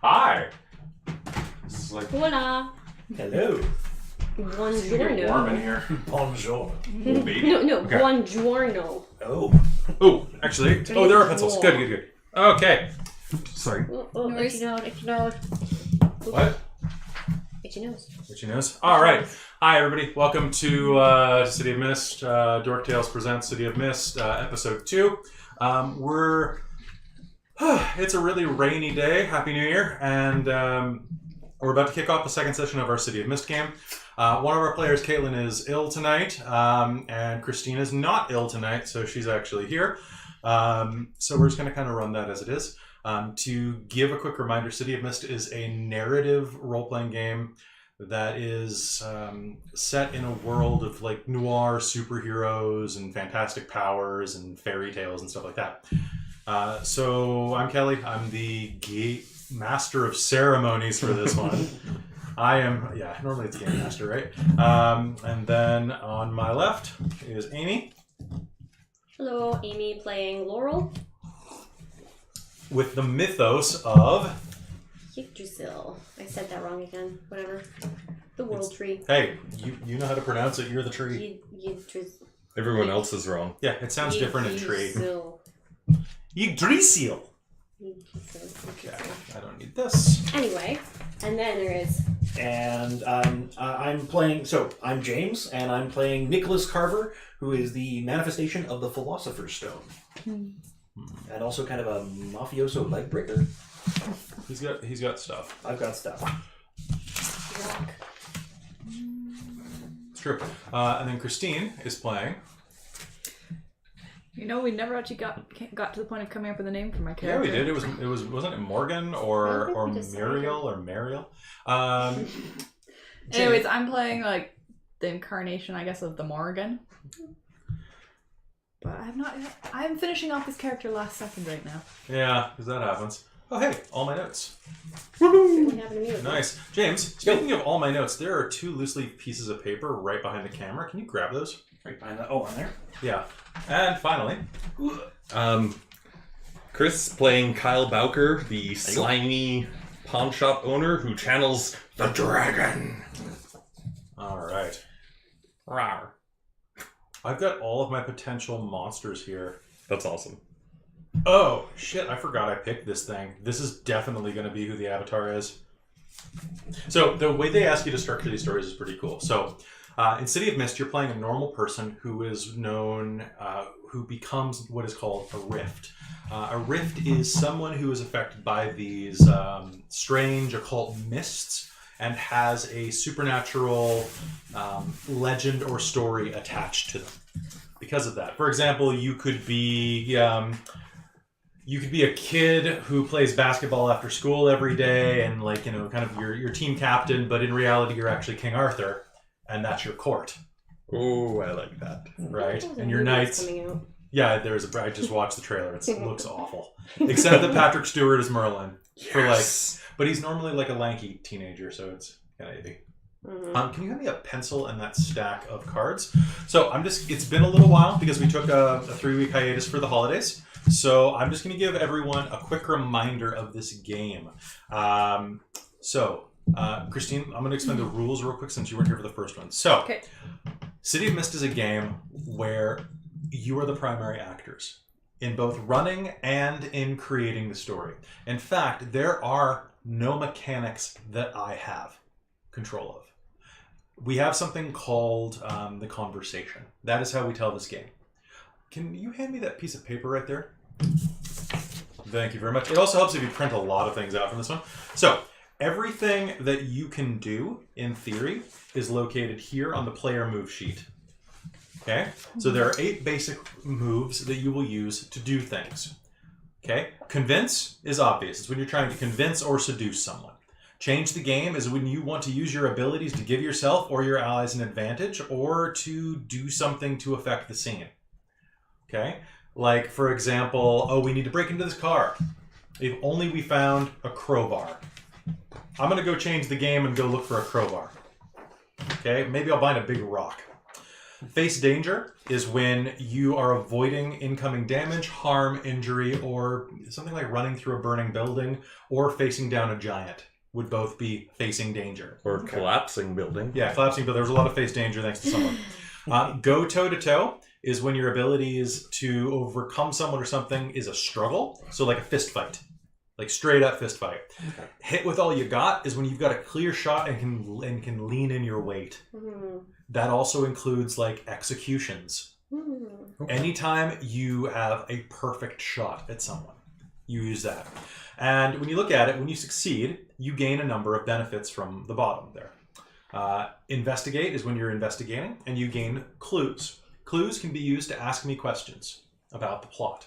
Hi. This is like Hola. Hello. it's gonna get warm in Buongiorno. here. Bonjour. Maybe. No, Okay. buongiorno. Oh. Oh, actually. Oh, there are pencils. Good. Okay. Sorry. Oh, Nice. itchy nose. What? Itchy nose. Itchy nose. All right. Hi, everybody. Welcome to City of Mist. Dork Tales presents City of Mist, episode 2. It's a really rainy day. Happy New Year. And we're about to kick off the second session of our City of Mist game. One of our players, Caitlin, is ill tonight. And Christine is not ill tonight, so she's actually here. So we're just going to kind of run that as it is. To give a quick reminder, City of Mist is a narrative role-playing game that is set in a world of like noir superheroes and fantastic powers and fairy tales and stuff like that. So I'm Kelly. I'm the master of ceremonies for this one. I am, normally it's game master, right? And then on my left is Amy. Hello, Amy playing Laurel. With the mythos of... Yggdrasil. I said that wrong again. Whatever. The world tree. Hey, you know how to pronounce it. You're the tree. Yggdrasil. Everyone else is wrong. Yeah, it sounds different in tree. Yggdrasil. Yggdrasil. Okay, I don't need this. Anyway, and then there is... And I'm James, and I'm playing Nicholas Carver, who is the manifestation of the Philosopher's Stone. And also kind of a mafioso leg breaker. He's got stuff. I've got stuff. Rock. It's true. And then Christine is playing. You know, we never actually got to the point of coming up with a name for my Yeah, character. we did. It was wasn't it Morgan or Muriel or Mariel? Anyways, I'm playing like the incarnation, I guess, of the Morgan. But I'm finishing off this character last second right now. Yeah, because that happens. Oh, hey, all my notes. Something happened to me. Nice. James, speaking of all my notes, there are 2 loose leaf pieces of paper right behind the camera. Can you grab those? Right behind that. Oh, on there? Yeah. And finally... Chris playing Kyle Bowker, the slimy pawn shop owner who channels the dragon. All right. Rawr. I've got all of my potential monsters here. That's awesome. Oh, shit, I forgot I picked this thing. This is definitely going to be who the avatar is. So, the way they ask you to structure these stories is pretty cool. So, in City of Mist, you're playing a normal person who is known, who becomes what is called a rift. A rift is someone who is affected by these strange occult mists and has a supernatural legend or story attached to them. Because of that, for example, you could be a kid who plays basketball after school every day, and kind of your team captain, but in reality, you're actually King Arthur, and that's your court. Oh, I like that. Right, and your knights. Coming out. Yeah, I just watched the trailer. It looks awful, except that Patrick Stewart is Merlin. Yes. But he's normally like a lanky teenager, so it's kind of iffy. Mm-hmm. Can you hand me a pencil and that stack of cards? So it's been a little while because we took a 3-week hiatus for the holidays. So I'm just going to give everyone a quick reminder of this game. Christine, I'm going to explain the rules real quick since you weren't here for the first one. So, Okay. City of Mist is a game where you are the primary actors in both running and in creating the story. In fact, there are no mechanics that I have control of. We have something called the conversation. That is how we tell this game. Can you hand me that piece of paper right there? Thank you very much. It also helps if you print a lot of things out from this one. So, everything that you can do, in theory, is located here on the player move sheet. Okay? So there are 8 basic moves that you will use to do things. Okay? Convince is obvious. It's when you're trying to convince or seduce someone. Change the game is when you want to use your abilities to give yourself or your allies an advantage or to do something to affect the scene. Okay? Like, for example, we need to break into this car. If only we found a crowbar. I'm going to go change the game and go look for a crowbar. Okay? Maybe I'll find a big rock. Face danger is when you are avoiding incoming damage, harm, injury, or something like running through a burning building or facing down a giant would both be facing danger. Or collapsing building. Yeah, collapsing, but there's a lot of face danger thanks to someone. Go toe-to-toe is when your abilities to overcome someone or something is a struggle. So like a fist fight. Like straight up fist fight. Okay. Hit with all you got is when you've got a clear shot and can lean in your weight. Mm-hmm. That also includes like executions. Mm-hmm. Anytime you have a perfect shot at someone, you use that. And when you look at it, when you succeed, you gain a number of benefits from the bottom there. Investigate is when you're investigating and you gain clues. Clues can be used to ask me questions about the plot.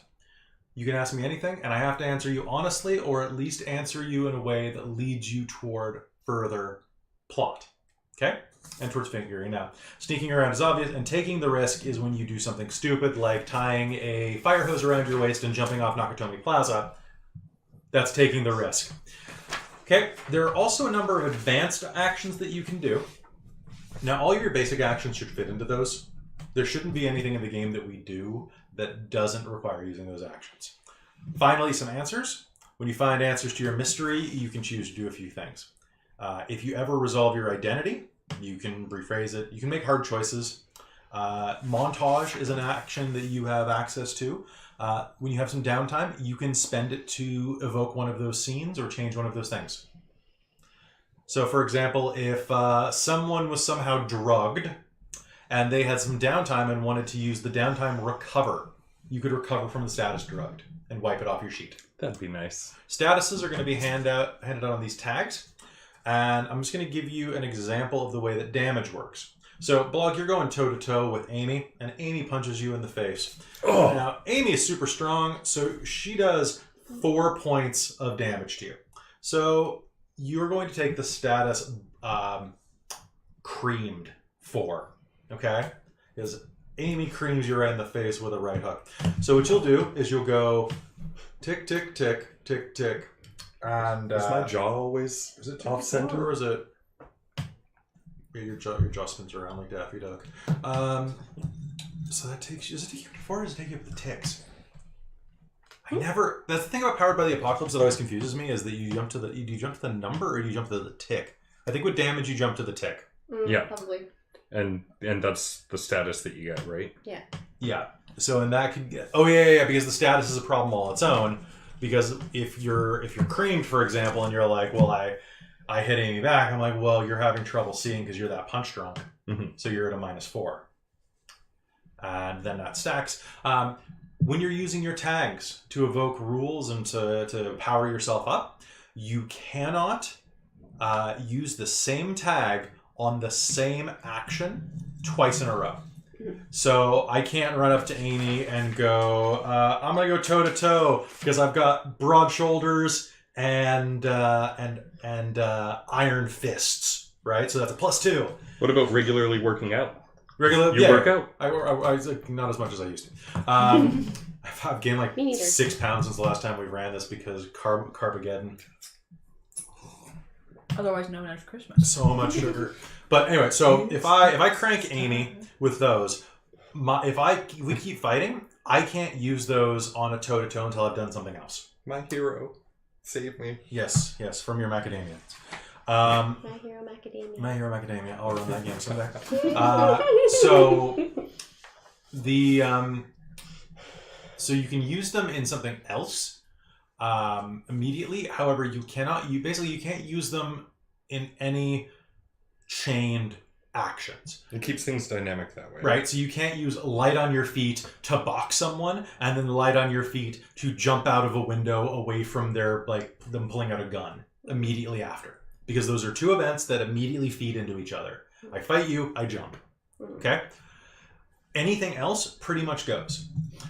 You can ask me anything, and I have to answer you honestly, or at least answer you in a way that leads you toward further plot. Okay? And towards figuring out. Sneaking around is obvious, and taking the risk is when you do something stupid, like tying a fire hose around your waist and jumping off Nakatomi Plaza. That's taking the risk. Okay, there are also a number of advanced actions that you can do. Now, all your basic actions should fit into those. There shouldn't be anything in the game that we do that doesn't require using those actions. Finally, some answers. When you find answers to your mystery, you can choose to do a few things. If you ever resolve your identity, you can rephrase it. You can make hard choices. Montage is an action that you have access to. When you have some downtime, you can spend it to evoke one of those scenes or change one of those things. So, for example, if someone was somehow drugged and they had some downtime and wanted to use the downtime recover, you could recover from the status drugged and wipe it off your sheet. That'd be nice. Statuses are going to be handed out on these tags. And I'm just going to give you an example of the way that damage works. So, Blog, you're going toe-to-toe with Amy, and Amy punches you in the face. Oh. Now, Amy is super strong, so she does 4 points of damage to you. So, you're going to take the status creamed 4, okay? Because Amy creams you right in the face with a right hook. So, what you'll do is you'll go tick, tick, tick, tick, tick. And Is my jaw always is it off center? or is it? Yeah, your jaw spins around like Daffy Duck. So that takes you. Does it take you up to 4 or does it take you up to ticks? I never. That's the thing about Powered by the Apocalypse that always confuses me is that you jump to the. Do you jump to the number or do you jump to the tick? I think with damage you jump to the tick. Yeah. Probably. And that's the status that you get, right? Yeah. Yeah. So and that could get. Oh yeah, because the status is a problem all its own. Because if you're creamed, for example, and you're like, well, I hit Amy back, I'm like, well, you're having trouble seeing because you're that punch drunk. Mm-hmm. So you're at a -4. And then that stacks. When you're using your tags to evoke rules and to power yourself up, you cannot use the same tag on the same action twice in a row. So I can't run up to Amy and go, I'm going to go toe-to-toe because I've got broad shoulders and iron fists, right? So that's a +2. What about regularly working out? Regular, You work out? I like, not as much as I used to. I've gained like Me neither. 6 pounds since the last time we ran this because Carbageddon. Otherwise known as Christmas. So much sugar. But anyway, so if I crank Amy with those, if we keep fighting, I can't use those on a toe-to-toe until I've done something else. My hero. Save me. Yes, from your macadamia. My Hero Macadamia. My Hero Macadamia. I'll run that game someday. So you can use them in something else immediately. However, you can't use them in any chained actions. It keeps things dynamic that way. Right? So you can't use light on your feet to box someone and then light on your feet to jump out of a window away from them pulling out a gun immediately after. Because those are 2 events that immediately feed into each other. I fight you, I jump. Okay? Anything else pretty much goes.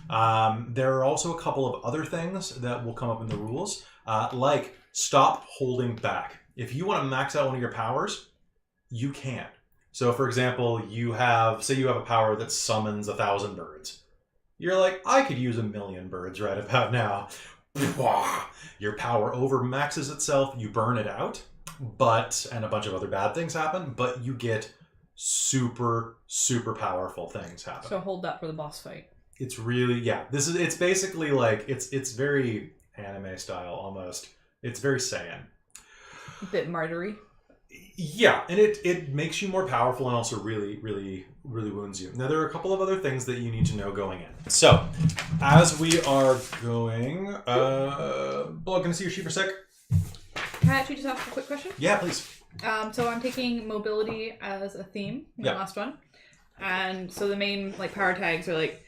There are also a couple of other things that will come up in the rules, like stop holding back. If you want to max out one of your powers, you can. So, for example, say you have a power that summons 1,000 birds. You're like, I could use 1,000,000 birds right about now. Your power overmaxes itself, you burn it out, and a bunch of other bad things happen, but you get super, super powerful things happen. So hold that for the boss fight. It's really, it's basically like, it's very anime style almost. It's very Saiyan. A bit martyry. Yeah, and it makes you more powerful and also really, really, really wounds you. Now, there are a couple of other things that you need to know going in. So, as we are going, Blog, can I see your sheet for a sec? Can I actually just ask a quick question? Yeah, please. So I'm taking mobility as a theme in the last one. And so the main like power tags are like,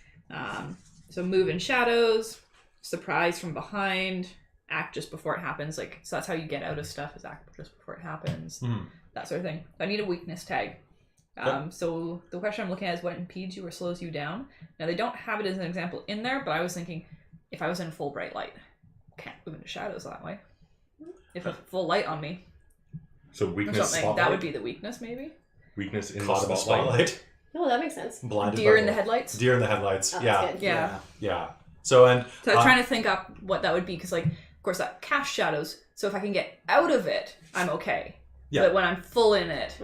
so move in shadows, surprise from behind, act just before it happens. Like, so that's how you get out of stuff, is act just before it happens. That sort of thing. I need a weakness tag. So the question I'm looking at is what impedes you or slows you down. Now they don't have it as an example in there, but I was thinking if I was in full bright light, can't move into shadows that way. If a full light on me, So or weakness something, spotlight. that would be the weakness maybe. Weakness in Caught in the the spotlight. spotlight. Oh, that makes sense. Blinded Deer by in the light. headlights. Deer in the headlights. Oh, that's Yeah. good. Yeah. Yeah. So, and So I was trying to think up what that would be because, like, of course, that casts shadows. So if I can get out of it, I'm okay. Yeah. But when I'm full in it,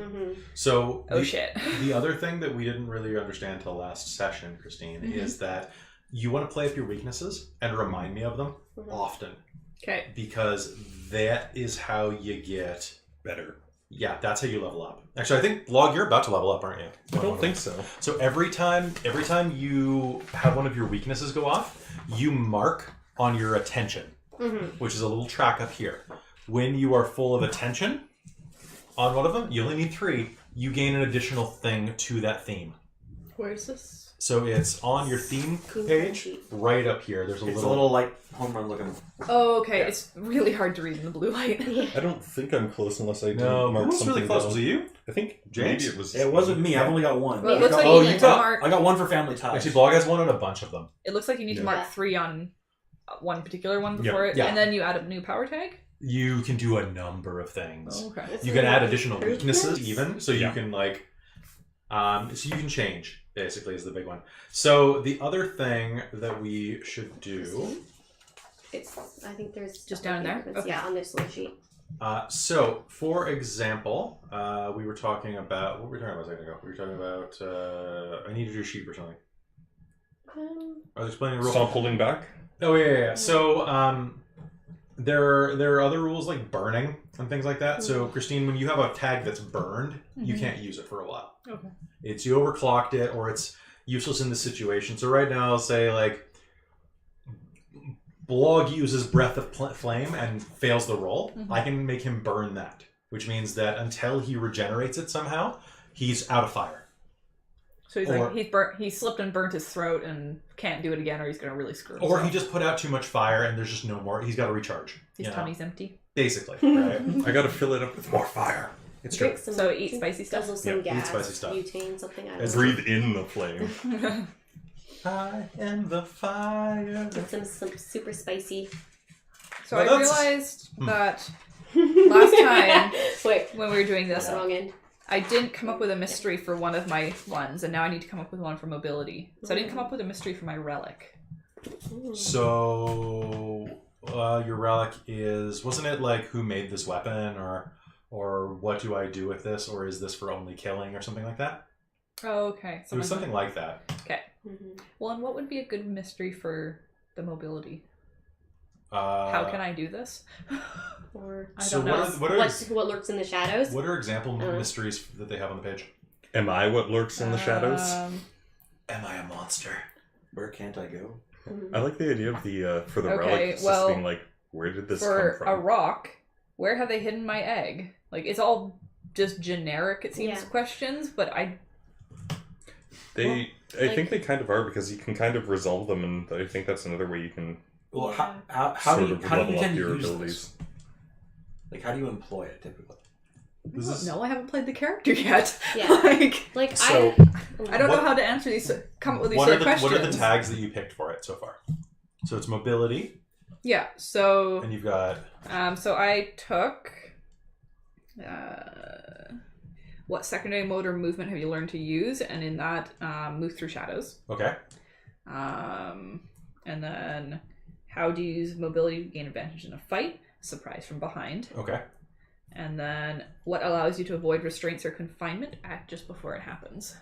so oh shit. The other thing that we didn't really understand till last session, Christine, is that you want to play up your weaknesses and remind me of them often. Okay. Because that is how you get Better. Yeah, that's how you level up. Actually, I think, Log, you're about to level up, aren't you? I don't think so. So every time you have one of your weaknesses go off, you mark on your attention, which is a little track up here. When you are full of attention on one of them, you only need 3. You gain an additional thing to that theme. Where's this? So it's on your theme page, right up here. There's a It's little... a little like home run looking. Oh, okay. Yeah. It's really hard to read in the blue light. I don't think I'm close unless I didn't No, mark who was something really close? down. Was it you? I think James? maybe it was. It wasn't me. I've only got one. Well, it looks like Oh, you you need got- to mark. I got one for family ties. Actually, Blog has one on a bunch of them. It looks like you need to Yeah. mark 3 on one particular one before it, Yeah. and then you add a new power tag. You can do a number of things. Oh, okay. You can add additional weaknesses Improvements? even, so you Yeah. can like, so you can change, basically, is the big one. So the other thing that we should do, I think there's Just down there? improvements. Okay. Yeah, on this little sheet. so for example, we were talking about, what were we talking about a second ago? We were talking about, I needed your sheet for something. I was explaining a rule. Stop holding back. Oh yeah. So there are other rules like burning and things like that. So Christine, when you have a tag that's burned, you can't use it for a while. Okay. It's you overclocked it, or it's useless in the situation. So right now, I'll say like Blog uses Breath of Flame and fails the roll. I can make him burn that, which means that until he regenerates it somehow, he's out of fire. So he's Or- like he slipped and burnt his throat and can't do it again, or he's gonna really screw himself. Or he just put out too much fire and there's just no more. He's got to recharge. His you know? tummy's empty. Basically, right? I gotta fill it up with more fire. It's true. Drink some, So eat spicy stuff? Guzzle some Yeah, eat gas. spicy stuff. Butane, something. I don't It's know. Breathe in the flame. I am the fire. Get some super spicy. So Well, I that's- realized that last time Wait, when we were doing this, that's the wrong end. I didn't come up with a mystery for one of my ones, and now I need to come up with one for mobility. So I didn't come up with a mystery for my relic. So your relic is, wasn't it like who made this weapon, or what do I do with this, or is this for only killing or something like that? Oh, okay. It was something like that. Okay. Well, and what would be a good mystery for the mobility? How can I do this? Or I So don't know. what lurks in the shadows? what are example mysteries that they have on the page? Am I what lurks in the shadows? Am I a monster? Where can't I go? I like the idea of the for the Okay, relic it's well, just being like, where did this For come a from? rock, where have they hidden my egg? Like, it's all just generic, it seems, Yeah. questions, but I I think they kind of are because you can kind of resolve them, and I think that's another way you can Well, Yeah. how do sort you of how do you level tend up to your use abilities. this? Like, how do you employ it typically? This don't is know. I haven't played the character yet. Yeah. like So- I don't What- know how to answer these, come up with these what sort are of the questions. what are the tags that you picked for it so far? So it's mobility, Yeah, so and you've got so I took what secondary mode or movement have you learned to use, and in that move through shadows. okay. And then how do you use mobility to gain advantage in a fight? Surprise from behind. Okay. And then what allows you to avoid restraints or confinement, act just before it happens.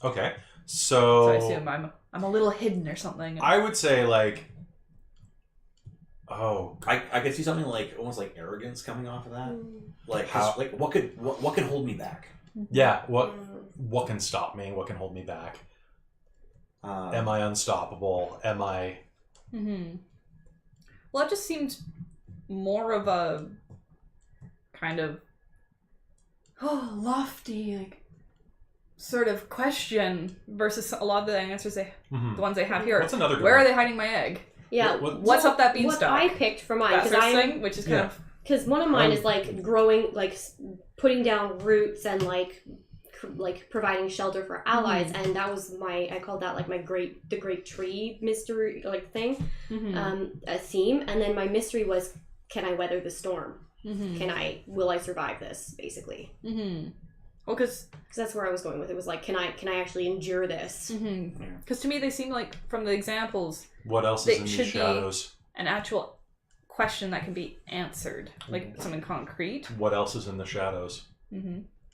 Okay. So I So assume I'm a little hidden or something. I would say like, oh, I could see something like almost like arrogance coming off of that. Like How- like what can hold me back? yeah. What can stop me? What can hold me back? Am I unstoppable? Am I? Mm-hmm. Well, it just seems more of a kind of lofty, like sort of question versus a lot of the answers the ones I have here. What's another good Where one? are they hiding my egg? Yeah. What's up that beanstalk? What I picked for mine, That because sort of thing, which is kind of because one of mine is like growing, like putting down roots and like providing shelter for allies, and that was I called that like the great tree mystery like thing, a theme. And then my mystery was, can I weather the storm? Will I survive this, basically? Well, because that's where I was going with it. Was like, can I actually endure this? Because to me they seem like, from the examples, What else is in the shadows? An actual question that can be answered, like something concrete. What else is in the shadows?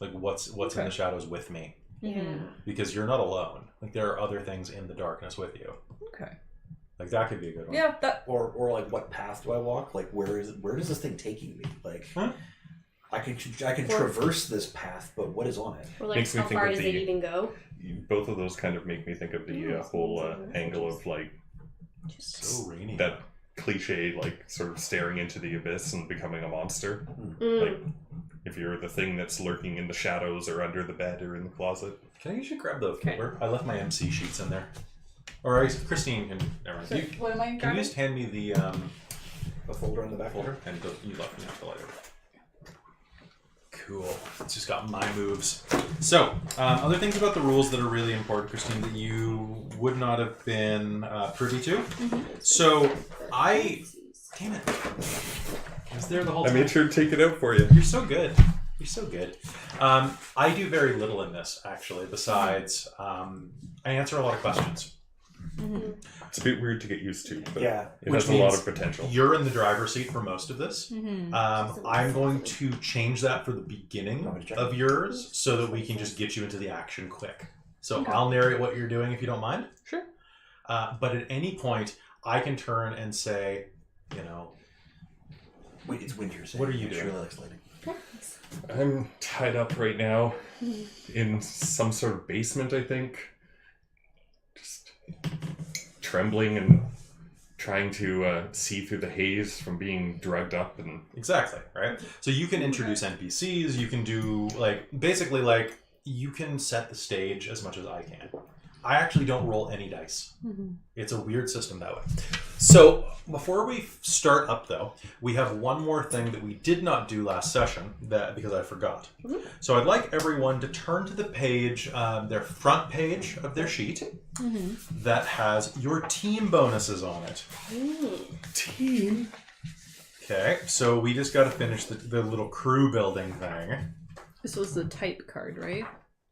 Like what's in the shadows with me? Yeah. Because you're not alone. Like there are other things in the darkness with you. Okay. Like that could be a good one. Yeah. That. Or like what path do I walk? Like where does this thing taking me? Like I can traverse this path, but what is on it? Or like Makes me how think far of does the- it even go? Both of those kind of make me think of the whole angle of like So rainy. that cliche, like sort of staring into the abyss and becoming a monster. Mm. Like if you're the thing that's lurking in the shadows or under the bed or in the closet. Can I usually grab the folder? I left my MC sheets in there. Or Christine can. So, what am I Can you grabbing? just hand me the folder in the back folder? And you left me the lighter. Cool. It's just got my moves. So, other things about the rules that are really important, Christine, that you would not have been privy to. So, damn it. I was there the whole I time. made sure to take it out for you. You're so good. You're so good. I do very little in this, actually, besides I answer a lot of questions. It's a bit weird to get used to, but Yeah. it Which has a lot means of potential. You're in the driver's seat for most of this. I'm going to change that for the beginning of yours so that we can just get you into the action quick. So I'll narrate what you're doing if you don't mind. Sure. But at any point, I can turn and say, Wait, it's winter. So What are you she doing? really likes lighting. I'm tied up right now in some sort of basement, I think. Just trembling and trying to see through the haze from being drugged up. And Exactly, right? So you can introduce NPCs, you can do, basically, you can set the stage as much as I can. I actually don't roll any dice. It's a weird system that way. So before we start up, though, we have one more thing that we did not do last session because I forgot. So I'd like everyone to turn to the page, their front page of their sheet that has your team bonuses on it. team. Okay, so we just got to finish the little crew building thing. This was the type card, right?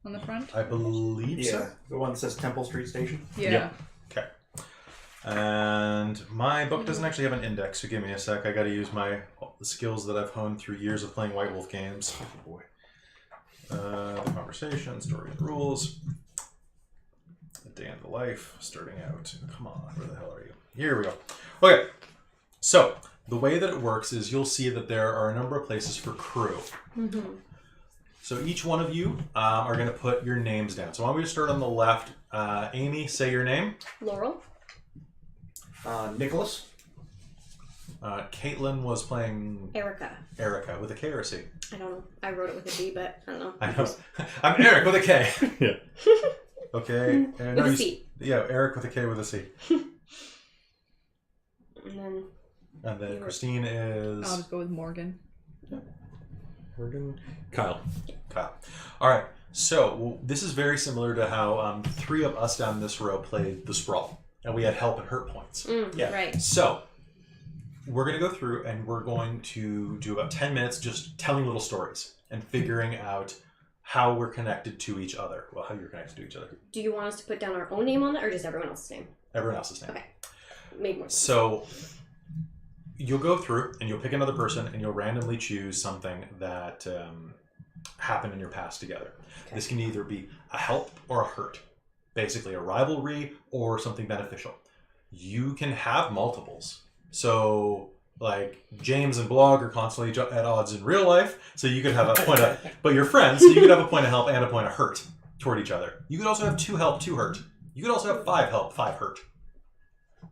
On the front? I believe so. The one that says Temple Street Station. Yeah. Yep. Okay. And my book doesn't actually have an index, so give me a sec. I got to use the skills that I've honed through years of playing White Wolf games. Oh boy. The conversation, story and rules. A day in the life, starting out. Come on, where the hell are you? Here we go. Okay. So the way that it works is you'll see that there are a number of places for crew. So each one of you are going to put your names down. So why don't we just start on the left? Amy, say your name. Laurel. Nicholas. Caitlin was playing Erica. Erica with a K or a C? I don't know. I wrote it with a D, but I don't know. I know. I'm Eric with a K. Yeah. Okay. With a C. Yeah, Eric with a K with a C. And then And then Christine is I'll just go with Morgan. Kyle. Kyle. All right. So this is very similar to how three of us down this row played the Sprawl, and we had help and hurt points. Yeah. Right. So we're going to go through and we're going to do about 10 minutes just telling little stories and figuring out how we're connected to each other. Well, how you're connected to each other. Do you want us to put down our own name on that, or just everyone else's name? Everyone else's name. Okay. Made more sense. So you'll go through and you'll pick another person and you'll randomly choose something that happened in your past together. Okay. This can either be a help or a hurt, basically a rivalry or something beneficial. You can have multiples. So, like, James and Blog are constantly at odds in real life, so you could have a point of, but you're friends, so you could have a point of help and a point of hurt toward each other. You could also have 2 help, 2 hurt. You could also have 5 help, 5 hurt.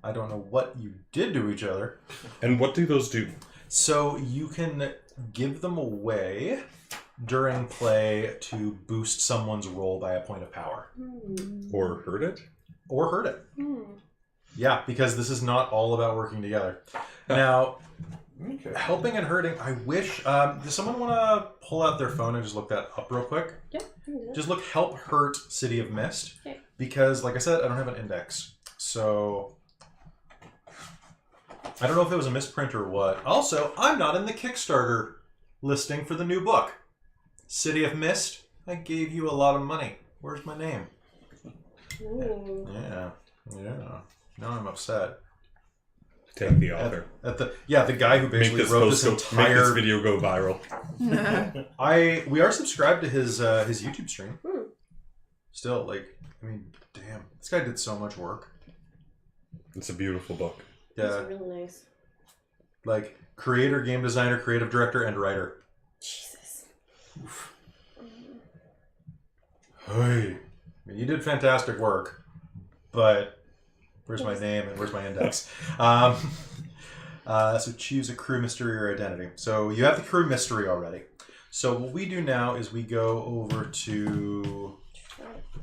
I don't know what you did to each other. And what do those do? So you can give them away during play to boost someone's roll by a point of power. Or hurt it? Or hurt it. Yeah, because this is not all about working together. Now, helping and hurting, I wish... does someone want to pull out their phone and just look that up real quick? Yeah, I can do that. Just look help, hurt, City of Mist. Okay. Because, like I said, I don't have an index. So... I don't know if it was a misprint or what. Also, I'm not in the Kickstarter listing for the new book. City of Mist, I gave you a lot of money. Where's my name? Ooh. Yeah. Now I'm upset. Take the author. The guy who basically wrote this make entire this video go viral. we are subscribed to his YouTube stream. Still, damn, this guy did so much work. It's a beautiful book. Yeah, That's really nice. like creator, game designer, creative director, and writer. Jesus. Hey, you did fantastic work, but where's my name and where's my index? So choose a crew mystery or identity. So you have the crew mystery already. So what we do now is we go over to...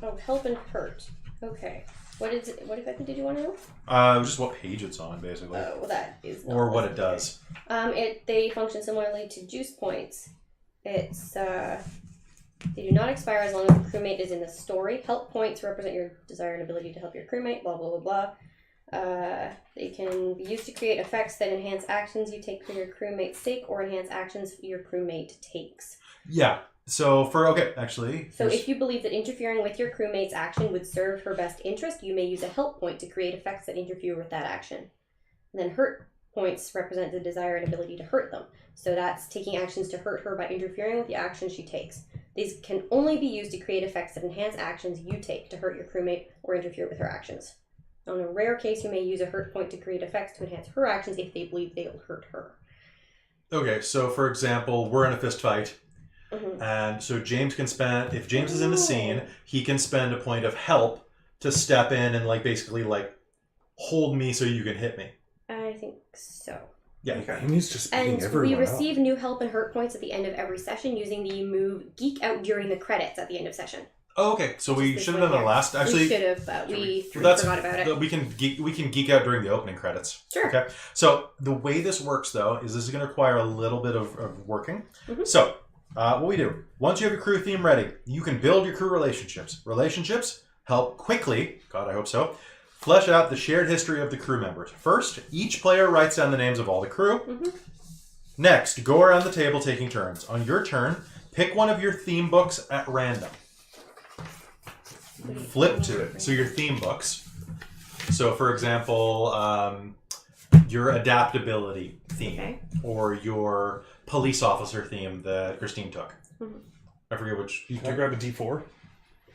Oh, help and hurt. Okay. What effect did you want to know? Just what page it's on, basically. Oh, well, that is not Or what it does. They function similarly to juice points. It's they do not expire as long as the crewmate is in the story. Help points represent your desire and ability to help your crewmate. Blah blah blah blah. They can be used to create effects that enhance actions you take for your crewmate's sake, or enhance actions your crewmate takes. Yeah. So if you believe that interfering with your crewmate's action would serve her best interest, you may use a help point to create effects that interfere with that action. And then hurt points represent the desire and ability to hurt them. So that's taking actions to hurt her by interfering with the actions she takes. These can only be used to create effects that enhance actions you take to hurt your crewmate or interfere with her actions. On a rare case, you may use a hurt point to create effects to enhance her actions if they believe they'll hurt her. Okay, so for example, we're in a fist fight. Mm-hmm. And so James can spend, if James is in the scene, he can spend a point of help to step in and basically hold me so you can hit me. I think so. Yeah. Okay. And he's just beating And everyone we receive up. new help and hurt points at the end of every session using the move Geek Out during the credits at the end of session. Oh, okay. So we This should have one done the here. last. We Actually, should have, but we that's- forgot about it. we can geek out during the opening credits. Sure. Okay. So the way this works, though, is this is going to require a little bit of working. Mhm. So what we do, once you have your crew theme ready, you can build your crew relationships. Relationships help quickly, God, I hope so, flesh out the shared history of the crew members. First, each player writes down the names of all the crew. Mhm. Next, go around the table taking turns. On your turn, pick one of your theme books at random. Flip to it. So your theme books. So, for example, your adaptability theme, Okay. or your police officer theme that Christine took. Mhm. I forget which. Can I grab a D4?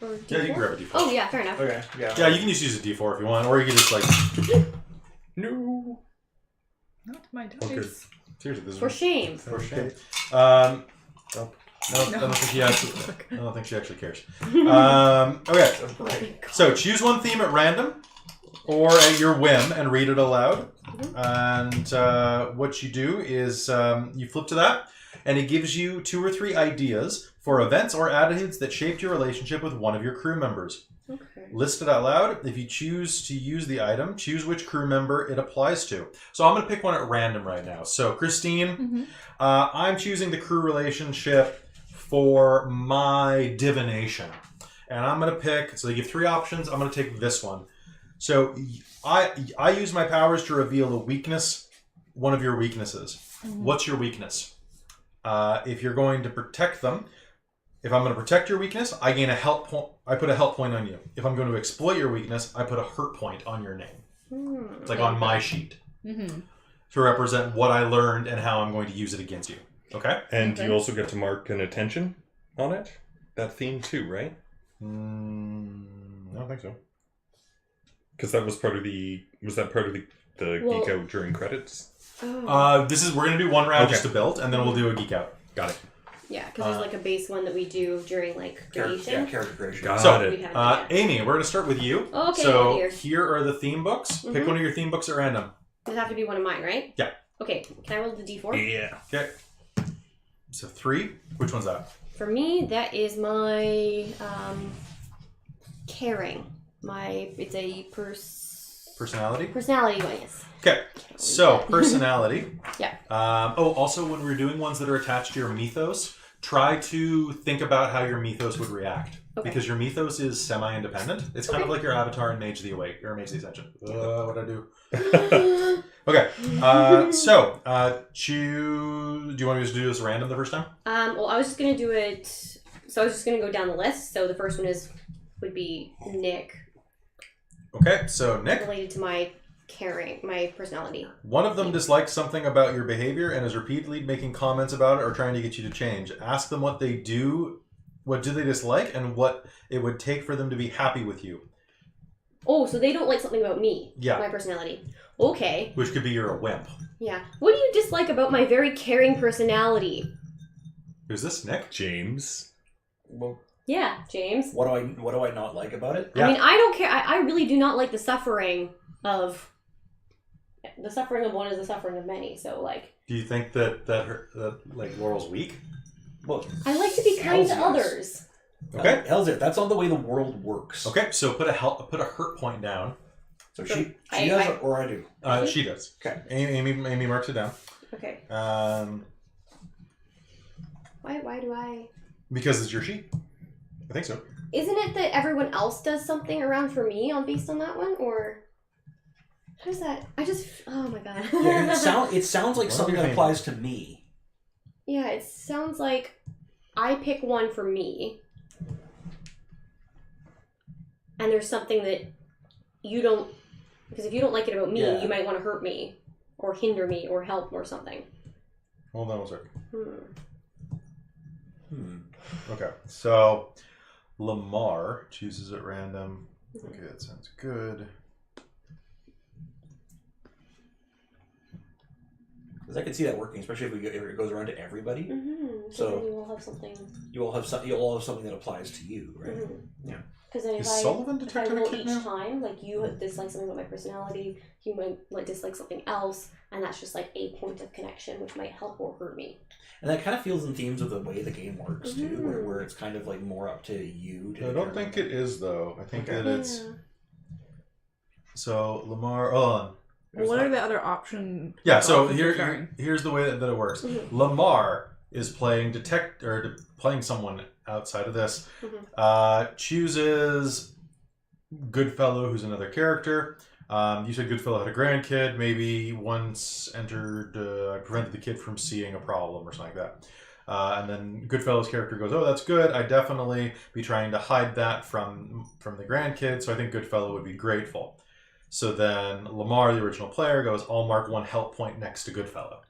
Or Yeah, you D4? can grab a D4. Oh, yeah, fair enough. Okay, yeah. Yeah, you can just use a D4 if you want, or you can just No. Not my dice. Okay. seriously, this is For shame. for shame. Oh. I don't think she actually cares. Okay. Right. So choose one theme at random or at your whim and read it aloud. And what you do is you flip to that, and it gives you 2 or 3 ideas for events or attitudes that shaped your relationship with one of your crew members. Okay. List it out loud. If you choose to use the item, choose which crew member it applies to. So I'm going to pick one at random right now. So Christine, I'm choosing the crew relationship for my divination. And I'm going to pick, so they give 3 options. I'm going to take this one. So I use my powers to reveal a weakness, one of your weaknesses. What's your weakness? If you're going to protect them, if I'm going to protect your weakness, I gain a help point. I put a help point on you. If I'm going to exploit your weakness, I put a hurt point on your name. It's like on my sheet. Mm-hmm. to represent what I learned and how I'm going to use it against you. Okay? And you also get to mark an attention on it? That theme too, right? I don't think so. Because that was part of the... Was that part of the geek out during credits? Oh. We're going to do one round Okay. just to build, and then we'll do a geek out. Got it. Yeah, because there's like a base one that we do during like creation. Character creation. Got So, it. We have Amy, we're going to start with you. Oh, okay, So oh dear. here are the theme books. Pick Mhm. one of your theme books at random. Does it have to be one of mine, right? Yeah. Okay, can I roll the d4? Yeah. Okay. So 3. Which one's that? For me, that is my caring. It's a Personality? personality one, yes. Okay. So, personality. Yeah. Also, when we're doing ones that are attached to your mythos, try to think about how your mythos would react. Okay. Because your mythos is semi-independent. It's kind of like your avatar in Mage the Awake, or Mage the Ascension. What'd I do? Okay. Choose... Do you want me to do this random the first time? Well, I was just gonna do it. So I was just gonna go down the list. So the first one would be Nick, Okay, so Nick. related to my caring, my personality. One of them dislikes something about your behavior and is repeatedly making comments about it or trying to get you to change. Ask them what they do, what do they dislike, and what it would take for them to be happy with you. Oh, so they don't like something about me. Yeah. My personality. Okay. Which could be you're a wimp. Yeah. What do you dislike about my very caring personality? Who's this, Nick? James. Well, Yeah, James. what do I not like about it? Yeah. I mean, I don't care. I really do not like the suffering of... The suffering of one is the suffering of many. So, like... Do you think that Laurel's weak? Well, I like to be kind to Hell's yes. others. Okay. Hell's it. That's not the way the world works. Okay, so put a hurt point down. So she I- does I- it or I do. She does. Okay. Amy marks it down. Okay. Why do I... Because it's your sheet. I think so. Isn't it that everyone else does something around for me based on that one? Or... How does that... Oh my god. Yeah, it sounds like What something do you that think? applies to me. Yeah, it sounds like I pick one for me. And there's something that you don't... Because if you don't like it about me, Yeah. you might want to hurt me. Or hinder me, or help, or something. Hold on one second. Hmm. Okay, so Lamar chooses at random. Okay, that sounds good. Because I can see that working, especially if it goes around to everybody. Mm-hmm. So- then you will have something... You'll all have something that applies to you, right? Mm-hmm. Yeah. Because then Is if Sullivan I detecting a roll kid each now? time, like you dislike something about my personality, he might dislike something else, and that's just like a point of connection, which might help or hurt me. And that kind of feels in themes of the way the game works too, Mhm. where it's kind of like more up to you. To I don't determine. think it is though. I think Okay. that it's so Lamar. Hold on. What are the other options? Yeah. So options for sharing? here's the way that it works. Mhm. Lamar is playing playing someone outside of this. Mhm. Chooses Goodfellow, who's another character. You said Goodfellow had a grandkid. Maybe once prevented the kid from seeing a problem or something like that. And then Goodfellow's character goes, "Oh, that's good. I definitely be trying to hide that from the grandkid. So I think Goodfellow would be grateful." So then Lamar, the original player, goes, "I'll mark one help point next to Goodfellow."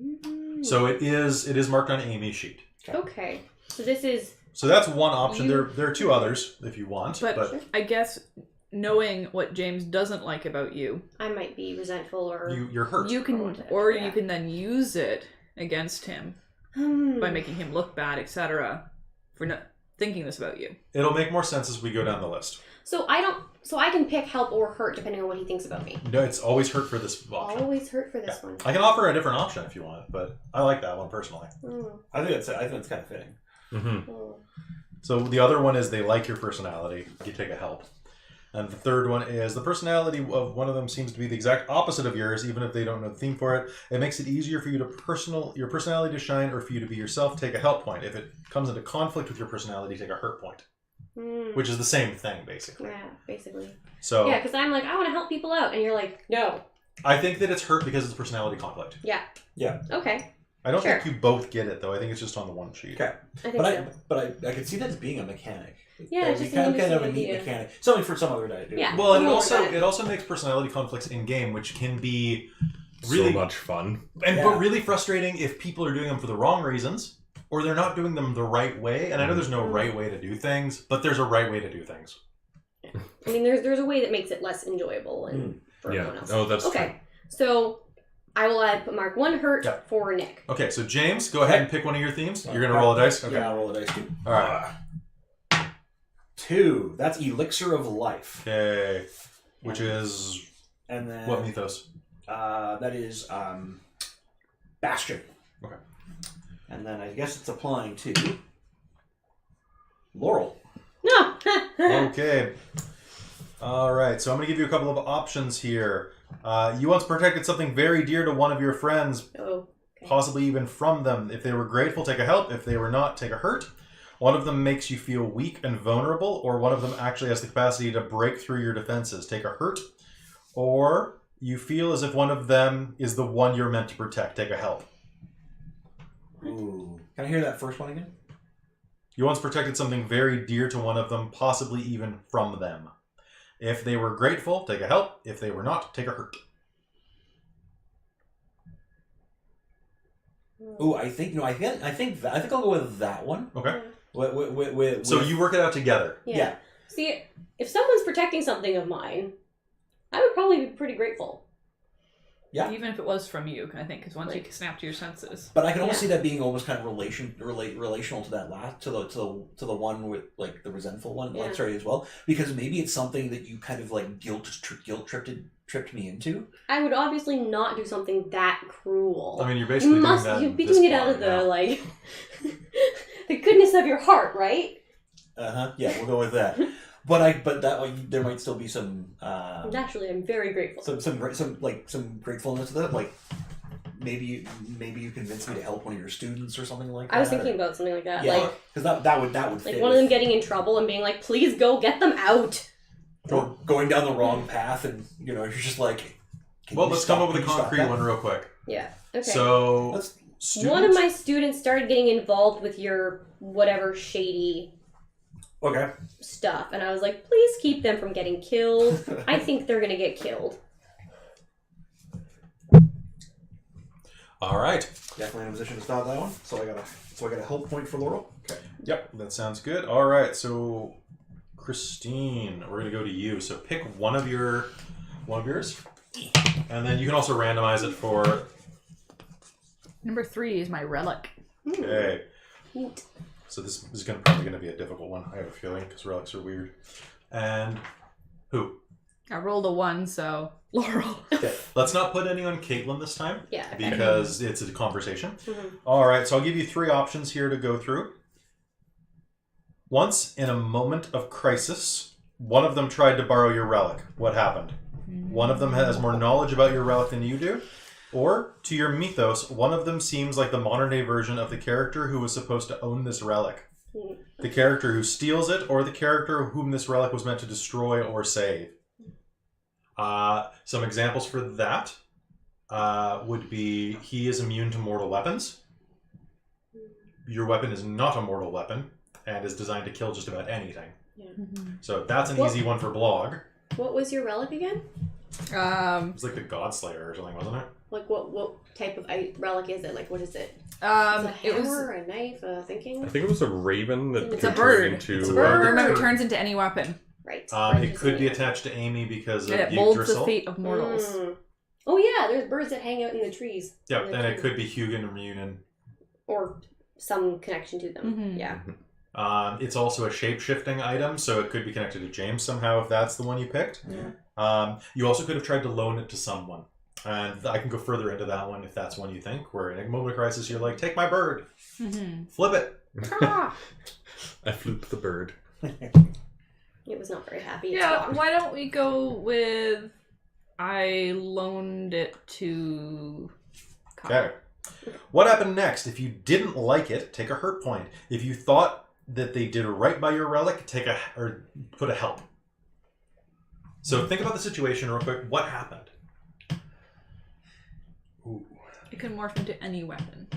Mhm. So it is marked on Amy's sheet. Okay. So this is... So that's one option. You- There are two others if you want. But I guess knowing what James doesn't like about you, I might be resentful or... you're hurt. you can, whatever, yeah. you can then use it against him by making him look bad, etc., for not thinking this about you. It'll make more sense as we go down the list. So I can pick help or hurt depending on what he thinks about me. No, it's always hurt for this option. Always hurt for this one. I can offer a different option if you want, but I like that one personally. Oh, I think that's kind of fitting. Mm-hmm. oh. So the other one is they like your personality. You take a help. And the third one is the personality of one of them seems to be the exact opposite of yours, even if they don't know the theme for it. It makes it easier for you to your personality to shine or for you to be yourself, take a help point. If it comes into conflict with your personality, take a hurt point. Mm. Which is the same thing, basically. Yeah, basically. So Yeah, because I'm like, I want to help people out, and you're like, no. I think that it's hurt because it's personality conflict. Yeah. Yeah. Okay. I don't Sure. think you both get it, though. I think it's just on the one sheet. Okay. I think so. But I could see that as being a mechanic. Yeah, That it's would be just an kind of a interesting neat idea. mechanic. Something for some other guy to do. Yeah. Well, and More about it. it also makes personality conflicts in game, which can be really so much fun. but really frustrating if people are doing them for the wrong reasons or they're not doing them the right way. And I know there's no right way to do things, but there's a right way to do things. I mean, there's a way that makes it less enjoyable and for everyone else. Oh, that's okay. So I will mark 1 hurt for Nick. Okay, so James, go ahead and pick one of your themes. You're going to roll a dice? Okay. Yeah, I'll roll a dice too. All right. 2. That's Elixir of Life. Okay. Which is And then what mythos? that is Bastion. Okay. And then I guess it's applying to Laurel. No. Okay. All right, so I'm going to give you a couple of options here. You once protected something very dear to one of your friends, Oh. possibly even from them. If they were grateful, take a help. If they were not, take a hurt. One of them makes you feel weak and vulnerable, or one of them actually has the capacity to break through your defenses. Take a hurt. Or you feel as if one of them is the one you're meant to protect. Take a help. Ooh. Can I hear that first one again? You once protected something very dear to one of them, possibly even from them. If they were grateful, take a help. If they were not, take a hurt. Ooh, I think I'll go with that one. Okay. So you work it out together. Yeah. See, if someone's protecting something of mine, I would probably be pretty grateful. Yeah. Even if it was from you, I think, because once you snap to your senses. But I can almost see that being almost kind of relational to that last to the one with like the resentful one. Yeah. Sorry as well, because maybe it's something that you kind of like guilt tripped me into. I would obviously not do something that cruel. I mean, you're basically doing that. You'd be doing it out of the like the goodness of your heart, right? Yeah, we'll go with that. But that way there might still be some. Naturally, I'm very grateful. Some gratefulness to that. Like maybe you convinced me to help one of your students or something like that. I was thinking about something like that. Yeah, like because that would like fit one of them getting in trouble and being like, "Please go get them out." or going down the wrong path, and you're just like. Well, let's come up with a concrete one real quick. Yeah. Okay. So, one of my students started getting involved with your whatever shady stuff, and I was like, please keep them from getting killed. I think they're gonna get killed. All right. Definitely in a position to stop that one. So I got a help point for Laurel. Okay. Yep, that sounds good. All right, so Christine, we're gonna go to you. So pick one of yours, and then you can also randomize it for. Number 3 is my relic. Okay. Neat. So this is probably going to be a difficult one, I have a feeling, because relics are weird. And who? I rolled a 1, so Laurel. Okay. Let's not put any on Caitlin this time. Yeah. Okay. Because it's a conversation. Mm-hmm. All right, so I'll give you 3 options here to go through. Once in a moment of crisis, one of them tried to borrow your relic. What happened? One of them has more knowledge about your relic than you do. Or, to your mythos, one of them seems like the modern-day version of the character who was supposed to own this relic. The character who steals it, or the character whom this relic was meant to destroy or save. Some examples for that would be, he is immune to mortal weapons. Your weapon is not a mortal weapon, and is designed to kill just about anything. Yeah. So that's an easy one for blog. What was your relic again? It's like the Godslayer or something, wasn't it? Like what type of relic is it? Like what is it? Is it a It was hammer, a knife, a thinking? I think it was a raven that It's could a bird. turn into. It's a bird. bird. Remember, it turns into any weapon. Right. It could be attached to Amy because of And it molds the Yggdrasil. fate of mortals. Mm. Oh yeah, there's birds that hang out in the trees. Yep, In the and it trees. could be Hugin or Munin. Or some connection to them. Mhm. Yeah. It's also a shape-shifting item, so it could be connected to James somehow if that's the one you picked. Yeah. You also could have tried to loan it to someone. And I can go further into that one if that's one you think, where in a moment of crisis you're like, take my bird, flip it. I flipped the bird. It was not very happy. It's Yeah, gone. why don't we go with I loaned it to Kyle. Okay. What happened next? If you didn't like it, take a hurt point. If you thought that they did right by your relic, put a help. So think about the situation real quick. What happened? Ooh. It can morph into any weapon.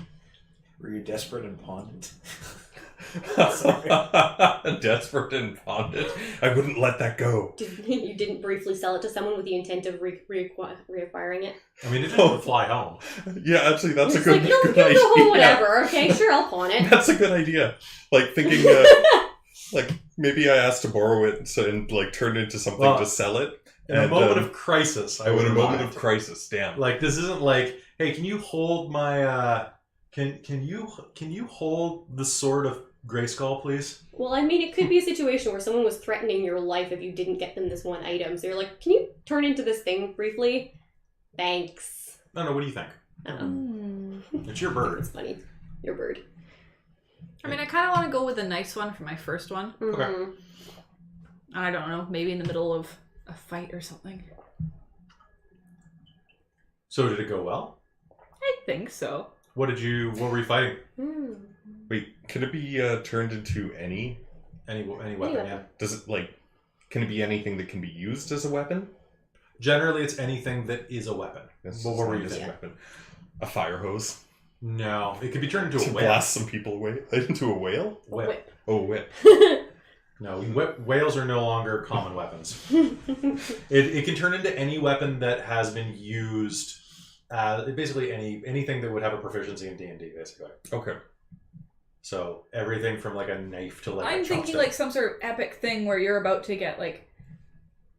Were you desperate and pawned it? Desperate and bondage. I wouldn't let that go. You didn't briefly sell it to someone with the intent of reacquiring it? I mean, it didn't fly home. Yeah, actually, that's a It's good, like, no, good give idea. the whole whatever. Okay, sure, I'll pawn it. That's a good idea. Like thinking, like maybe I asked to borrow it and like turn it into something to sell it. In a moment of crisis, I would in a have moment lied. of crisis, damn. Like, this isn't like, hey, can you hold my can you hold the sword of Grayskull, please? Well, I mean, it could be a situation where someone was threatening your life if you didn't get them this one item. So you're like, can you turn into this thing briefly? Thanks. No, what do you think? It's your bird. It's funny. Your bird. I mean, I kind of want to go with a nice one for my first one. Okay. Mhm. And I don't know, maybe in the middle of a fight or something. So did it go well? I think so. What were you fighting? Wait, can it be turned into any? Any weapon, weapon. yeah. Does it can it be anything that can be used as a weapon? Generally, it's anything that is a weapon. This What is were not you as a thinking? weapon. A fire hose No, it could be turned into to a whale. blast some people away into a whale. Whip. Oh, whip. No, whales are no longer common weapons. It can turn into any weapon that has been used. Basically, anything that would have a proficiency in D&D, basically. Okay. So everything from like a knife to like. I'm a thinking chopstick. like some sort of epic thing where you're about to get like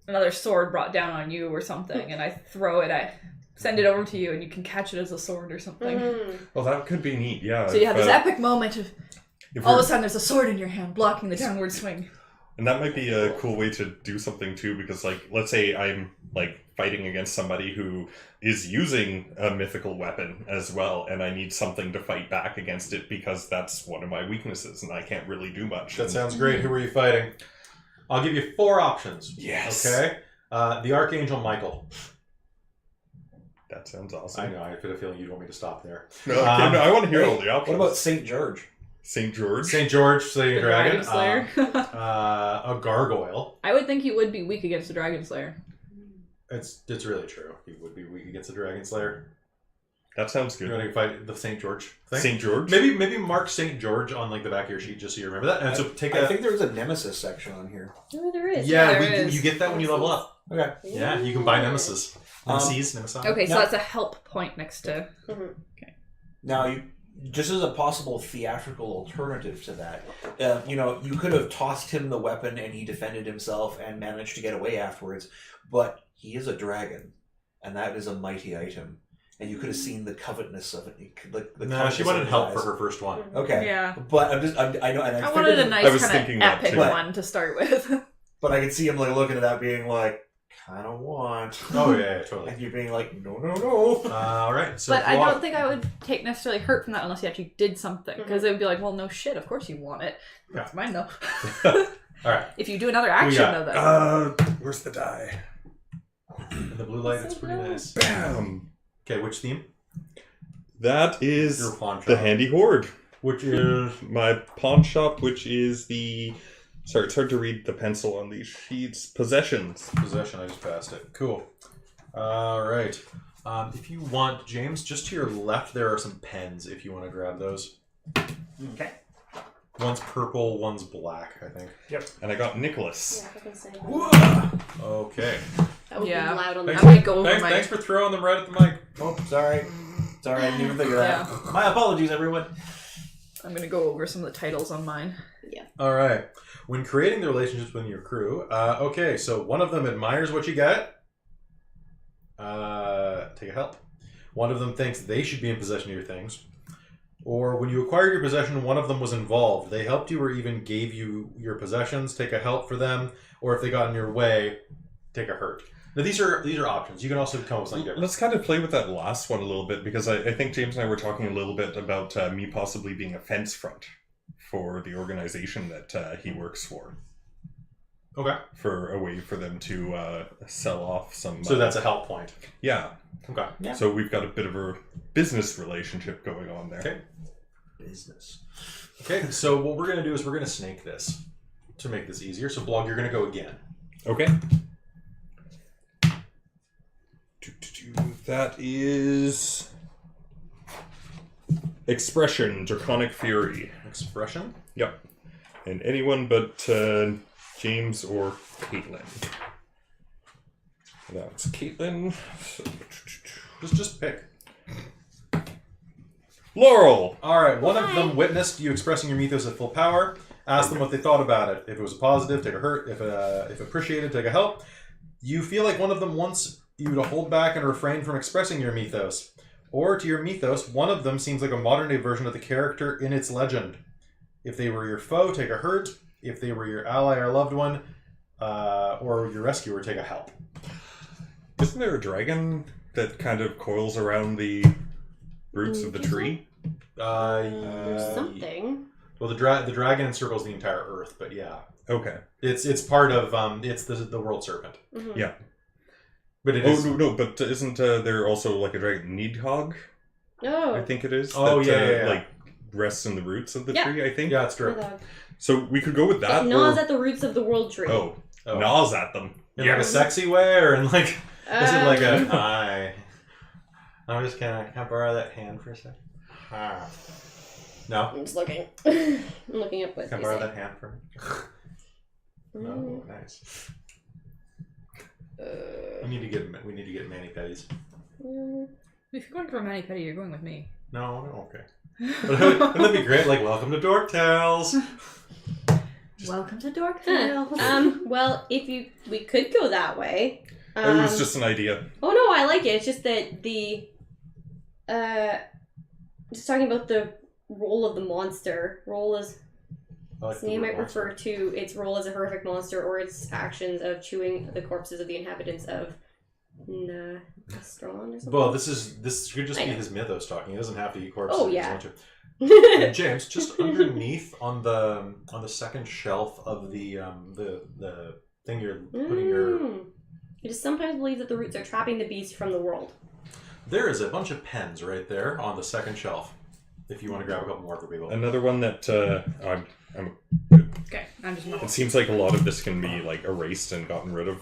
another sword brought down on you or something, and I throw it, I send it over to you, and you can catch it as a sword or something. Well, that could be neat. Yeah. So you have if, this epic moment of if all of we're- a sudden there's a sword in your hand blocking the downward swing. And that might be a cool way to do something too, because like, let's say I'm like fighting against somebody who is using a mythical weapon as well, and I need something to fight back against it because that's one of my weaknesses, and I can't really do much. That sounds great. Who are you fighting? I'll give you 4 options. Yes. Okay. The Archangel Michael. That sounds awesome. I know. I have a feeling you'd want me to stop there. No, okay, no, I want to hear all the What options. about St. George? St. George? St. George, Slaying The Dragon. Dragon Slayer. A gargoyle. I would think you would be weak against the Dragon Slayer. It's really true. He would be weak against the Dragon Slayer. That sounds You good. want to fight the St. George thing? St. George? Maybe mark St. George on like the back of your sheet just so you remember that. And so take I think there's a Nemesis section on here. Oh, there is. yeah, there is. you get that when you level up. Okay. Yeah, you can buy Nemesis. Nemesis. Okay, so Now- that's a help point next to... Now, just as a possible theatrical alternative to that, you could have tossed him the weapon and he defended himself and managed to get away afterwards, but he is a dragon, and that is a mighty item. And you could have seen the covetousness of it. No, she wanted help for her first one. Okay. Yeah. But I know, and I figured wanted a I was nice kind thinking of that epic too. one to start with. But I could see him like looking at that, being like, "I don't want." Oh yeah, totally. And you being like, "No." All right. So But I block- don't think I would take necessarily hurt from that unless you actually did something. Because it would be like, well, no shit, of course you want it. That's mine though. All right. If you do another action got? though, then... Where's the die? In the blue light, it's pretty nice. Bam! Okay, which theme? That is Your pawn the shop. Handy Horde. Which is My pawn shop, which is the... Sorry, it's hard to read the pencil on these sheets. Possessions. possession. I just passed it. Cool. All right. If you want, James, just to your left, there are some pens. If you want to grab those. Okay. One's purple, one's black. I think. And I got Nicholas. Yeah, I can say that. Okay. That would Yeah. be loud on Thanks, the I might go over my... thanks for throwing them right at the mic. Oh, sorry. Sorry, I didn't even think of that. My apologies, everyone. I'm going to go over some of the titles on mine. All right. When creating the relationships with your crew, okay, so one of them admires what you got. Take a help. One of them thinks they should be in possession of your things. Or when you acquired your possession, one of them was involved. They helped you or even gave you your possessions. Take a help for them. Or if they got in your way, take a hurt. Now these are options. You can also come up with something different. Let's kind of play with that last one a little bit, because I think James and I were talking a little bit about me possibly being a fence front for the organization that he works for. Okay. For a way for them to sell off some... So that's a help point. Yeah. Okay. Yeah. So we've got a bit of a business relationship going on there. Okay. Business. Okay, so what we're going to do is we're going to snake this to make this easier. So Blog, you're going to go again. Okay. That is Expression, Draconic Fury. Expression. Yep. And anyone but James or Caitlin. That's Caitlin. Just pick. Laurel! Alright, one of them witnessed you expressing your mythos at full power. Ask them what they thought about it. If it was a positive, take a hurt. If appreciated, take a help. You feel like one of them wants you to hold back and refrain from expressing your mythos. Or to your mythos, one of them seems like a modern-day version of the character in its legend. If they were your foe, take a hurt. If they were your ally or loved one, or your rescuer, take a help. Isn't there a dragon that kind of coils around the roots of the tree? There's something. Well, the dragon encircles the entire earth, but yeah. Okay. It's part of, it's the world serpent. Mm-hmm. Yeah. But it is... no, but isn't there also like a dragon Nidhogg? Oh. I think it is. Oh, that, yeah. Like rests in the roots of the tree, I think. Yeah, it's true. So we could go with that. It gnaws at the roots of the world tree. Oh, gnaws at them. In like a sexy way, or in like... Is it like a... Hi. I'm just gonna... Can I borrow that hand for a second? No? I'm just looking. I'm looking up what Can I they borrow say. that hand for me? Oh, nice. We need to get mani pedis. If you're going for a mani-pedi, you're going with me. No, okay. Wouldn't that be great? Like, welcome to Dork Tales. Welcome to Dork Tales. Well, we could go that way. It was just an idea. Oh no, I like it. It's just that just talking about the role of the monster. Role is its name might refer to its role as a horrific monster or its actions of chewing the corpses of the inhabitants of Castron or something. Well, this could just be his mythos talking. He doesn't have to eat corpses. Oh, yeah. And James, just underneath on the second shelf of the thing you're putting your... It is sometimes believed that the roots are trapping the beast from the world. There is a bunch of pens right there on the second shelf. If you want to grab a couple more for people. Another one that I'm Okay, I'm just It moving. seems like a lot of this can be like erased and gotten rid of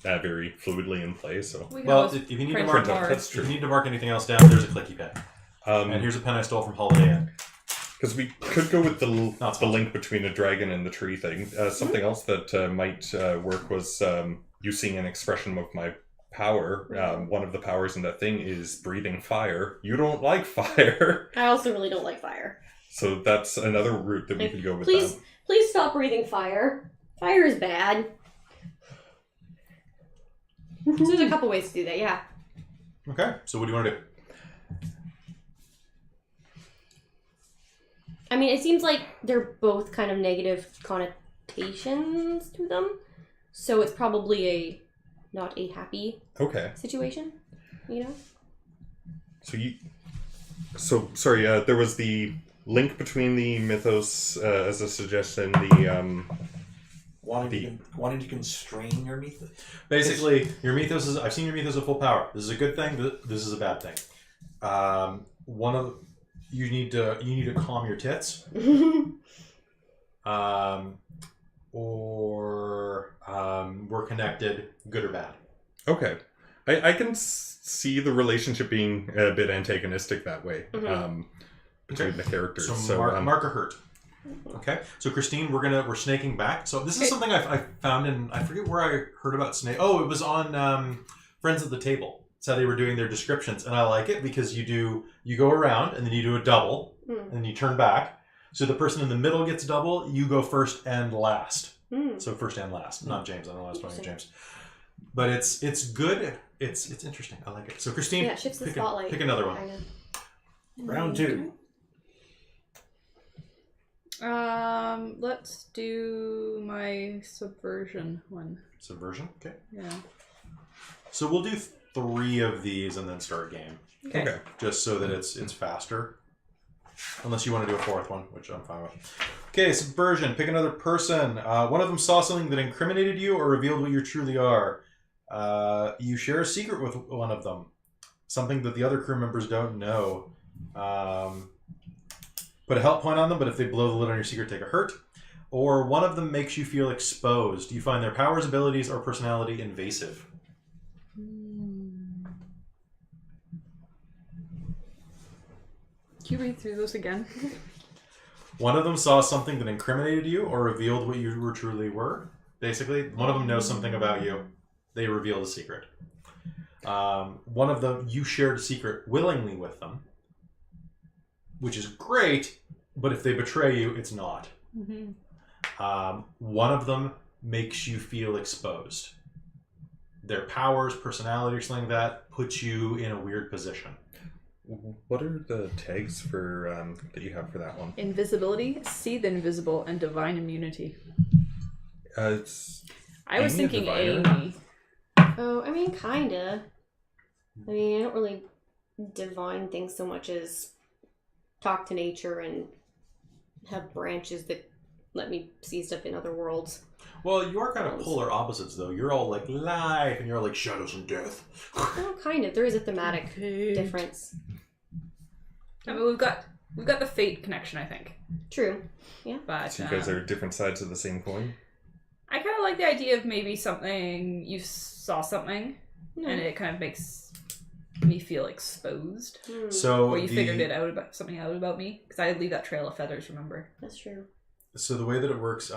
very fluidly in play. So We can Well, always if you need to print mark some more. that's if you true. need to mark anything else down, there's a clicky pen. And here's a pen I stole from Holiday Inn. Because we could go with the sponsored. link between a dragon and the tree thing. Something else that might work was you seeing an expression of my power. One of the powers in that thing is breathing fire. You don't like fire. I also really don't like fire. So that's another route that we could go with. Please stop breathing fire. Fire is bad. So there's a couple ways to do that, yeah. Okay, so what do you want to do? I mean, it seems like they're both kind of negative connotations to them. So it's probably not a happy Okay. situation, you know? Sorry, there was the link between the mythos as a suggestion, Wanting to constrain your mythos. Basically, your mythos is... I've seen your mythos at full power. This is a good thing. This is a bad thing. You need to calm your tits. Or we're connected, good or bad. Okay. I can see the relationship being a bit antagonistic that way between the characters. So mark a hurt. Okay. So Christine, we're snaking back. So this is something I found in... I forget where I heard about snake. Oh, it was on Friends at the Table. It's how they were doing their descriptions. And I like it because you go around and then you do a double and then you turn back. So the person in the middle gets double, you go first and last. So first and last. Not James. I don't know why I was talking to James. But it's good. It's interesting. I like it. So Christine, Yeah, it shifts the spotlight. pick another one. Kinda. Round 2. Let's do my subversion one. Subversion. Okay. Yeah. So we'll do 3 of these and then start game. Okay. Just so that it's faster. Unless you want to do a 4th one, which I'm fine with. Okay, subversion. Pick another person. One of them saw something that incriminated you or revealed what you truly are. You share a secret with one of them. Something that the other crew members don't know. Put a help point on them, but if they blow the lid on your secret, take a hurt. Or one of them makes you feel exposed. You find their powers, abilities, or personality invasive. Could you read through those again? One of them saw something that incriminated you or revealed what you were truly were. Basically, one of them knows something about you. They revealed a secret. One of them, you shared a secret willingly with them, which is great, but if they betray you, it's not. Mm-hmm. One of them makes you feel exposed. Their powers, personality, or something like that puts you in a weird position. What are the tags for that you have for that one? Invisibility, see the invisible, and divine immunity. It's I was Amy a thinking diviner? Amy. Oh, I mean, kinda. I mean, I don't really divine things so much as talk to nature and have branches that let me see stuff in other worlds. Well, you are kind of polar opposites, though. You're all like life, and you're all like shadows and death. Well, kind of. There is a thematic difference. I mean, we've got the fate connection, I think. True. Yeah. But So you guys are different sides of the same coin? I kind of like the idea of maybe something, you saw something, and it kind of makes me feel exposed. So Or you figured it out about something out about me. Because I leave that trail of feathers, remember? That's true. So the way that it works,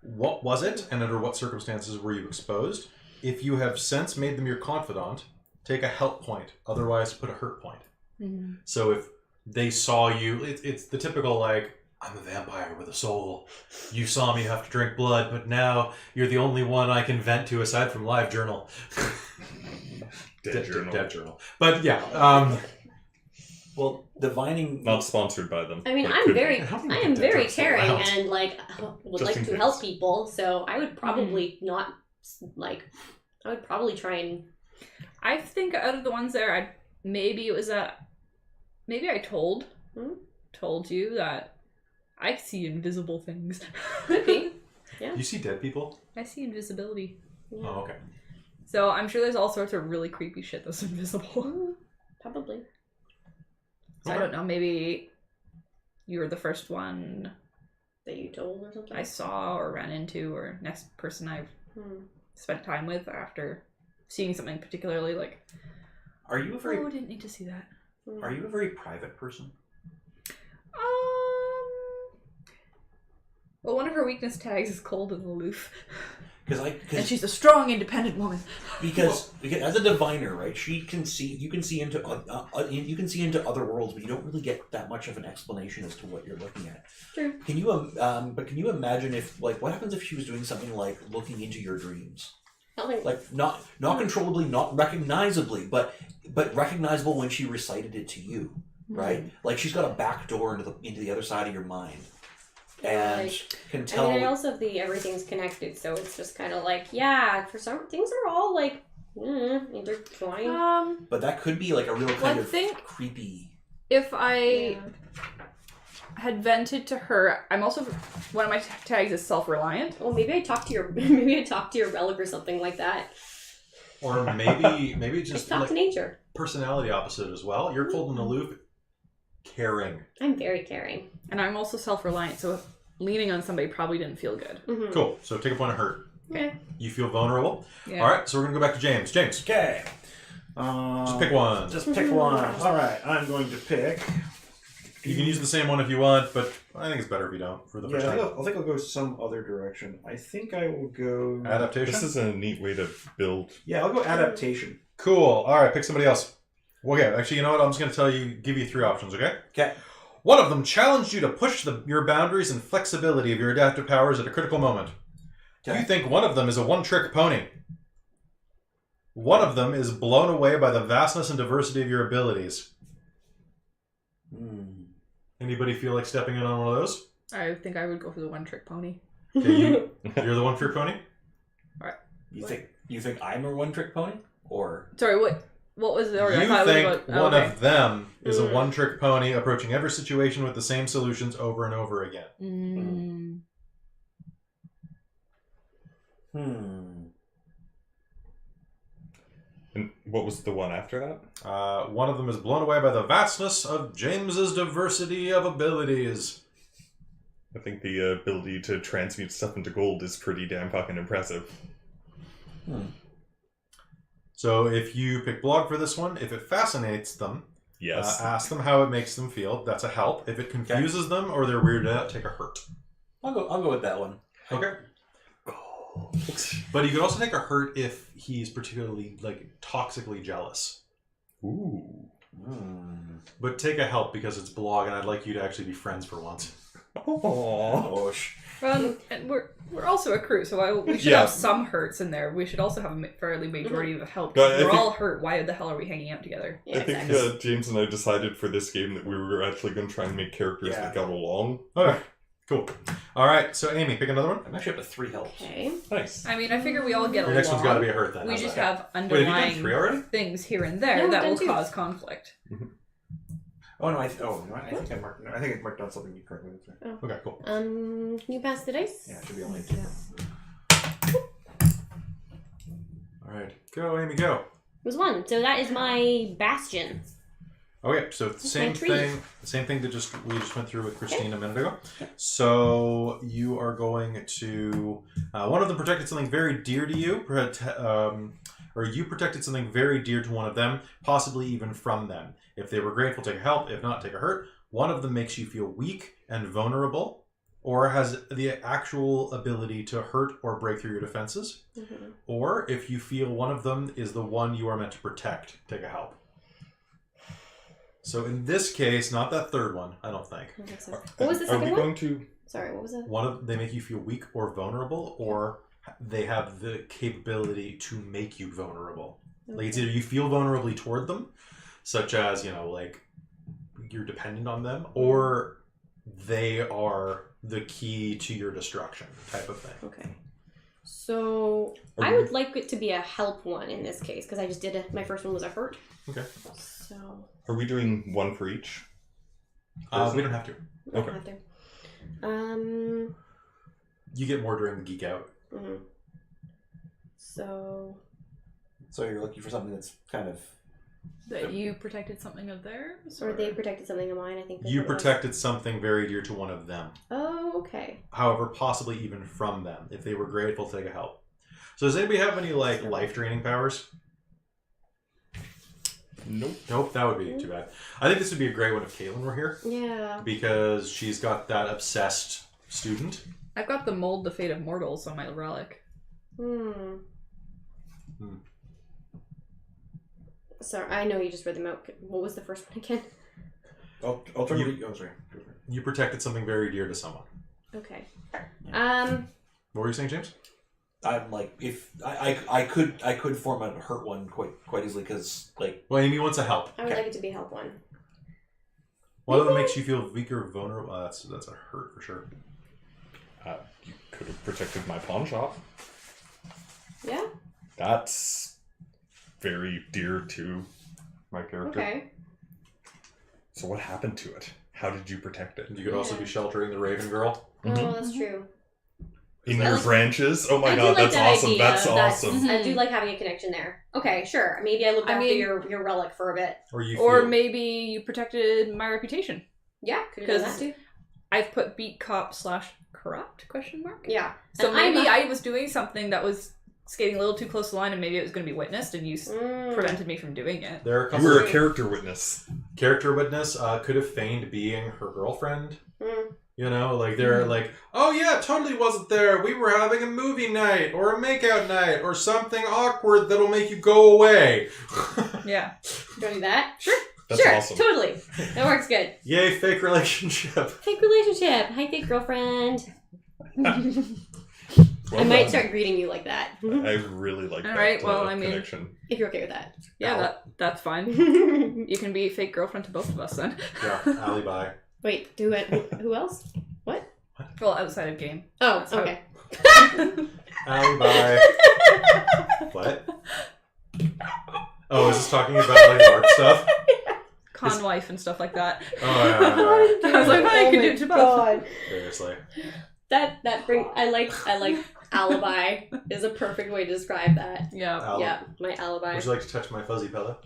what was it, and under what circumstances were you exposed? If you have since made them your confidant, take a help point. Otherwise, put a hurt point. Mm-hmm. So if they saw you, it's the typical like, I'm a vampire with a soul. You saw me have to drink blood, but now you're the only one I can vent to aside from live journal. Dead journal. Dead journal. But yeah. Well, divining. Not sponsored by them. I mean, but I could be. am very caring around. and like would Just like in to case. help people. So I would probably not like. I would probably try and. I think out of the ones there, maybe I told you that I see invisible things. Could be. Yeah. You see dead people? I see invisibility. Yeah. Oh, okay. So I'm sure there's all sorts of really creepy shit that's invisible. Probably. So I don't know, maybe you were the first one That you told or something. I saw or ran into, or next person I've spent time with after seeing something particularly like, Are you a very? oh, I didn't need to see that. Are you a very private person? Well, one of her weakness tags is cold and aloof. Because And she's a strong, independent woman. because as a diviner, right? You can see into other worlds, but you don't really get that much of an explanation as to what you're looking at. True. Can you imagine if what happens if she was doing something like looking into your dreams? Like not controllably, not recognizably, but recognizable when she recited it to you, right? Like she's got a back door into the other side of your mind. And can tell. I mean, I also have the everything's connected, so it's just kind of like, yeah, for some things are all like, intertwined. But that could be like a real kind I of think creepy. if I had vented to her, I'm also, one of my tags is self-reliant. Well, maybe I talked to your relic or something like that. Or maybe just Talk like to nature. personality opposite as well. You're cold and aloof, caring. I'm very caring. And I'm also self-reliant, so leaning on somebody probably didn't feel good. Mm-hmm. Cool. So take a point of hurt. Okay. You feel vulnerable. Yeah. All right. So we're gonna go back to James. James, Okay. just pick one. Just pick one. All right, I'm going to pick. You can use the same one if you want, but I think it's better if you don't for the first time. I think I'll go some other direction. I think I will go. Adaptation. This is a neat way to build. Yeah, I'll go adaptation. Cool. All right. Pick somebody else. Okay. Actually, you know what? I'm just gonna give you three options. Okay. Okay. One of them challenged you to push your boundaries and flexibility of your adaptive powers at a critical moment. Okay. You think one of them is a one-trick pony. One of them is blown away by the vastness and diversity of your abilities. Anybody feel like stepping in on one of those? I think I would go for the one-trick pony. Okay, you're the one-trick pony? You think I'm a one-trick pony, or Sorry, what was the order? You I thought think it was about, one okay. of them is a one-trick pony approaching every situation with the same solutions over and over again. And what was the one after that? One of them is blown away by the vastness of James's diversity of abilities. I think the ability to transmute stuff into gold is pretty damn fucking impressive. So if you pick blog for this one, if it fascinates them, Yes. Ask them how it makes them feel. That's a help. If it confuses them or they're weirded out, take a hurt. I'll go with that one. Okay. But you could also take a hurt if he's particularly toxically jealous. Ooh. But take a help because it's blog, and I'd like you to actually be friends for once. Oh. Well, and we're also a crew, so we should have some hurts in there. We should also have a fairly majority of help. We're all hurt. Why the hell are we hanging out together? Yeah, I think James and I decided for this game that we were actually going to try and make characters that got along. Okay, cool. All right, so Amy, pick another one. I'm actually up to 3 health. Okay. Nice. I mean, I figure we all get Your along. next one's got to be a hurt then. We How's just that? have Wait, have you done underlying 3 already? things here and there No, that done will 2. cause conflict. Oh no! I think I marked. No, I think I marked down something you correctly. Okay, cool. Can you pass the dice? Yeah, it should be only 2. All right, go, Amy, go. It was 1. So that is my bastion. Okay, so same tree. thing that we just went through with Christine a minute ago. So you are going to one of them protected something very dear to you, or you protected something very dear to one of them, possibly even from them. If they were grateful, take a help. If not, take a hurt. One of them makes you feel weak and vulnerable, or has the actual ability to hurt or break through your defenses. Mm-hmm. Or if you feel one of them is the one you are meant to protect, take a help. So in this case, not that third one, I don't think. I think so. What was the second Are we one? going to... Sorry, what was it? They make you feel weak or vulnerable, or they have the capability to make you vulnerable. Okay. Like it's either you feel vulnerably toward them, such as, you're dependent on them, or they are the key to your destruction type of thing. Okay. So I would like it to be a help one in this case, because I just did my first one was a hurt. Okay. So Are we doing one for each? We don't have to. I don't have to. You get more during the geek out. Mm-hmm. So you're looking for something that's kind of... That you protected something of theirs? or they protected something of mine, I think. that's You what it was. protected something very dear to one of them. Oh, okay. However, possibly even from them, if they were grateful to take a help. So does anybody have any life draining powers? Nope, that would be too bad. I think this would be a great one if Caitlin were here, Yeah. because she's got that obsessed student. I've got the mold the fate of mortals on my relic. Sorry, I know you just read them out. What was the first one again? Sorry. You protected something very dear to someone. Okay. What were you saying, James? I'm like, if I could form a hurt one quite easily, because Well, Amy wants a help. I would like it to be help one. One of them makes you feel weak or vulnerable. That's a hurt for sure. You could have protected my pawn shop. Yeah? That's very dear to my character. Okay. So what happened to it? How did you protect it? You could also be sheltering the Raven Girl. Oh, that's true. In your branches? Oh my I do god, like that's that awesome. idea. That's awesome. I do like having a connection there. Okay, sure. Maybe I looked I after mean- your relic for a bit. Or maybe you protected my reputation. Yeah, could have done that too. I've put beat cop / corrupt ? Yeah. So And maybe I was doing something that was skating a little too close to the line, and maybe it was going to be witnessed, and you prevented me from doing it. There are a You couple were a of character witness. character witness could have feigned being her girlfriend. They're like, oh yeah, totally wasn't there. We were having a movie night or a makeout night or something awkward that'll make you go away. Yeah. Do you want to do that? Sure. That's sure, awesome. Totally. That works good. Yay, fake relationship. Fake relationship. Hi, fake girlfriend. Well I might done. start greeting you like that. I really like All that right, well, I mean- connection. If you're okay with that. Yeah, that's fine. You can be fake girlfriend to both of us then. Yeah, alibi. Wait, who else? What? Well, outside of game. Oh, So- okay. Alibi. What? Oh, is this talking about art stuff? Con wife and stuff like that. Oh, yeah. I was like, I could do it to both. Seriously. I like alibi is a perfect way to describe that. Yeah. Yeah, my alibi. Would you like to touch my fuzzy pillow?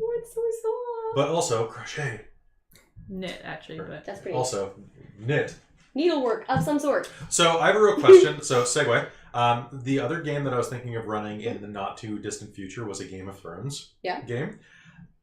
Oh, it's so soft. But also, crochet. Knit, actually, but... That's pretty. Also, knit. Needlework of some sort. So I have a real question. So segue. The other game that I was thinking of running in the not too distant future was a Game of Thrones game.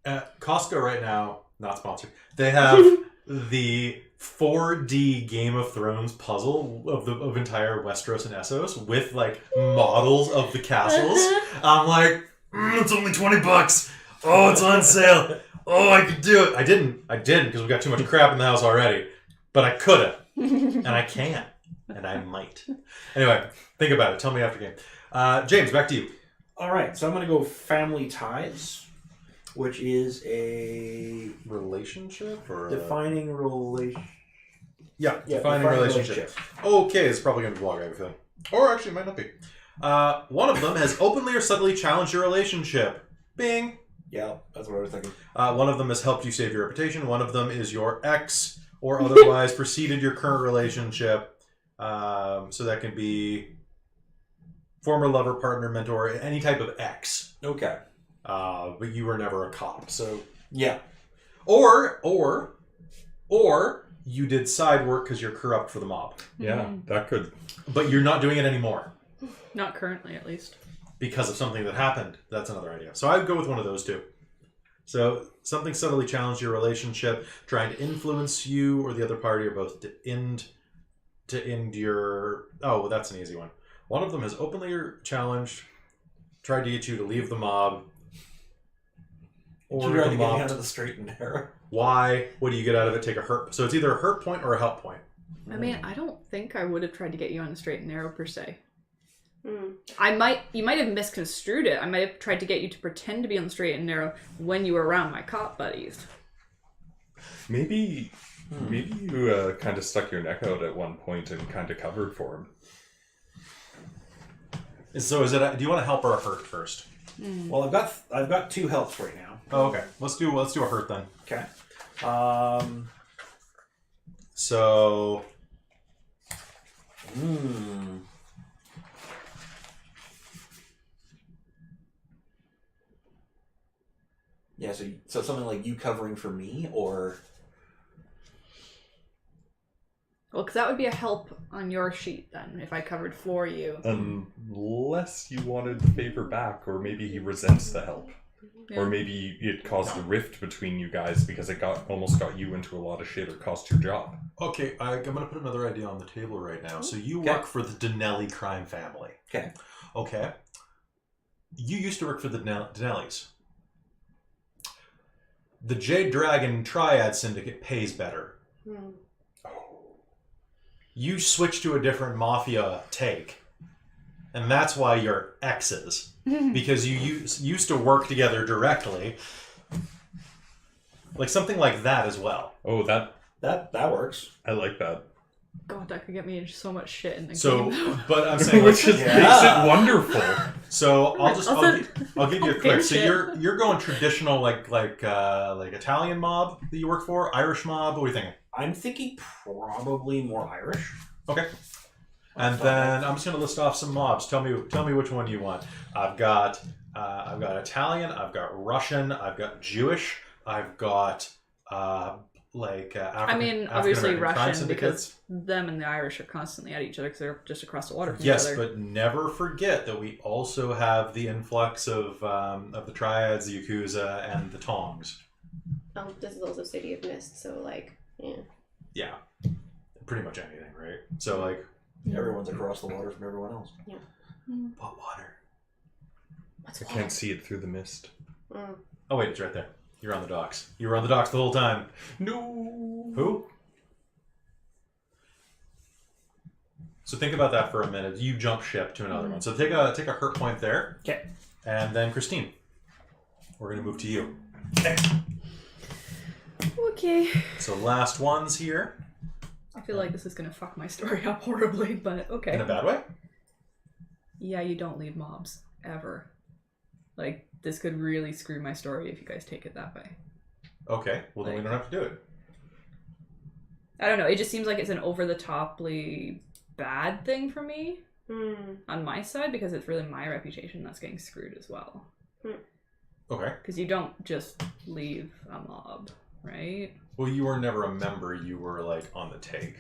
At Costco right now, not sponsored, they have the 4D Game of Thrones puzzle of entire Westeros and Essos with like models of the castles. I'm like, it's only $20. Oh, it's on sale. Oh, I could do it. I didn't because we got too much crap in the house already. But I could have, and I can, and I might. Anyway, think about it. Tell me after game. James, back to you. All right, so I'm going to go family ties, which is a Relationship or defining relation. Yeah, defining relationship. Okay, it's probably going to be blog everything. Or actually, it might not be. One of them has openly or subtly challenged your relationship. Bing. Yeah, that's what I was thinking. One of them has helped you save your reputation. One of them is your ex or otherwise preceded your current relationship. So that can be former lover, partner, mentor, any type of ex. Okay. But you were never a cop, so... Yeah. Or you did side work because you're corrupt for the mob. Yeah, that could. But you're not doing it anymore. Not currently, at least. Because of something that happened. That's another idea. So I'd go with one of those two. So something subtly challenged your relationship, trying to influence you or the other party, or both to end your... Oh, well, that's an easy one. One of them has openly challenged, tried to get you to leave the mob. Or You're trying the to get mob. out of the straight and narrow. Why? What do you get out of it? Take a hurt. So it's either a hurt point or a help point. I mean, I don't think I would have tried to get you on the straight and narrow per se. Mm. You might have misconstrued it. I might have tried to get you to pretend to be on the straight and narrow when you were around my cop buddies. Maybe you kind of stuck your neck out at one point and kind of covered for him. So is it? Do you want to help or a hurt first? Well, I've got two helps right now. Oh, okay. Let's do a hurt then. Okay. So. Yeah, so something like you covering for me, or... Well, because that would be a help on your sheet then, if I covered for you. Unless you wanted the favor back, or maybe he resents the help. Yeah. Or maybe it caused a rift between you guys because it almost got you into a lot of shit or cost your job. Okay, I'm going to put another idea on the table right now. So you Okay. work for the Donnelly crime family. Okay. Okay. You used to work for the Donnellys. The Jade Dragon Triad Syndicate pays better. Mm. You switch to a different mafia take. And that's why you're exes. Because you used to work together directly. Like something like that as well. Oh, that That works. I like that. God, that could get me into so much shit in the So, game. but I'm saying, Which just makes it wonderful. so I'll give you a quick. Pin So shit. you're going traditional like Italian mob that you work for, Irish mob. What are you thinking? I'm thinking probably more Irish. Okay. And then I'm just going to list off some mobs. Tell me which one you want. I've got Italian. I've got Russian. I've got Jewish. I've got African. I mean, obviously African-American crime Russian, syndicates. because them and the Irish are constantly at each other because they're just across the water from Yes, each other. but never forget that we also have the influx of the Triads, the Yakuza, and the Tongs. This is also City of Mist, so like, yeah. Yeah, pretty much anything, right? So like, Everyone's across the water from everyone else. what water? What's I can't see it through the mist. Mm. Oh wait, it's right there. You're on the docks. You were on the docks the whole time. No. Who? So think about that for a minute. You jump ship to another one. So take a hurt point there. Okay. And then Christine, we're gonna move to you. Okay. So last ones here. I feel like this is gonna fuck my story up horribly, but okay. In a bad way? Yeah, you don't leave mobs ever. Like, this could really screw my story if you guys take it that way. Okay. Well, then we don't have to do it. I don't know. It just seems like it's an over-the-toply bad thing for me Mm. on my side, because it's really my reputation that's getting screwed as well. Okay. Because you don't just leave a mob, right? Well, you were never a member. You were like on the take.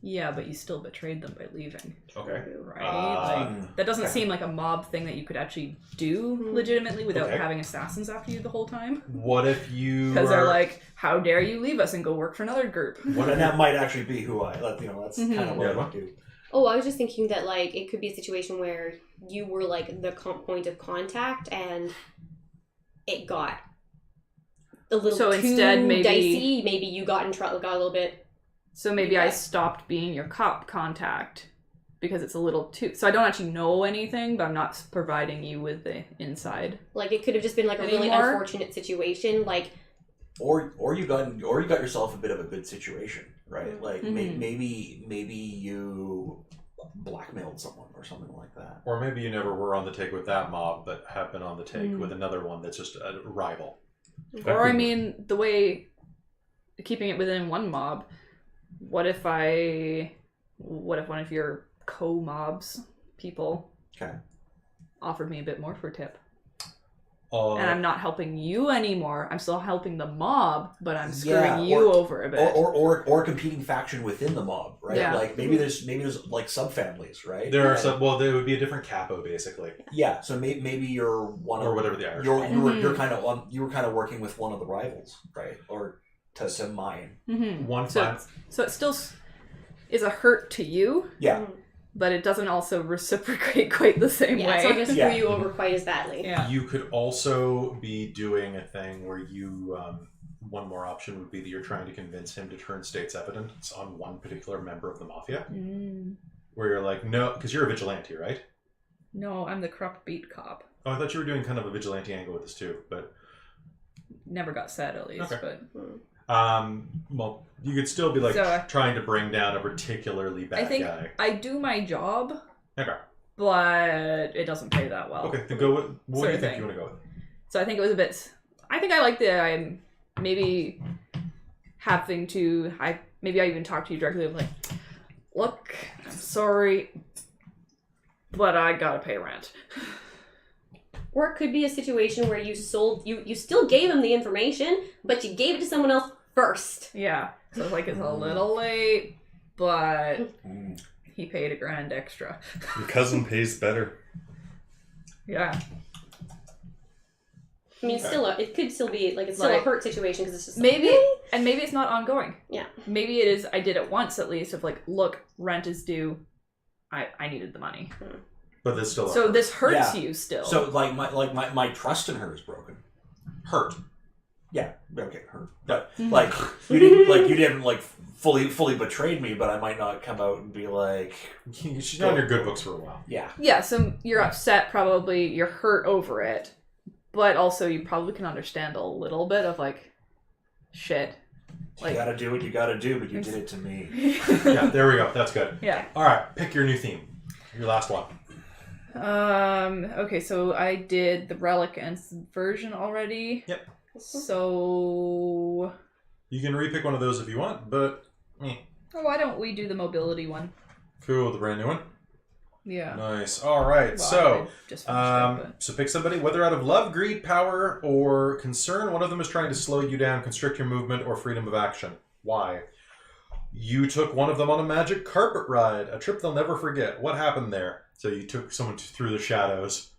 Yeah, but you still betrayed them by leaving. Okay. Right? That doesn't seem like a mob thing that you could actually do legitimately without having assassins after you the whole time. What if you... Because they're like, how dare you leave us and go work for another group? And that might actually be who I... that's kind of what I would do. Oh, I was just thinking that, like, it could be a situation where you were, like, the point of contact and it got a little too instead, maybe dicey. Maybe you got in trouble, got a little bit... So maybe I stopped being your cop contact because it's a little too... So I don't actually know anything, but I'm not providing you with the inside. Like, it could have just been, like, a really unfortunate situation, like... Or you got yourself a bit of a good situation, right? Like, maybe you blackmailed someone or something like that. Or maybe you never were on the take with that mob, but have been on the take with another one that's just a rival. Or, I mean, the way... Keeping it within one mob... What if one of your co-mobs people offered me a bit more for a tip? And I'm not helping you anymore. I'm still helping the mob, but I'm screwing you over a bit. Or a competing faction within the mob, right? Yeah. Like maybe there's like subfamilies, right? There are some. Well, there would be a different capo, basically. Yeah. So maybe you're one or of whatever the Irish. You're kind of you were kind of working with one of the rivals, right? Or to mine. One so it still is a hurt to you. Yeah. But it doesn't also reciprocate quite the same way. It's not going to screw you over quite as badly. Yeah. You could also be doing a thing where you, one more option would be that you're trying to convince him to turn state's evidence on one particular member of the mafia. Where you're like, no, because you're a vigilante, right? No, I'm the corrupt beat cop. Oh, I thought you were doing kind of a vigilante angle with this too, but... Never got said, at least, but... Well, you could still be like trying to bring down a particularly bad guy. I do my job. Okay. But it doesn't pay that well. Okay, then go with what do you think you want to go with? So I think it was a bit. I think I like the I'm maybe having to. Maybe I even talk to you directly. Like, look, I'm sorry, but I gotta pay rent. Or it could be a situation where you still gave him the information, but you gave it to someone else first. Yeah. So it's like, it's a little late, but he paid $1,000 extra. Your cousin pays better. Yeah. I mean, it could still be, like, it's still a hurt situation, because it's just maybe, and maybe it's not ongoing. Yeah. Maybe it is, I did it once at least, of like, look, rent is due. I needed the money. But this still so this hurts you still. So my trust in her is broken. Hurt. Yeah. Okay. Hurt. But like you didn't fully betrayed me, but I might not come out and be like, she's on your good books for a while. Yeah. Yeah. So you're upset. Probably you're hurt over it, but also you probably can understand a little bit of like, shit. Like, you gotta do what you gotta do, but you did it to me. Yeah. There we go. That's good. Yeah. All right. Pick your new theme. Your last one. Okay, so I did the relic and subversion already. Yep. So... You can repick one of those if you want, but... why don't we do the mobility one? Cool, the brand new one? Yeah. Nice. All right, so pick somebody, whether out of love, greed, power, or concern, one of them is trying to slow you down, constrict your movement, or freedom of action. Why? You took one of them on a magic carpet ride, a trip they'll never forget. What happened there? So you took someone through the shadows.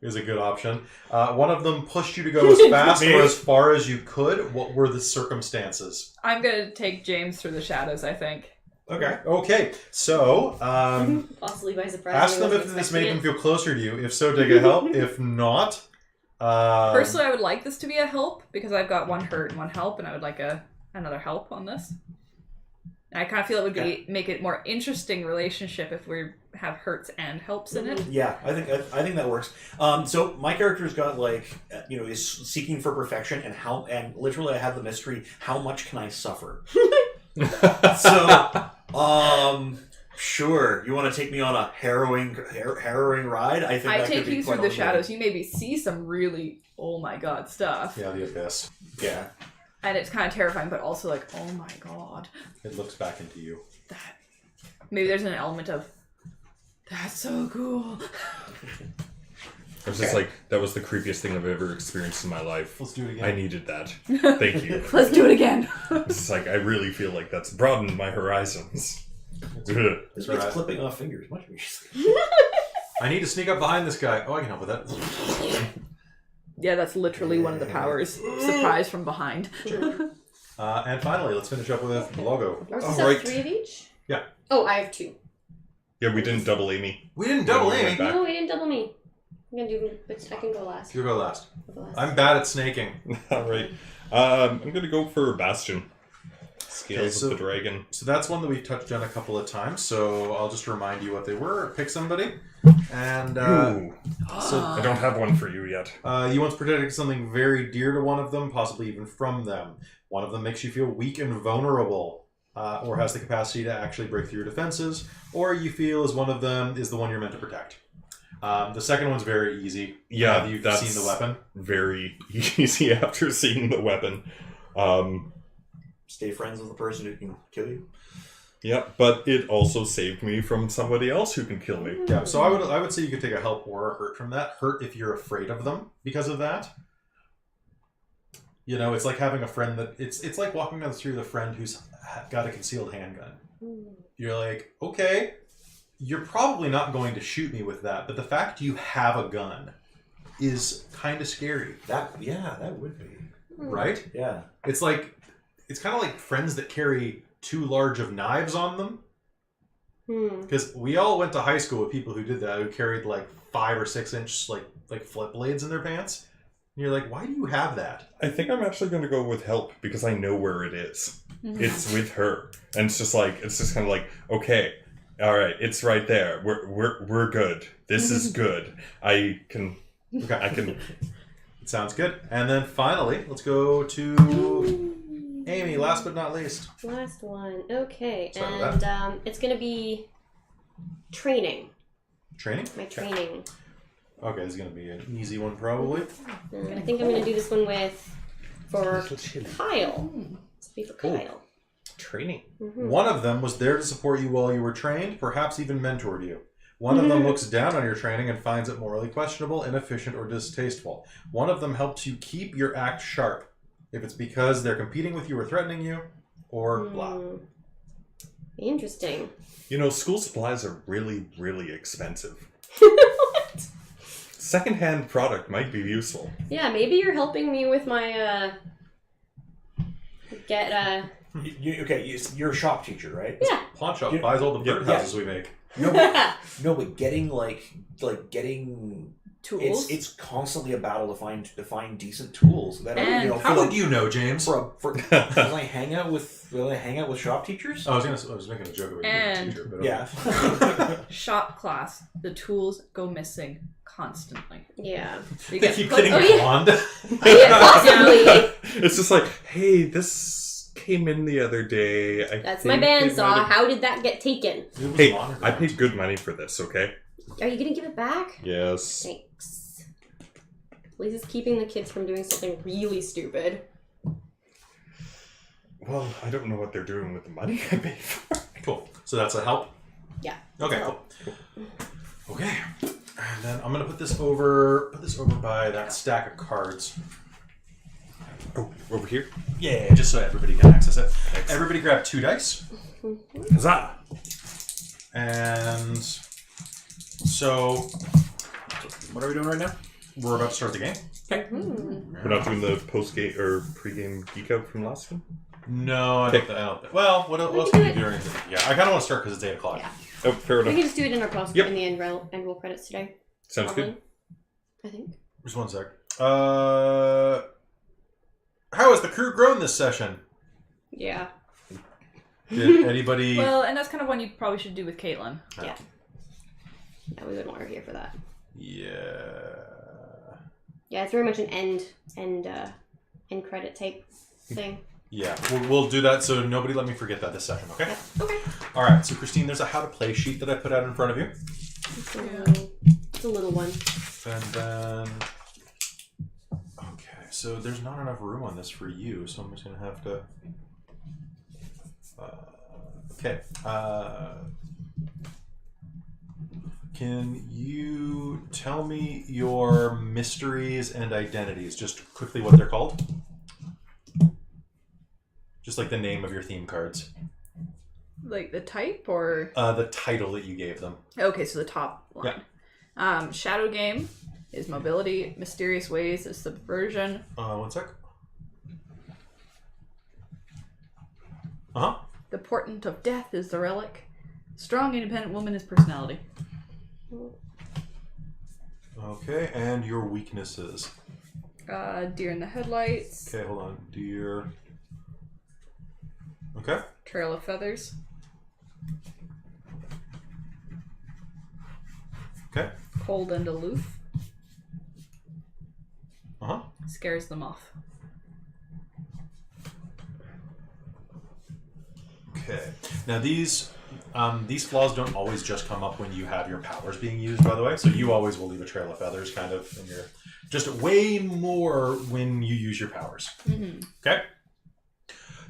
Is a good option. One of them pushed you to go as fast or as far as you could. What were the circumstances? I'm going to take James through the shadows, I think. Okay. So, possibly by surprise. Ask them if this made them feel closer to you. If so, take a help. If not... Personally, I would like this to be a help, because I've got one hurt and one help, and I would like another help on this. I kind of feel it would make it more interesting relationship if we have hurts and helps in it. Yeah, I think that works. So my character's got is seeking for perfection, and literally I have the mystery: how much can I suffer? So, sure, you want to take me on a harrowing ride? I think I take you through the shadows. You maybe see some really oh my god stuff. Yeah, the abyss. Yeah. And it's kind of terrifying, but also like, oh my god. It looks back into you. Maybe there's an element of, that's so cool. I was just like, that was the creepiest thing I've ever experienced in my life. Let's do it again. I needed that. Thank you. Let's do it again. It's like, I really feel like that's broadened my horizons. This makes right. clipping off fingers much easier. I need to sneak up behind this guy. Oh, I can help with that. Yeah, that's literally one of the powers. Surprise from behind. And finally, let's finish up with the logo. Ours Oh, is right. 3 of each? Yeah. Oh, I have 2. Yeah, we didn't double Amy. We didn't double Yeah, we Amy. went back. No, we didn't double me. I'm gonna do, but I can go last. You go last. I'll go last. I'm bad at snaking. All right. I'm going to go for Bastion. Scales Okay, so- of the Dragon. So that's one that we've touched on a couple of times. So I'll just remind you what they were. Pick somebody. And Ooh, so I don't have one for you yet. you once protected something very dear to one of them, possibly even from them. One of them makes you feel weak and vulnerable, or has the capacity to actually break through your defenses, or you feel as one of them is the one you're meant to protect. The second one's very easy. Yeah, You've that's seen the weapon. very easy after seeing the weapon. Stay friends with the person who can kill you. Yeah, but it also saved me from somebody else who can kill me. Yeah, so I would say you could take a help or a hurt from that. Hurt if you're afraid of them because of that. You know, it's like having a friend that it's like walking down the street with a friend who's got a concealed handgun. You're like, okay, you're probably not going to shoot me with that, but the fact you have a gun is kind of scary, That would be. right? Yeah. It's kind of like friends that carry too large of knives on them. Because we all went to high school with people who did that, who carried like 5 or 6 inch like flip blades in their pants. And you're like, why do you have that? I think I'm actually going to go with help because I know where it is. It's with her, and it's just kind of like, okay, all right, it's right there. We're good. This is good. I can. It sounds good. And then finally, let's go to Amy, last but not least. Last one. Okay. Sorry about And it's going to be training. Training? My training. Okay, this is going to be an easy one probably. I think I'm going to do this one for Kyle. This will be for Cool. Kyle. Training. One of them was there to support you while you were trained, perhaps even mentored you. One of them looks down on your training and finds it morally questionable, inefficient, or distasteful. One of them helps you keep your act sharp, if it's because they're competing with you or threatening you, or blah. Interesting. You know, school supplies are really, really expensive. What? Secondhand product might be useful. Yeah, maybe you're helping me with my You're a shop teacher, right? Yeah. Pawn shop Yeah. buys all the Yeah. birdhouses we make. No, but getting getting Tools. It's constantly a battle to find decent tools. That And How would you know, James? Because I hang out with shop teachers. I was making a joke about being a And- teacher, but Yeah. Shop class. The tools go missing constantly. Yeah. They they get keep put- getting oh, yeah. blonde. Yeah, possibly. It's just like, hey, this came in the other day. That's my think it bandsaw. might have- How did that get taken? It was Hey, longer than I that. paid good money for this, okay? Are you gonna give it back? Yes. Thanks. Lisa's keeping the kids from doing something really stupid. Well, I don't know what they're doing with the money I paid for. Cool. So that's a help? Yeah. Okay, cool. Okay. And then I'm gonna put this over by that stack of cards. Oh, over here? Yeah, just so everybody can access it. Everybody grab 2 dice. Huzzah! And so What are we doing right now? we're about to start the game. We're not doing the post-game or pre-game geek out from last time? No, I don't think. Well, what else can can you do do? Anything? Yeah, I kind of want to start because it's 8 o'clock. Yeah. Oh, fair We enough. can just do it in our post Yep. in the end roll credits today. Sounds good. I think. Just one sec. How has the crew grown this session? Yeah. Did anybody... Well, and that's kind of one you probably should do with Caitlin. Yeah. Yeah, we would want her here for that. Yeah... Yeah, it's very much an end credit type thing. Yeah, we'll do that, so nobody let me forget that this session, okay? Okay. All right, so Christine, there's a how to play sheet that I put out in front of you. It's a little one. And then... Okay, so there's not enough room on this for you, so I'm just going to have to... Okay. Can you tell me your mysteries and identities? Just quickly what they're called? Just like the name of your theme cards. Like the type or? The title that you gave them. Okay, so the top line. Yeah. Shadow Game is mobility. Mysterious Ways is subversion. 1 sec. Uh-huh. The Portent of Death is the relic. Strong, independent woman is personality. Okay, and your weaknesses. Deer in the headlights. Okay, hold on. Deer. Okay. Trail of feathers. Okay. Cold and aloof. Uh-huh. Scares them off. Okay. Now these flaws don't always just come up when you have your powers being used, by the way. So you always will leave a trail of feathers kind of in your... Just way more when you use your powers. Mm-hmm. Okay?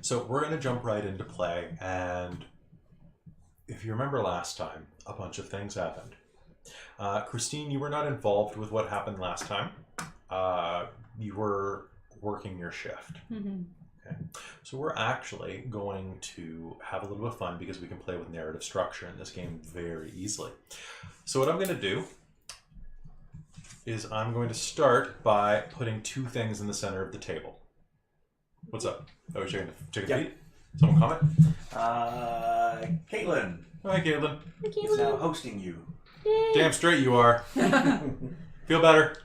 So we're going to jump right into play, and if you remember last time, a bunch of things happened. Christine, you were not involved with what happened last time. You were working your shift. Mm-hmm. Okay. So we're actually going to have a little bit of fun because we can play with narrative structure in this game very easily. So what I'm going to do is I'm going to start by putting 2 things in the center of the table. What's up? Oh, you're taking a seat? Someone comment? Caitlin Hi, Caitlin. is now hosting you. Damn straight you are. Feel better?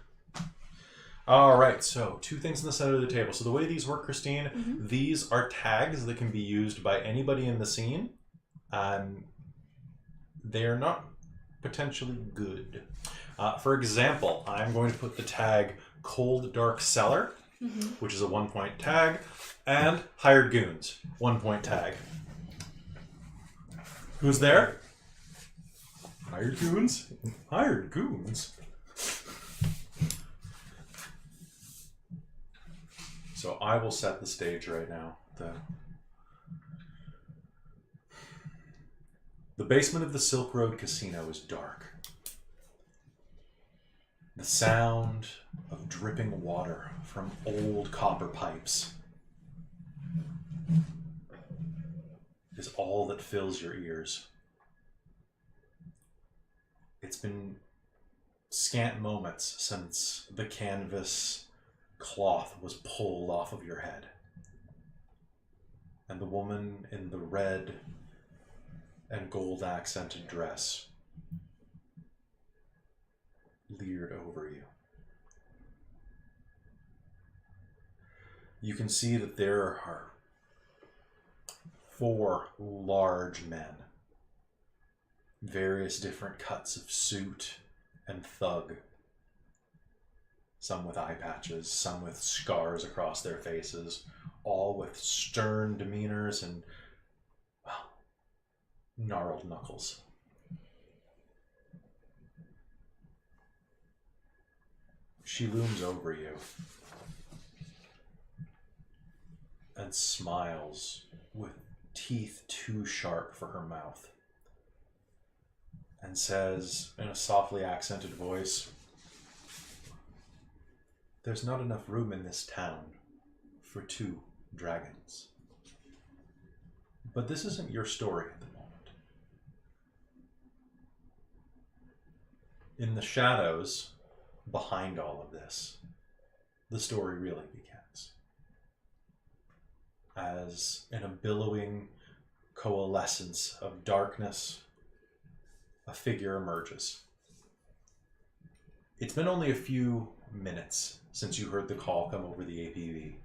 All right, so 2 things in the center of the table. So the way these work, Christine, these are tags that can be used by anybody in the scene. They are not potentially good. For example, I'm going to put the tag Cold Dark Cellar, which is a 1-point tag, and Hired Goons, 1-point tag. Who's there? Hired Goons? Hired Goons? So I will set the stage right now. The basement of the Silk Road Casino is dark. The sound of dripping water from old copper pipes is all that fills your ears. It's been scant moments since the canvas cloth was pulled off of your head, and the woman in the red and gold accented dress leered over you. You can see that there are 4 large men, various different cuts of suit and thug. Some with eye patches, some with scars across their faces, all with stern demeanors and, well, gnarled knuckles. She looms over you and smiles with teeth too sharp for her mouth and says in a softly accented voice, "There's not enough room in this town for 2 dragons. But this isn't your story at the moment. In the shadows behind all of this, the story really begins. As in a billowing coalescence of darkness, a figure emerges. It's been only a few minutes since you heard the call come over the APV.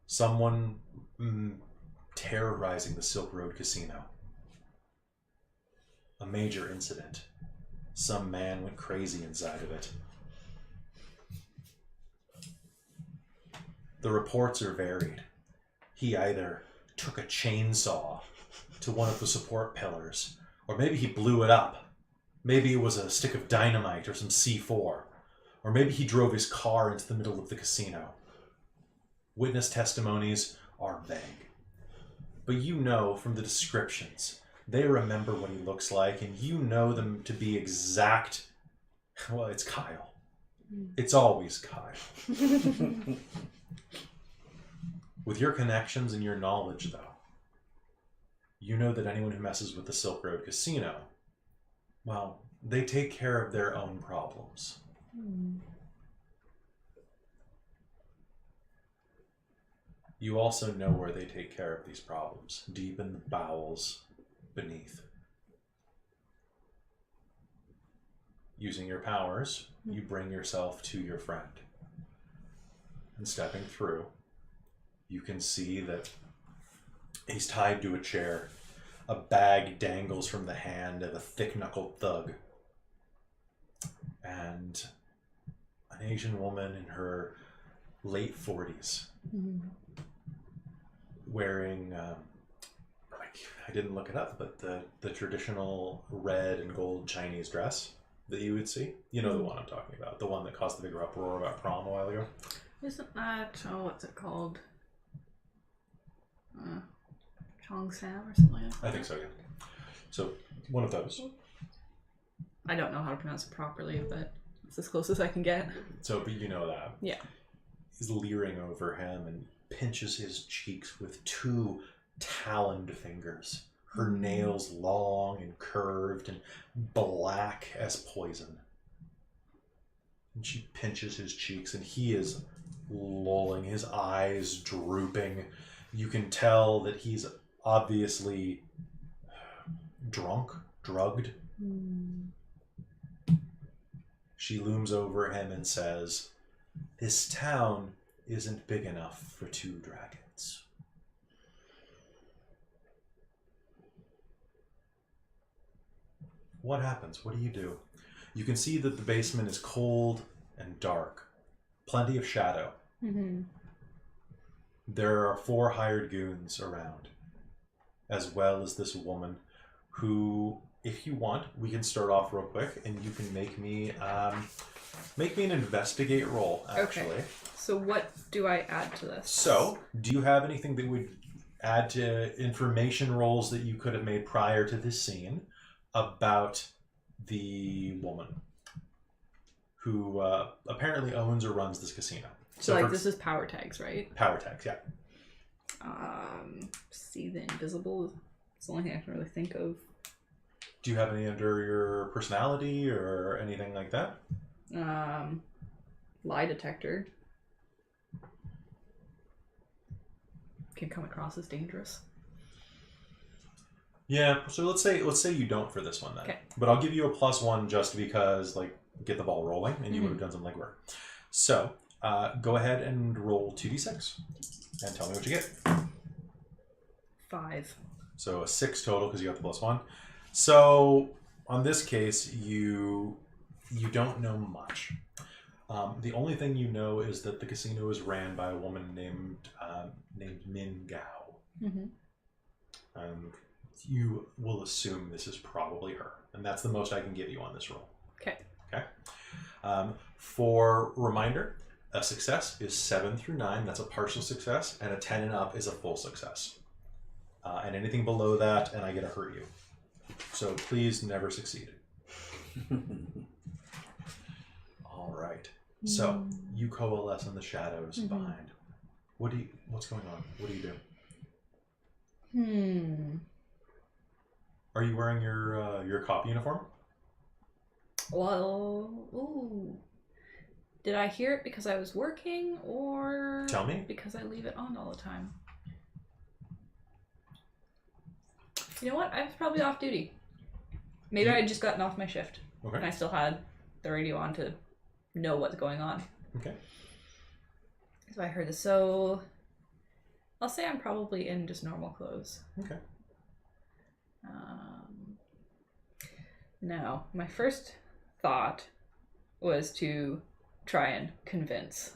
Someone terrorizing the Silk Road Casino. A major incident. Some man went crazy inside of it. The reports are varied. He either took a chainsaw to one of the support pillars, or maybe he blew it up. Maybe it was a stick of dynamite or some C4. Or maybe he drove his car into the middle of the casino. Witness testimonies are vague. But you know from the descriptions They remember what he looks like, and you know them to be exact. Well, it's Kyle. It's always Kyle. With your connections and your knowledge, though, you know that anyone who messes with the Silk Road Casino, well, they take care of their own problems. You also know where they take care of these problems, deep in the bowels beneath. Using your powers, you bring yourself to your friend. And stepping through, you can see that he's tied to a chair. A bag dangles from the hand of a thick-knuckled thug. And an Asian woman in her late 40s, wearing, I didn't look it up, but the traditional red and gold Chinese dress that you would see. You know the one I'm talking about. The one that caused the bigger uproar about prom a while ago. Isn't that, what's it called? Chong Sam or something like that? I think so, yeah. So, one of those. I don't know how to pronounce it properly, but it's as close as I can get. So, but you know that. Yeah. He's leering over him and pinches his cheeks with two taloned fingers. Her nails long and curved and black as poison. And she pinches his cheeks and he is lolling, his eyes drooping. You can tell that he's obviously drunk, drugged. She looms over him and says, "This town isn't big enough for 2 dragons." What happens? What do you do? You can see that the basement is cold and dark. Plenty of shadow. There are 4 hired goons around, as well as this woman who, if you want, we can start off real quick and you can make me an investigate roll, actually. Okay. So what do I add to this? So, do you have anything that would add to information rolls that you could have made prior to this scene about the woman who apparently owns or runs this casino? So like this is power tags, right? Power tags, yeah. See the invisible. It's the only thing I can really think of. Do you have any under your personality or anything like that? Lie detector. Can come across as dangerous. Yeah, so let's say you don't for this one then. Okay. But I'll give you a +1 just because, like, get the ball rolling, and you would have done some legwork. So, go ahead and roll 2d6 and tell me what you get. 5. So a 6 total because you got the +1. So on this case, you don't know much. The only thing you know is that the casino is ran by a woman named Min Gao. You will assume this is probably her, and that's the most I can give you on this roll. Okay. Okay. For reminder, a success is 7 through 9. That's a partial success, and a 10 and up is a full success. And anything below that, and I get to hurt you. So please never succeed. All right. So you coalesce in the shadows behind. What's going on? What do you do? Are you wearing your cop uniform? Well, ooh. Did I hear it because I was working, or Tell me. because I leave it on all the time? You know what? I was probably off duty. Maybe I had just gotten off my shift. Okay. And I still had the radio on to know what's going on. Okay. So I heard this. So I'll say I'm probably in just normal clothes. Okay. Now, my first thought was to try and convince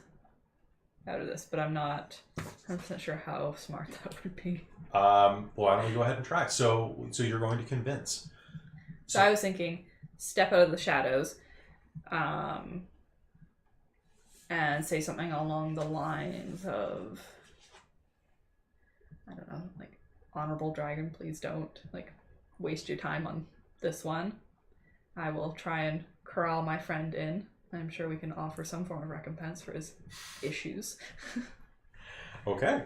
out of this, but I'm not 100% sure how smart that would be. Well, why don't we go ahead and try? So you're going to convince. So I was thinking, step out of the shadows, and say something along the lines of, I don't know, like, honorable dragon, please don't. Like, waste your time on this one. I will try and corral my friend in. I'm sure we can offer some form of recompense for his issues. Okay.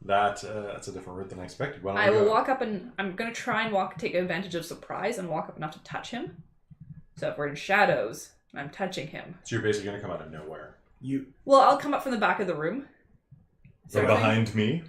That's a different route than I expected. Why don't I we will go? walk up and I'm going to try and take advantage of surprise and walk up enough to touch him. So if we're in shadows, I'm touching him. So you're basically going to come out of nowhere. Well, I'll come up from the back of the room. From behind me?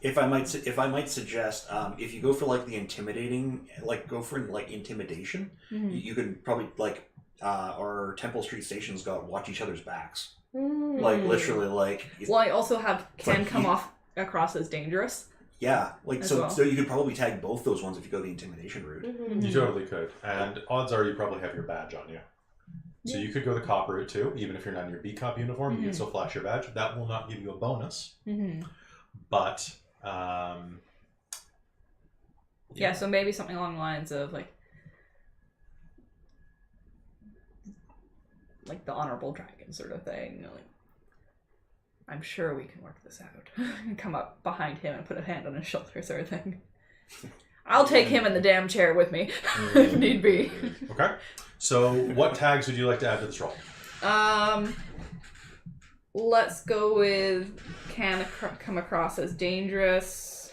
If I might suggest, if you go for like the intimidating, intimidation, you could probably our Temple Street station's got watch each other's backs. Like literally, Well, I also can like come you- off across as dangerous. yeah, As so well. so you could probably tag both those ones if you go the intimidation route. You totally could. And odds are you probably have your badge on you. So you could go the cop route too, even if you're not in your B cop uniform, you can still flash your badge. That will not give you a bonus. But Yeah, so maybe something along the lines of like the Honorable Dragon sort of thing. Like, I'm sure we can work this out. Come up behind him and put a hand on his shoulder sort of thing. I'll take him in the damn chair with me if need be. okay. So what tags would you like to add to this roll? Let's go with come across as dangerous.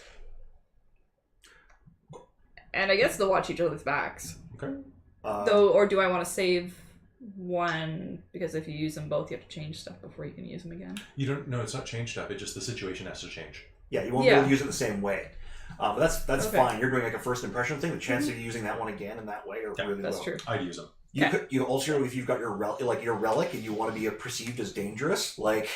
And I guess they'll watch each other's backs. Okay. Though, or do I want to save one? Because if you use them both, you have to change stuff before you can use them again. You don't know, it's not changed up, it's just the situation has to change. Yeah, you won't be able to use it the same way. But that's Okay. fine. You're doing like a first impression thing. The chance of you using that one again in that way are really That's low. true. I'd use them. You could, you also, if you've got your your relic and you want to be perceived as dangerous, like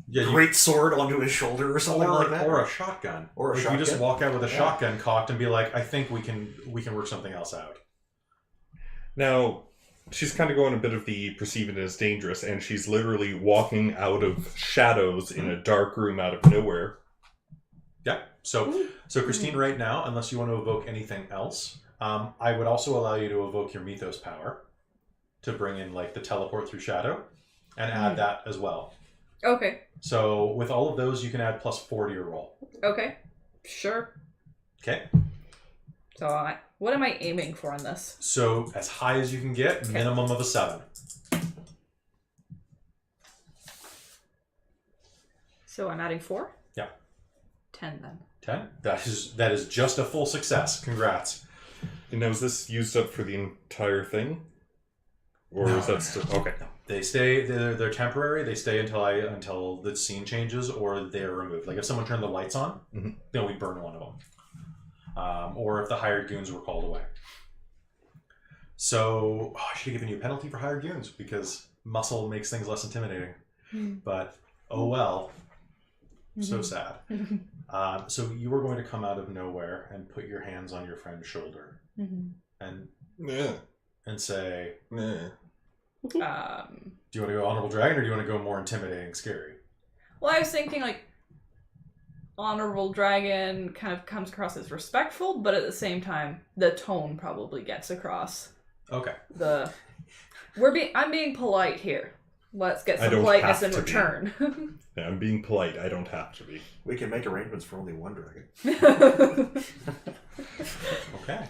Yeah, great sword onto his shoulder or something like that, or a shotgun. Or a Like, you just shotgun. walk out with a Yeah. shotgun cocked and be like, I think we can work something else out. Now, she's kind of going a bit of the perceiving as dangerous, and she's literally walking out of shadows in a dark room out of nowhere. Yeah. So Christine, right now, unless you want to evoke anything else, I would also allow you to evoke your mythos power to bring in like the teleport through shadow and add that as well. Okay. So with all of those, you can add +4 to your roll. Okay. Sure. Okay. So what am I aiming for on this? So as high as you can get, minimum of a 7. So I'm adding 4? Yeah. 10 then. 10? That is just a full success. Congrats. And now, is this used up for the entire thing? Or is that still... Okay. They stay. They're temporary. They stay until the scene changes or they're removed. Like if someone turned the lights on, then we burn one of them. Or if the hired goons were called away. So I should have given you a penalty for hired goons because muscle makes things less intimidating. But oh well. So sad. So you were going to come out of nowhere and put your hands on your friend's shoulder and Yeah. and say, Yeah. do you want to go honorable dragon or do you want to go more intimidating, scary? Well, I was thinking like honorable dragon kind of comes across as respectful, but at the same time, the tone probably gets across. Okay. I'm being polite here. Let's get I some don't politeness have in to be. return. Yeah, I'm being polite. I don't have to be. We can make arrangements for only one dragon. Okay.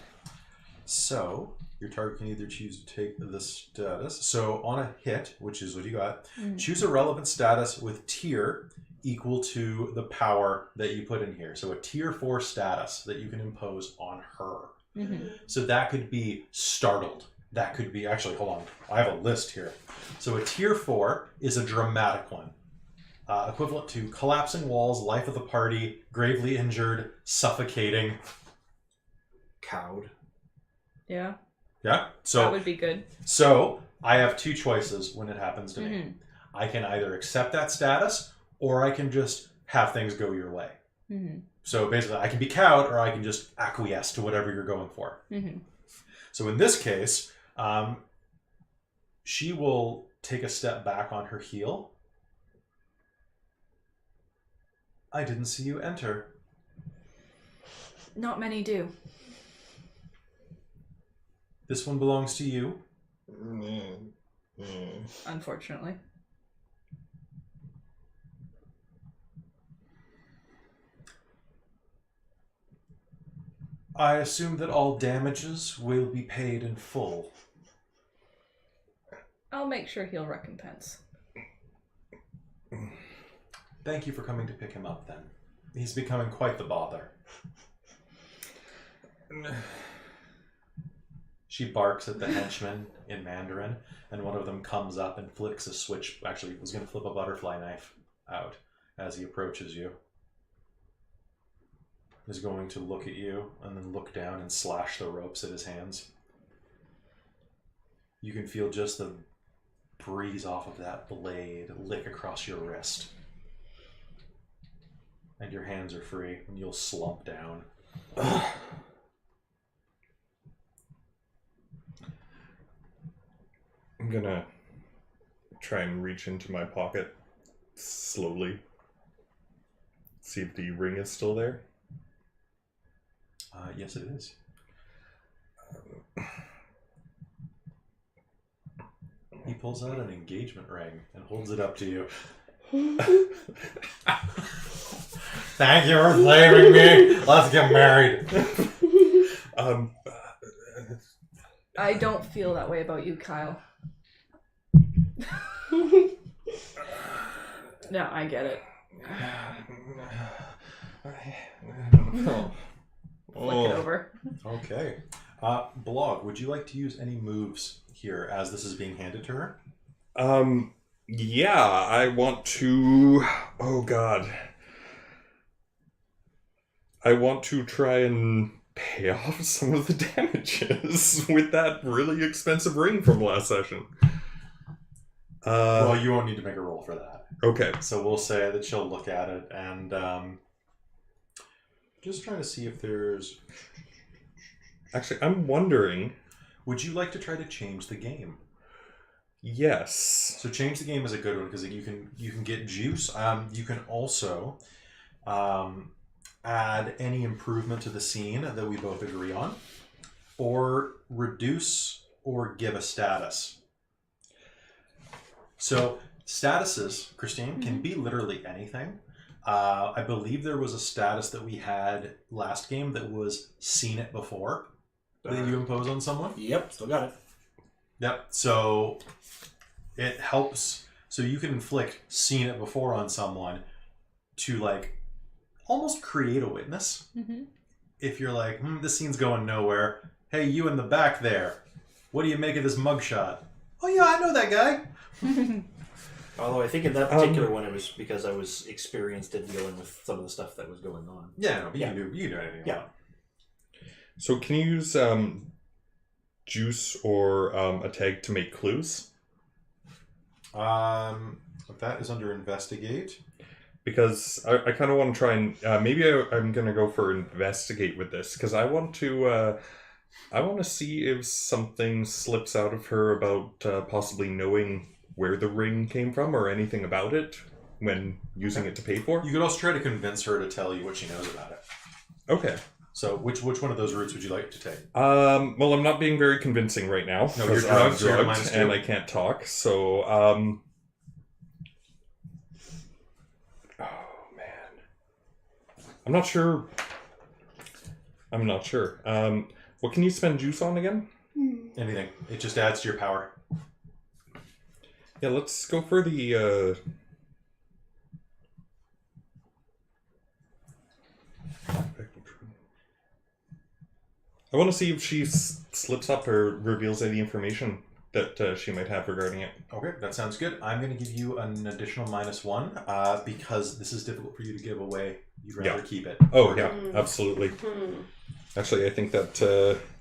So your target can either choose to take the status. So on a hit, which is what you got, choose a relevant status with tier equal to the power that you put in here. So a tier 4 status that you can impose on her. So that could be startled. That could be, actually, hold on. I have a list here. So a tier 4 is a dramatic one. Equivalent to collapsing walls, life of the party, gravely injured, suffocating. Cowed. Yeah, Yeah? that So would be good. So I have two choices when it happens to me. I can either accept that status or I can just have things go your way. So basically I can be cowed or I can just acquiesce to whatever you're going for. So in this case, she will take a step back on her heel. I didn't see you enter. Not many do. This one belongs to you. Unfortunately. I assume that all damages will be paid in full. I'll make sure he'll recompense. Thank you for coming to pick him up, then. He's becoming quite the bother. She barks at the henchmen in Mandarin, and one of them comes up and flicks a switch. Actually, was going to flip a butterfly knife out as he approaches you. Is going to look at you and then look down and slash the ropes at his hands. You can feel just the breeze off of that blade lick across your wrist. And your hands are free, and you'll slump down. I'm gonna try and reach into my pocket slowly. See if the ring is still there. Yes, it is. He pulls out an engagement ring and holds it up to you. Thank you for saving me. Let's get married. I don't feel that way about you, Kyle. No, I get it. Flick it over. Okay. Blog, would you like to use any moves here as this is being handed to her? Yeah, I want to... Oh, God. I want to try and pay off some of the damages with that really expensive ring from last session. Well, you won't need to make a roll for that. Okay. So we'll say that she'll look at it and just trying to see if there's... Actually, I'm wondering... Would you like to try to change the game? Yes. So change the game is a good one because you can get juice. You can also add any improvement to the scene that we both agree on, or reduce or give a status. So statuses, Christine, can be literally anything. I believe there was a status that we had last game that was seen it before that you impose on someone. Yep, still got it. Yep. So it helps. So you can inflict seen it before on someone to like almost create a witness. Mm-hmm. If you're like, this scene's going nowhere. Hey, you in the back there. What do you make of this mugshot? Oh yeah, I know that guy. Although I think in that particular one it was because I was experienced in dealing with some of the stuff that was going on. Yeah, no, but you can do anything you want. So can you use juice or a tag to make clues? That is under investigate. Because I kind of want to try and maybe I'm going to go for investigate with this because I want to see if something slips out of her about possibly knowing where the ring came from or anything about it when using it to pay for. You could also try to convince her to tell you what she knows about it. Okay. So which one of those routes would you like to take? Well, I'm not being very convincing right now. No, you're I'm drugged, so you're drugged and I can't talk. So, oh man, I'm not sure. What can you spend juice on again? Anything. It just adds to your power. Yeah, let's go for the. I want to see if she slips up or reveals any information that she might have regarding it. Okay, that sounds good. I'm going to give you an additional -1 because this is difficult for you to give away. You'd rather keep it. Oh, yeah, absolutely. Actually, I think that,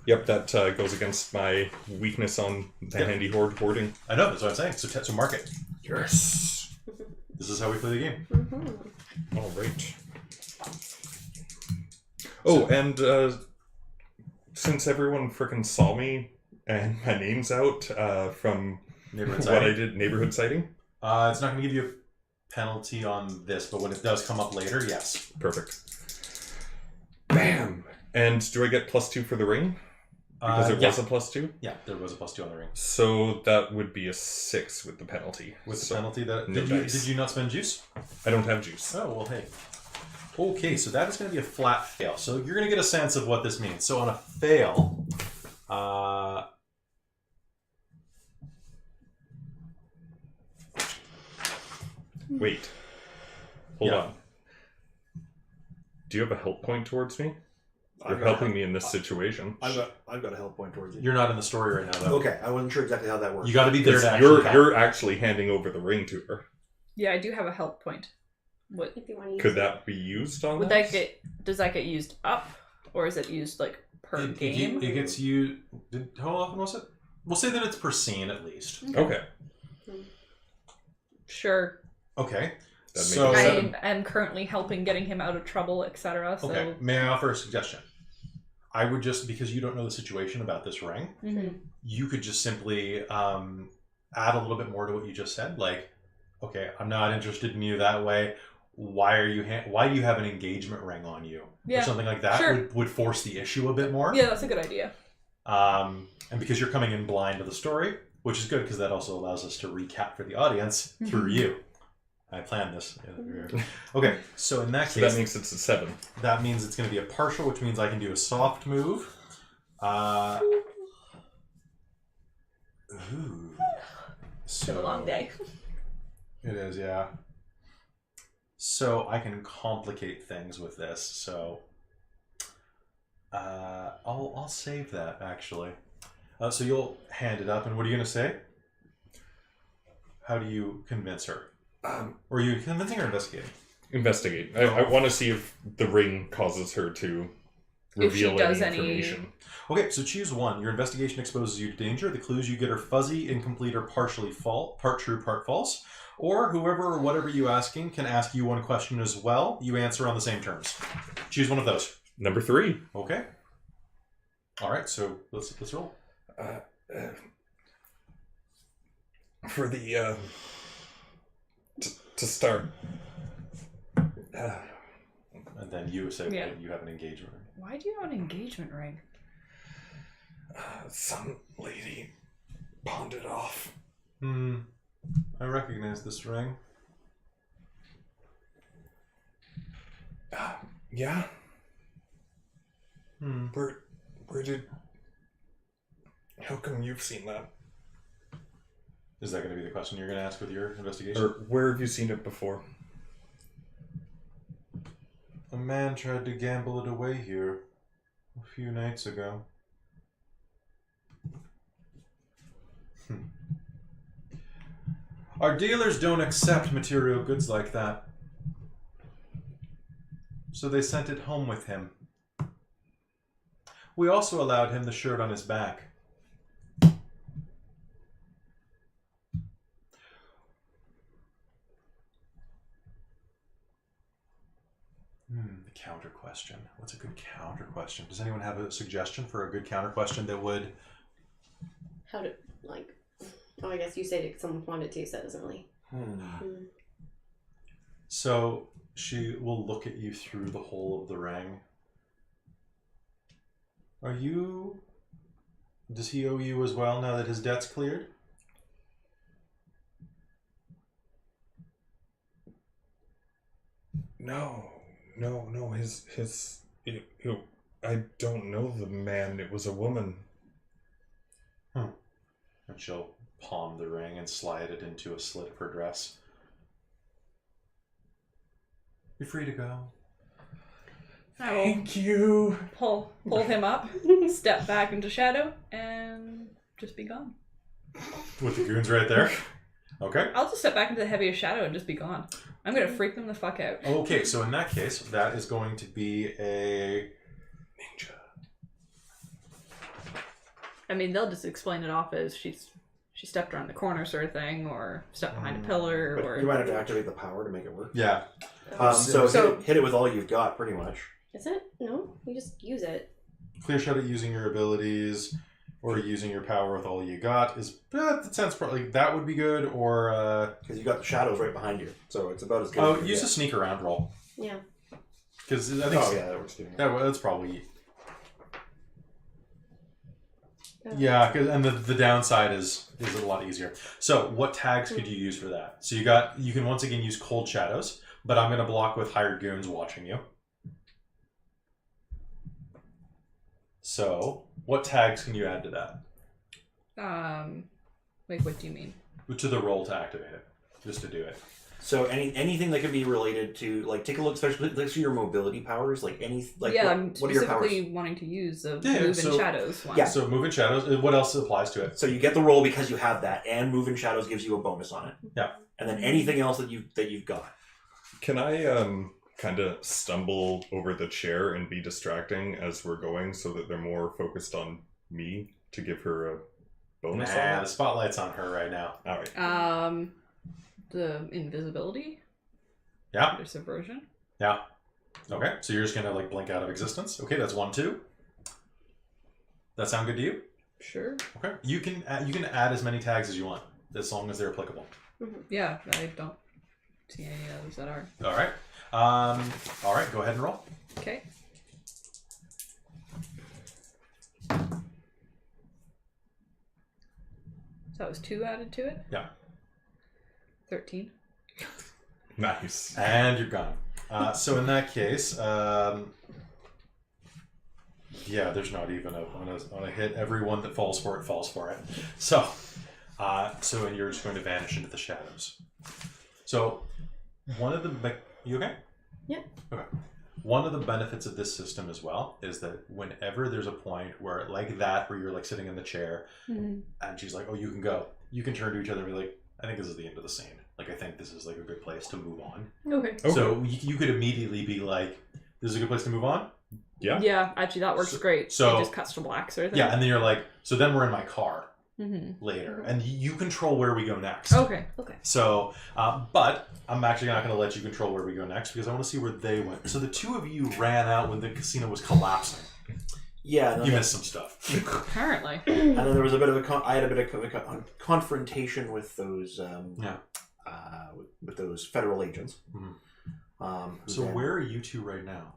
that goes against my weakness on the handy hoarding. I know, that's what I'm saying. So mark it. Yes. This is how we play the game. All right. Oh, and since everyone frickin' saw me and my name's out from Neighborhood what I sighting. did, neighborhood sighting. It's not going to give you a penalty on this, but when it does come up later, yes. Perfect. Bam! And do I get +2 for the ring? Because it was a +2? Yeah, there was a +2 on the ring. So that would be a 6 with the penalty. With the penalty that... no dice. Did you not spend juice? I don't have juice. Oh, well, hey. Okay, so that is going to be a flat fail. So you're going to get a sense of what this means. So on a fail, Wait. Hold Yeah. on. Do you have a help point towards me? You're I've got- helping me in this situation. I've got a help point towards you. you're not in the story right now, though. Okay, I wasn't sure exactly how that works. You got to be there Because to actually help. you're actually handing over the ring to her. Yeah, I do have a help point. What If you want to use Could it. that be used on would this? that get? Does that get used up, or is it used like per game? It gets you. How often was it? We'll say that it's per scene at least. Okay. Sure. Okay. That makes So, sense. I am currently helping getting him out of trouble, etc. So okay. May I offer a suggestion? I would just, because you don't know the situation about this ring, Mhm. you could just simply add a little bit more to what you just said. Like, okay, I'm not interested in you that way. Why are you? Why do you have an engagement ring on you? Yeah. Or something like that Sure. would force the issue a bit more. Yeah, that's a good idea. And because you're coming in blind to the story, which is good because that also allows us to recap for the audience through you. I planned this. Okay, so in that So case, that makes it a 7. that means it's going to be a partial, which means I can do a soft move. Ooh. It's been a long day. It is, yeah. So I can complicate things with this. So I'll save that actually. So you'll hand it up, and what are you going to say? How do you convince her? Or are you convincing or investigating? Investigate. I want to see if the ring causes her to If she reveal does any any- information. Okay, so choose one. Your investigation exposes you to danger. The clues you get are fuzzy, incomplete, or partially false, part true, part false. Or whoever or whatever you asking can ask you one question as well. You answer on the same terms. Choose one of those. Number 3. Okay. All right, so let's roll. For the to start. And then you say Yeah. you have an engagement. Why do you have an engagement ring? Some lady pawned it off. I recognize this ring. Yeah. Hmm. Where did? How come you've seen that? Is that going to be the question you're going to ask with your investigation? Or where have you seen it before? A man tried to gamble it away here a few nights ago. Our dealers don't accept material goods like that. So they sent it home with him. We also allowed him the shirt on his back. The counter question. What's a good counter question? Does anyone have a suggestion for a good counter question that would... How to, like... Oh, I guess you said it, someone wanted to, so that doesn't really... So she will look at you through the hole of the ring. Are you... Does he owe you as well now that his debt's cleared? No. I don't know the man. It was a woman. And she'll palm the ring and slide it into a slit of her dress. You're free to go. I will Thank you. pull him up, step back into shadow, and just be gone. With the goons right there. Okay. I'll just step back into the heaviest shadow and just be gone. I'm gonna freak them the fuck out. Okay, so in that case, that is going to be a ninja. I mean, they'll just explain it off as she stepped around the corner sort of thing, or stepped behind a pillar, But or... you might have to activate the power to make it work. Yeah. So hit it with all you've got, pretty much. Is it? No? You just use it. Clear shot at using your abilities or using your power with all you got is that sounds probably that would be good. Or Because you got the shadows right behind you, so it's about as good. oh, as you use get. a sneak around roll Yeah. because I think Oh yeah, that works too. that's probably yeah. Cause, and the downside is a lot easier. So what tags could you use for that? So you can once again use cold shadows, but I'm going to block with hired goons watching you. So, what tags can you add to that? Like, what do you mean? To the roll to activate it, just to do it. So anything that can be related to, like, take a look, especially your mobility powers, like any, like, yeah, what, I'm what are your powers? specifically wanting to use the Yeah, move in so- shadows one. Yeah. So, move in shadows. What else applies to it? So you get the roll because you have that, and move in shadows gives you a bonus on it. Yeah. And then anything else that you've got. Can I kind of stumble over the chair and be distracting as we're going so that they're more focused on me to give her a bonus on Nah, it? the spotlight's on her right now. All right. The invisibility Yeah. or subversion. Yeah. Okay, so you're just going to, like, blink out of existence. Okay, that's 1, 2. That sound good to you? Sure. Okay. You can add as many tags as you want, as long as they're applicable. Yeah, I don't see any others that are. All right. All right, go ahead and roll. Okay. So that was 2 added to it? Yeah. 13. Nice. And you're gone. So in that case, yeah, there's not even on a hit. Everyone that falls for it falls for it. So, and you're just going to vanish into the shadows. So, you okay? Yeah. Okay. One of the benefits of this system as well is that whenever there's a point where, like that, where you're like sitting in the chair, and she's like, "Oh, you can go," you can turn to each other and be like, "I think this is the end of the scene. Like, I think this is like a good place to move on." Okay. Okay. So you could immediately be like, "This is a good place to move on." Yeah. Yeah, actually that works great. so- it just cuts to black sort of thing. Yeah, and then you're like, "So then we're in my car Mm-hmm. later, and you control where we go next." Okay. So, but I'm actually not going to let you control where we go next because I want to see where they went. So the two of you ran out when the casino was collapsing. Yeah. And You then, missed some stuff. Apparently. and then there was a bit of I had a bit of a confrontation with those with those federal agents. Mhm. Who So then- where are you two right now?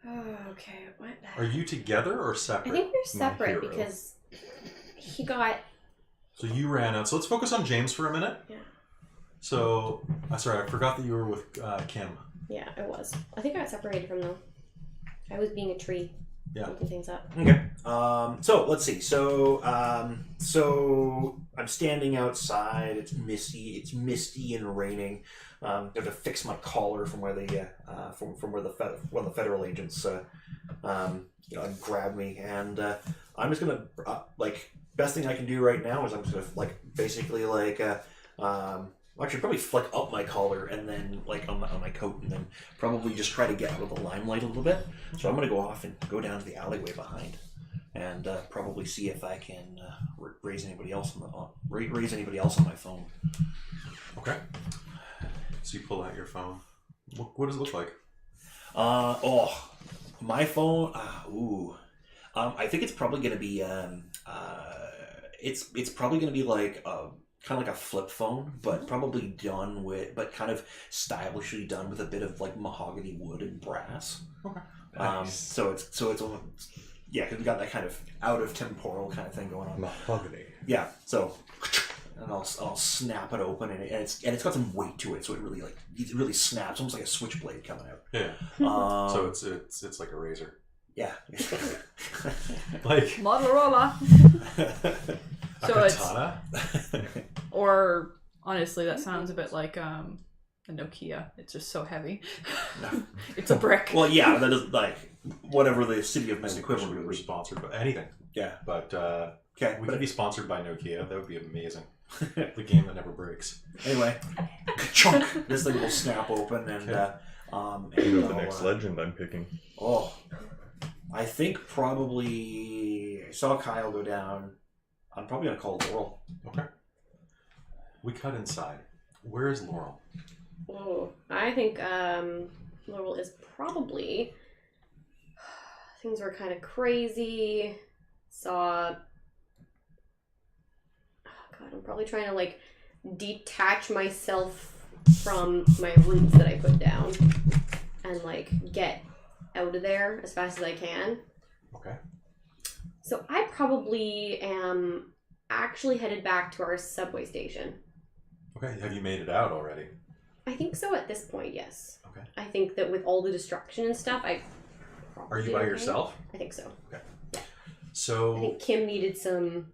Oh, okay. What? Are you together or I separate? think we're My separate hero. because he got. So you ran out. So let's focus on James for a minute. Yeah. So, sorry, I forgot that you were with Kim. Yeah, I was. I think I got separated from them. I was being a tree. Yeah. Making things up. Okay. So let's see. So I'm standing outside. It's misty and raining. I have to fix my collar from where from where the federal agents grabbed me, and I'm just gonna best thing I can do right now is I'm just gonna basically actually probably flick up my collar and then on my coat and then probably just try to get out of the limelight a little bit. So I'm gonna go off and go down to the alleyway behind and probably see if I can raise anybody else on my phone. Okay. So you pull out your phone. What does it look like? My phone. I think it's probably gonna be it's probably gonna be like kind of like a flip phone, but probably kind of stylishly done with a bit of mahogany wood and brass. Okay. Nice. So it's because we got that kind of out of temporal kind of thing going on. Mahogany. Yeah. So, and I'll snap it open, and it's got some weight to it, so it really snaps, almost like a switchblade coming out. Yeah. So So it's like a razor. yeah. Like Motorola. a So it's- katana. Or honestly, that sounds a bit like a Nokia. It's just so heavy. It's a brick. Well, yeah, that is whatever the city of I Mist think equivalent we're would be. sponsored by anything. Yeah. But Okay. we But could be sponsored by Nokia. That would be amazing. The game that never breaks. anyway, chunk. This thing will snap open, and You know the next legend I'm picking. Oh, I think probably I saw Kyle go down. I'm probably gonna call Laurel. Okay. We cut inside. Where is Laurel? Oh, I think Laurel is probably. Things were kind of crazy. Saw. Oh God, I'm probably trying to detach myself from my roots that I put down and get out of there as fast as I can. Okay. So I probably am actually headed back to our subway station. Okay. Have you made it out already? I think so at this point, yes. Okay. I think that with all the destruction and stuff, I probably Are you did by okay. yourself? I think so. I So think Kim needed some.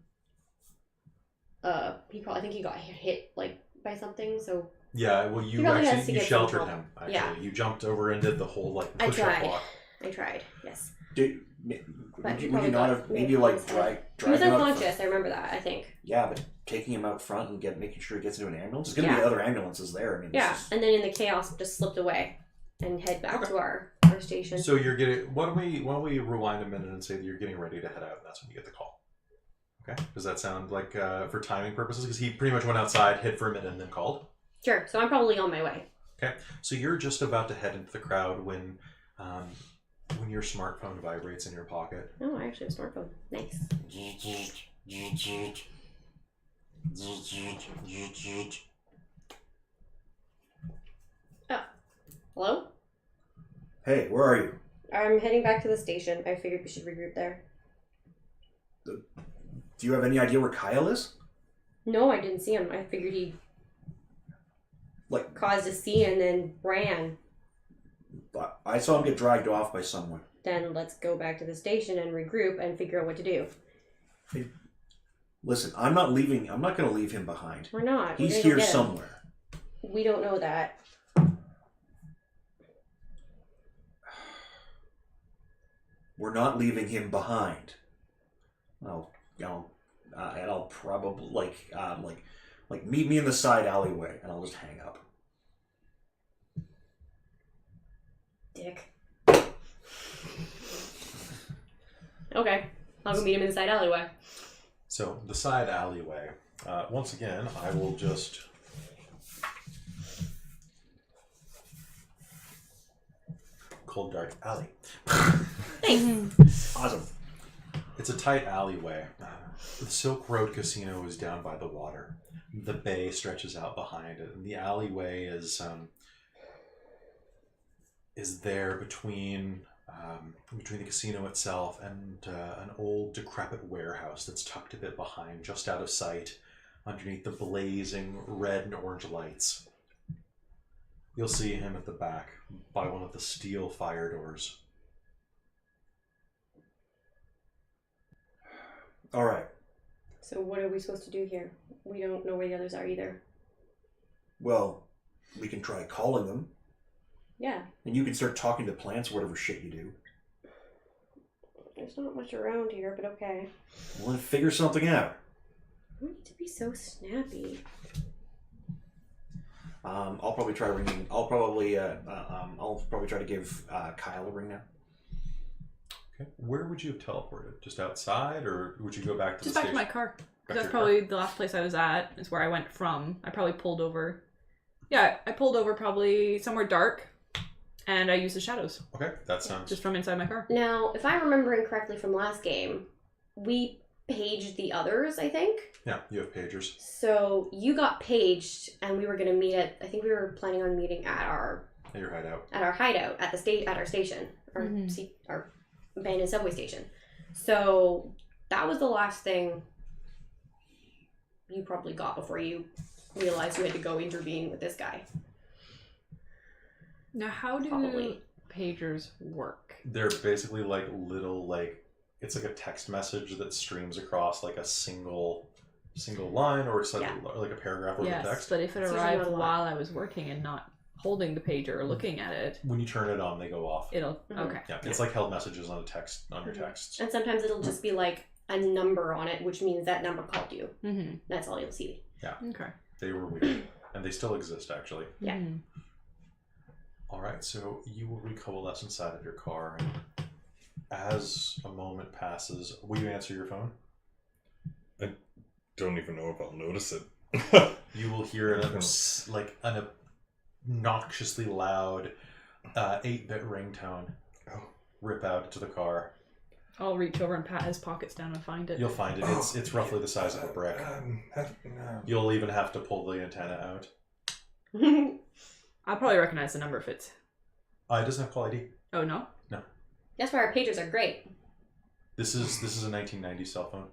I think he got hit like by something. So yeah, well, He you probably has actually to you get some sheltered help. him. Actually, Yeah. you jumped over and did the whole like I push-up tried. walk. I tried. Yes. Would you probably not got have maybe hit like in his head. drag He was him out unconscious. front? I remember that. I think. Yeah, but taking him out front and making sure he gets into an ambulance. There's going to be Yeah. other ambulances there. I mean, Yeah, this is- and then in the chaos, just slipped away and head back Okay. to our station. So you're getting. Why don't we rewind a minute and say that you're getting ready to head out, and that's when you get the call. Okay. Does that sound like for timing purposes? Because he pretty much went outside, hid for a minute, and then called. Sure. So I'm probably on my way. Okay. So you're just about to head into the crowd when your smartphone vibrates in your pocket. Oh, I actually have a smartphone. Nice. Hello? Hey, where are you? I'm heading back to the station. I figured we should regroup there. Do you have any idea where Kyle is? No, I didn't see him. I figured he Like, caused a scene and then ran. I saw him get dragged off by someone. Then let's go back to the station and regroup and figure out what to do. Listen, I'm not leaving. I'm not going to leave him behind. We're not. We're He's gonna go here get him. somewhere. We don't know that. We're not leaving him behind. Well, and I'll probably like meet me in the side alleyway, and I'll just hang up. Dick. Okay. I'll go meet him in the side alleyway. So the side alleyway. Once again, I will just. Cold Dark Alley. Thanks. Awesome. It's a tight alleyway. The Silk Road Casino is down by the water. The bay stretches out behind it, and the alleyway is there between the casino itself and an old decrepit warehouse that's tucked a bit behind, just out of sight, underneath the blazing red and orange lights. You'll see him at the back by one of the steel fire doors. All right. So what are we supposed to do here? We don't know where the others are either. Well, we can try calling them, Yeah. and you can start talking to plants or whatever shit you do. There's not much around here, but okay. Well, then figure something out. I need to be so snappy. I'll probably try ringing. I'll probably try to give Kyle a ring now. Okay. Where would you have teleported? Just outside, or would you go back to Just the back to station? my car. Back to That's your probably the last place I was at. Is where I went from. I probably pulled over. Yeah, I pulled over probably somewhere dark, and I used the shadows Okay, that sounds. just from inside my car. Now, if I'm remembering correctly from last game, we paged the others, I think. Yeah, you have pagers. So you got paged, and we were going to meet at. I think we were planning on meeting at our At your hideout. hideout at the at our station, our Mhm. our abandoned subway station. So that was the last thing you probably got before you realized you had to go intervene with this guy. Now, how do Probably. pagers work? They're basically like little it's like a text message that streams across like a single line, or it's like, Yeah. like a paragraph worth Yes, of text. but if it It's usually arrived not a lot. while I was working and not holding the pager or looking at it, When you turn it on, they go off. it'll Mhm. okay. Yeah, it's like held messages on your Mhm. texts. And sometimes it'll just be like a number on it, which means that number called you. Mm-hmm. That's all you'll see. Okay. They were weird, and they still exist actually. Yeah. Mhm. All right, so you will recoalesce inside of your car, and as a moment passes, will you answer your phone? Don't even know if I'll notice it. You will hear an obnoxiously loud 8-bit ringtone Oh. rip out to the car. I'll reach over and pat his pockets down and find it. You'll find it. It's roughly the size of a brick. No. You'll even have to pull the antenna out. I'll probably recognize the number if it's. It doesn't have call ID. Oh no. That's why our pagers are great. This is a 1990s cell phone.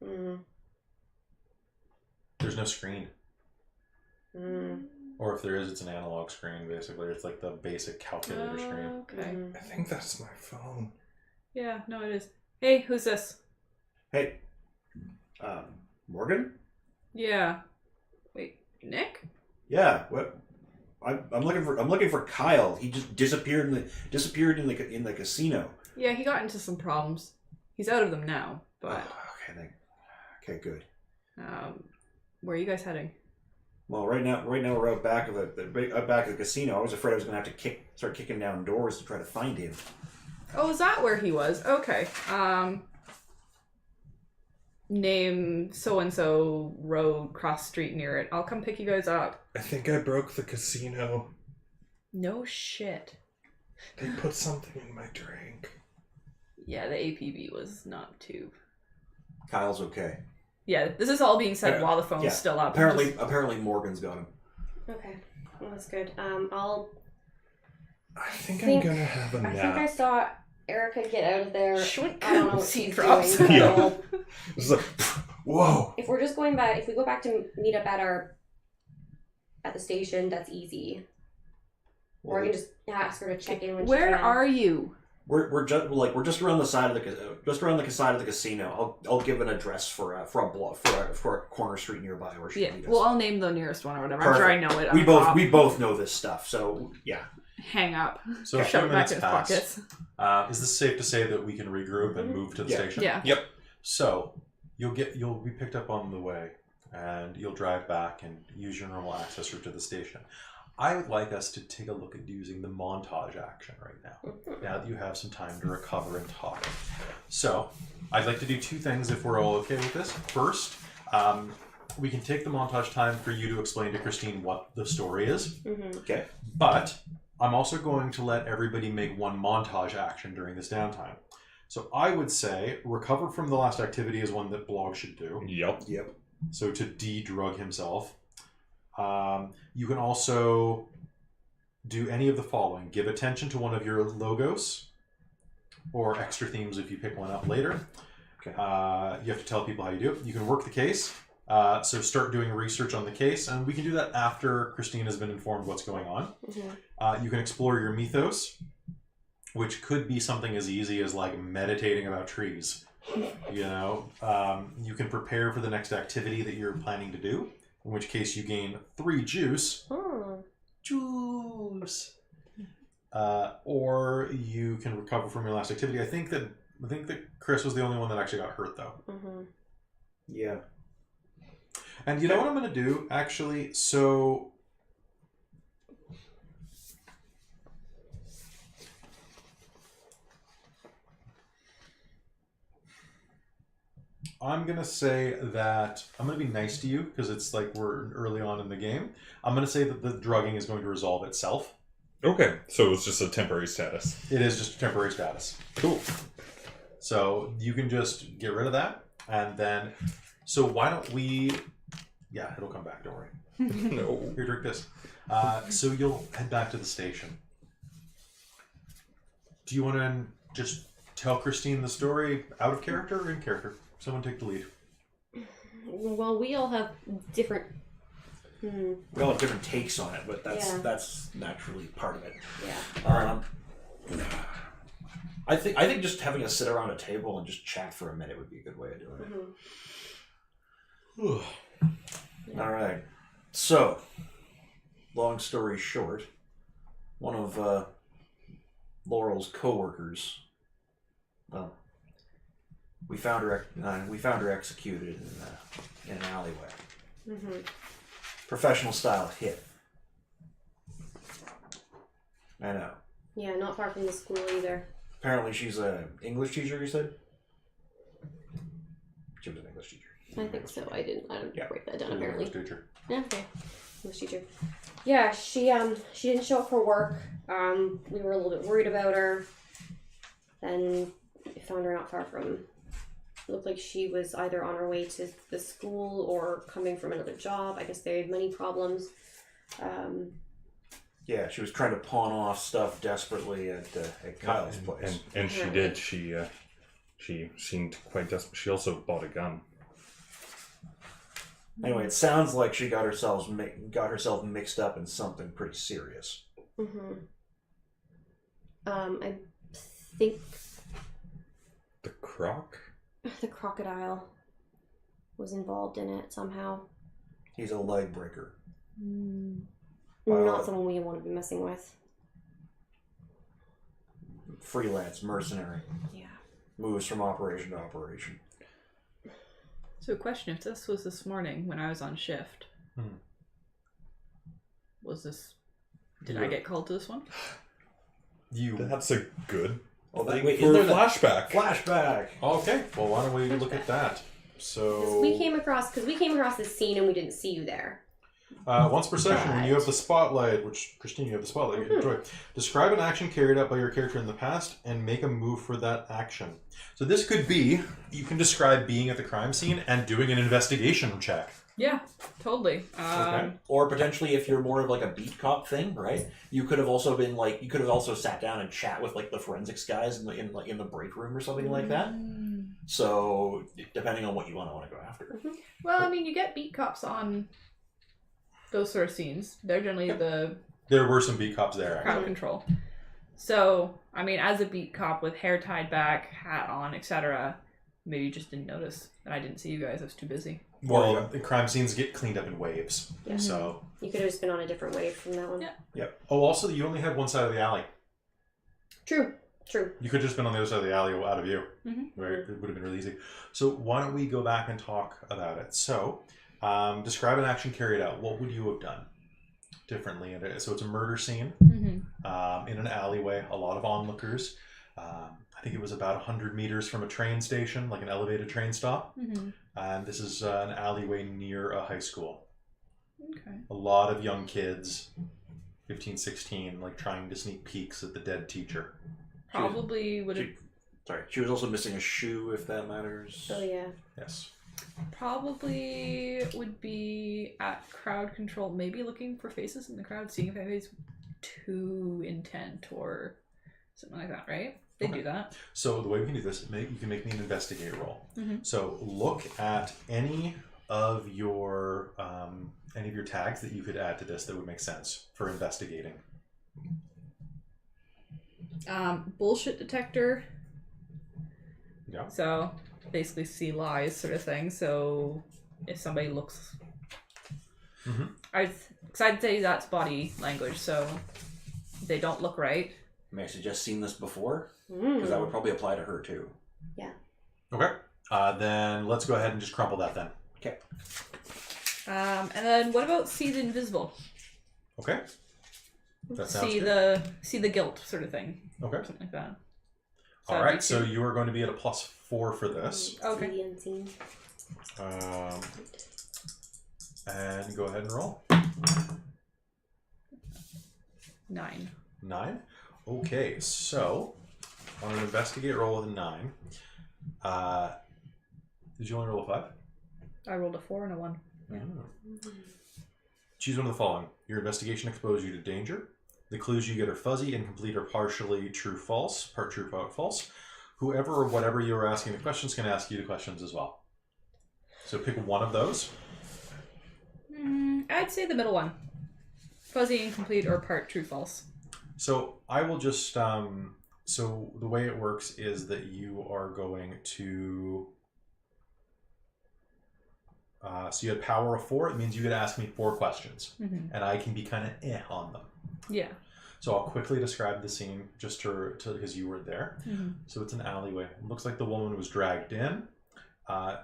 Mm. There's no screen. Mm. Or if there is, it's an analog screen, basically. It's like the basic calculator screen. Okay. I think that's my phone. Yeah, no, it is. Hey, who's this? Hey, Morgan? Yeah. Wait, Nick? Yeah. What? I'm looking for Kyle. He just disappeared in the casino. Yeah, he got into some problems. He's out of them now, but Okay, good. where are you guys heading? Well, right now we're out back of the casino. I was afraid I was going to have to start kicking down doors to try to find him. Oh, is that where he was? Okay. Name so-and-so road, cross street near it. I'll come pick you guys up. I think I broke the casino. No shit. They put something in my drink. Yeah, the APB was not too... Kyle's okay. Yeah, this is all being said while the phone's still up. Apparently Morgan's got him. Okay, well, that's good. I think I'm gonna have a nap. I think I saw Erica get out of there. Shwink. I don't know what Scene she's drops. doing. Yeah. So It's like, whoa. if we're just going back, if we go back to meet up at the station, that's easy. Or I can just ask her to check in when she's Where done. are you? We're just around the side of the side of the casino. I'll give an address for a corner street nearby where she Yeah, can meet us. well, I'll name the nearest one or whatever. I'm sure I know it. We both know this stuff, so yeah. Hang up. So a few Shove it back minutes in his pass. pockets. Is this safe to say that we can regroup and move to the station? Yeah. Yep. So you'll be picked up on the way, and you'll drive back and use your normal access route to the station. I would like us to take a look at using the montage action right now. Now that you have some time to recover and talk. So I'd like to do two things if we're all okay with this. First, we can take the montage time for you to explain to Christine what the story is. Mm-hmm. Okay. But I'm also going to let everybody make one montage action during this downtime. So I would say recover from the last activity is one that Blog should do. Yep. So to de-drug himself. You can also do any of the following. Give attention to one of your logos or extra themes if you pick one up later. Okay. You have to tell people how you do it. You can work the case. So start doing research on the case, and we can do that after Christine has been informed what's going on. Mm-hmm. You can explore your mythos, which could be something as easy as like meditating about trees. You know, you can prepare for the next activity that you're planning to do, in which case you gain 3 juice. Oh. Juice. Or you can recover from your last activity. I think that Chris was the only one that actually got hurt, though. Mm-hmm. Yeah. And you know what I'm going to do, actually? So I'm going to say that I'm going to be nice to you because it's like we're early on in the game. I'm going to say that the drugging is going to resolve itself. Okay, so it's just a temporary status. It is just a temporary status. Cool. So you can just get rid of that. And then, so why don't we... Yeah, it'll come back, don't worry. No. Here, drink this. So you'll head back to the station. Do you want to just tell Christine the story out of character or in character? Someone take the lead. Well, we all have different... We all have different takes on it, but that's Yeah. that's naturally part of it. Yeah. I think just having us sit around a table and just chat for a minute would be a good way of doing it. Mm-hmm. All right. So, long story short, one of Laurel's coworkers, well, we found her executed in an alleyway. Mm-hmm. Professional style hit. I know. Yeah, not far from the school either. Apparently she's an English teacher, you said? She was an English teacher. I think so. I didn't break that down English apparently. teacher. Yeah, okay. English teacher. Yeah, she didn't show up for work. We were a little bit worried about her. Then we found her not far from... It looked like she was either on her way to the school or coming from another job. I guess they had money problems. Yeah, she was trying to pawn off stuff desperately at Kyle's place. And she did. She seemed quite desperate. She also bought a gun. Anyway, it sounds like she got herself mixed up in something pretty serious. I think The croc? the crocodile was involved in it somehow. He's a leg breaker. Not someone we want to be messing with. Freelance mercenary. Yeah. Moves from operation to operation. So, question: if this was this morning when I was on shift, was this? Did I get called to this one? That's a good thing wait, for isn't a there flashback. Flashback. Okay, well, why don't we look at that? So We came across this scene and we didn't see you there. once per session, when you But- have the spotlight, which Christine, you have the spotlight, you enjoy. Describe an action carried out by your character in the past and make a move for that action. So this could be, you can describe being at the crime scene and doing an investigation check. Yeah, totally. Okay. Or potentially, if you're more of like a beat cop thing, right? You could have also been like, you could have also sat down and chat with like the forensics guys in the break room or something like that. So depending on what you want to go after. Well, I mean, you get beat cops on those sort of scenes. They're generally the There were some beat cops there, crowd actually. control. So, I mean, as a beat cop with hair tied back, hat on, etc., maybe you just didn't notice that I didn't see you guys. I was too busy. Well, the crime scenes get cleaned up in waves. Yeah. So. You could have just been on a different wave from that one. Yeah. Yep. Oh, also, you only had one side of the alley. True. You could have just been on the other side of the alley out of view. Mm-hmm. Right? It would have been really easy. So why don't we go back and talk about it? So, describe an action carried out. What would you have done differently? So it's a murder scene in an alleyway. A lot of onlookers. I think it was about 100 meters from a train station, like an elevated train stop. And this is an alleyway near a high school. Okay. A lot of young kids, 15, 16, like trying to sneak peeks at the dead teacher. Probably would have. She was also missing a shoe, if that matters. Oh yeah. Yes. Probably would be at crowd control, maybe looking for faces in the crowd, seeing if anybody's too intent or something like that, right? They do that. So the way we can do this, you can make me an investigate roll. So look at any of your tags that you could add to this that would make sense for investigating. Bullshit detector. Yeah. So basically see lies sort of thing. So if somebody looks, I'd say that's body language. So if they don't look right. May I suggest seen this before? Because that would probably apply to her too. Yeah. Okay. Then let's go ahead and just crumple that then. Okay. And then what about see the invisible? Okay. That sounds See good. the guilt sort of thing. Okay. Something like that. So All that'd be right. So two. you are going to be at a +4 for this. Okay. See the unseen. And go ahead and roll. 9. 9. Okay. So on an investigate roll with a 9, did you only roll a 5? I rolled a 4 and a 1. Yeah. Choose one of the following. Your investigation exposed you to danger. The clues you get are fuzzy, incomplete, or partially true, false. Part true, part false. Whoever or whatever you are asking the questions can ask you the questions as well. So pick one of those. I'd say the middle one. Fuzzy, incomplete, or part true, false. So I will just... so the way it works is that you are going to... so you had power of 4. It means you could ask me 4 questions. And I can be kind of on them. Yeah. So I'll quickly describe the scene just to because you were there. So it's an alleyway. It looks like the woman was dragged in.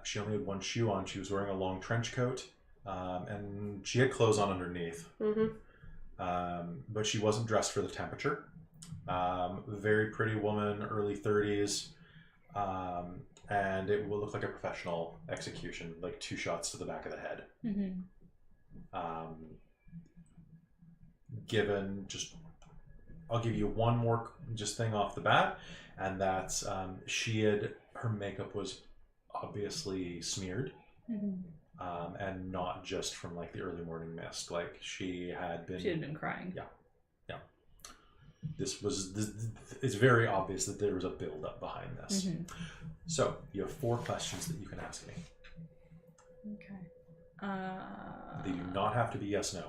She only had one shoe on. She was wearing a long trench coat. And she had clothes on underneath. But she wasn't dressed for the temperature. Very pretty woman, early 30s. And it will look like a professional execution, like 2 shots to the back of the head. I'll give you one more just thing off the bat, and that's her makeup was obviously smeared, and not just from like the early morning mist. Like she had been crying. Yeah. It's very obvious that there was a build up behind this. So you have 4 questions that you can ask me. Okay. They do not have to be yes, no.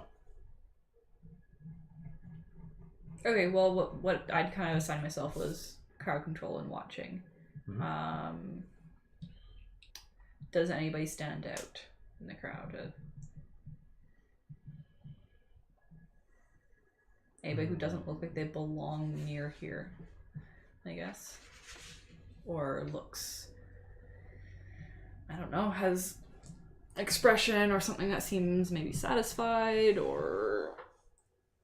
Okay, well, what I'd kind of assigned myself was crowd control and watching. Mm-hmm. Does anybody stand out in the crowd? Anybody who doesn't look like they belong near here, I guess. Or looks, I don't know, has expression or something that seems maybe satisfied or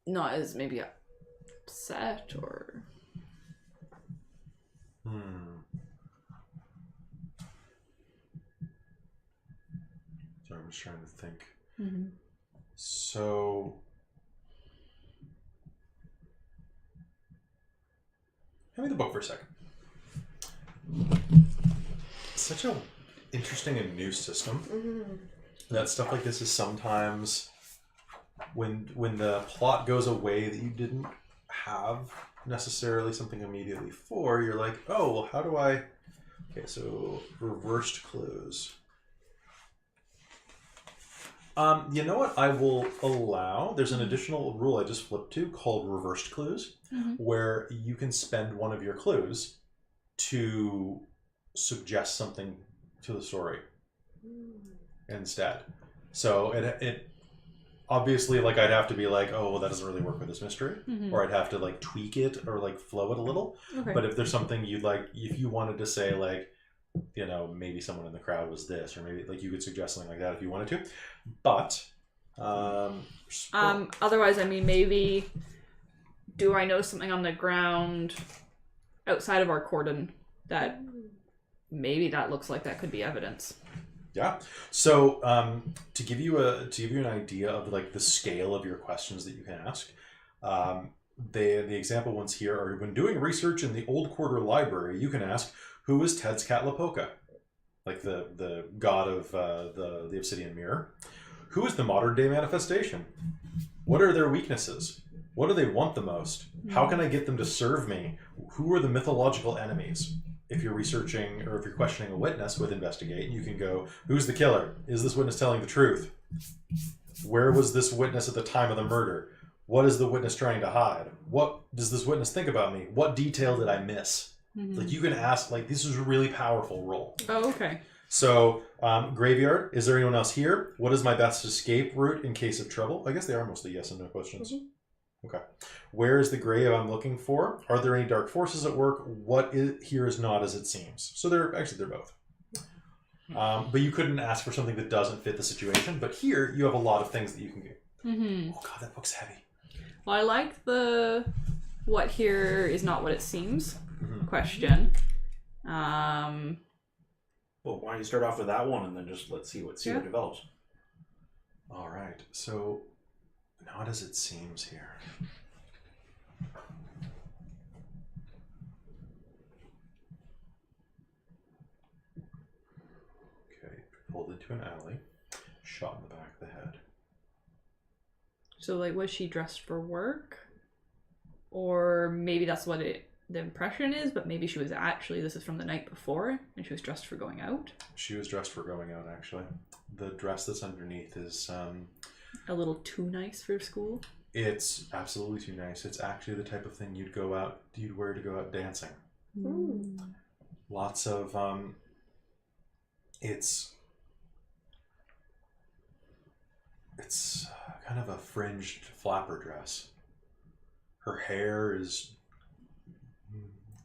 not as maybe upset or... So I'm just trying to think. Mm-hmm. So... Hand me the book for a second. It's such an interesting and new system. That stuff like this is sometimes when the plot goes away that you didn't have necessarily something immediately for, you're like, oh, well, how do I... Okay, so reversed clues. You know what I will allow? There's an additional rule I just flipped to called reversed clues, where you can spend one of your clues to suggest something to the story instead. So it obviously, like, I'd have to be like, oh, well, that doesn't really work with this mystery, or I'd have to like tweak it or like flow it a little. Okay. But if there's something you'd like, if you wanted to say like, you know, maybe someone in the crowd was this, or maybe like you could suggest something like that if you wanted to. But otherwise, I mean, maybe do I know something on the ground outside of our cordon that maybe that looks like that could be evidence? Yeah. So to give you an idea of like the scale of your questions that you can ask, the example ones here are: when doing research in the Old Quarter Library, you can ask, who is Tezcatlipoca, like the god of the obsidian mirror? Who is the modern day manifestation? What are their weaknesses? What do they want the most? How can I get them to serve me? Who are the mythological enemies? If you're researching or if you're questioning a witness with investigate, you can go, who's the killer? Is this witness telling the truth? Where was this witness at the time of the murder? What is the witness trying to hide? What does this witness think about me? What detail did I miss? Like, you can ask, like, this is a really powerful role. Oh, okay. So, graveyard, is there anyone else here? What is my best escape route in case of trouble? I guess they are mostly yes and no questions. Okay. Where is the grave I'm looking for? Are there any dark forces at work? What here is not as it seems. So they're both. But you couldn't ask for something that doesn't fit the situation. But here, you have a lot of things that you can get. Oh god, that book's heavy. Well, I like the what here is not what it seems question. Well, why don't you start off with that one and then just let's see what develops. All right. So, not as it seems here. Okay, pulled into an alley, shot in the back of the head. So, like, was she dressed for work? Or maybe that's what the impression is, but maybe she was actually, this is from the night before, and she was dressed for going out? She was dressed for going out, actually. The dress that's underneath is... a little too nice for school? It's absolutely too nice. It's actually the type of thing you'd wear to go out dancing. Lots of... It's kind of a fringed flapper dress. Her hair is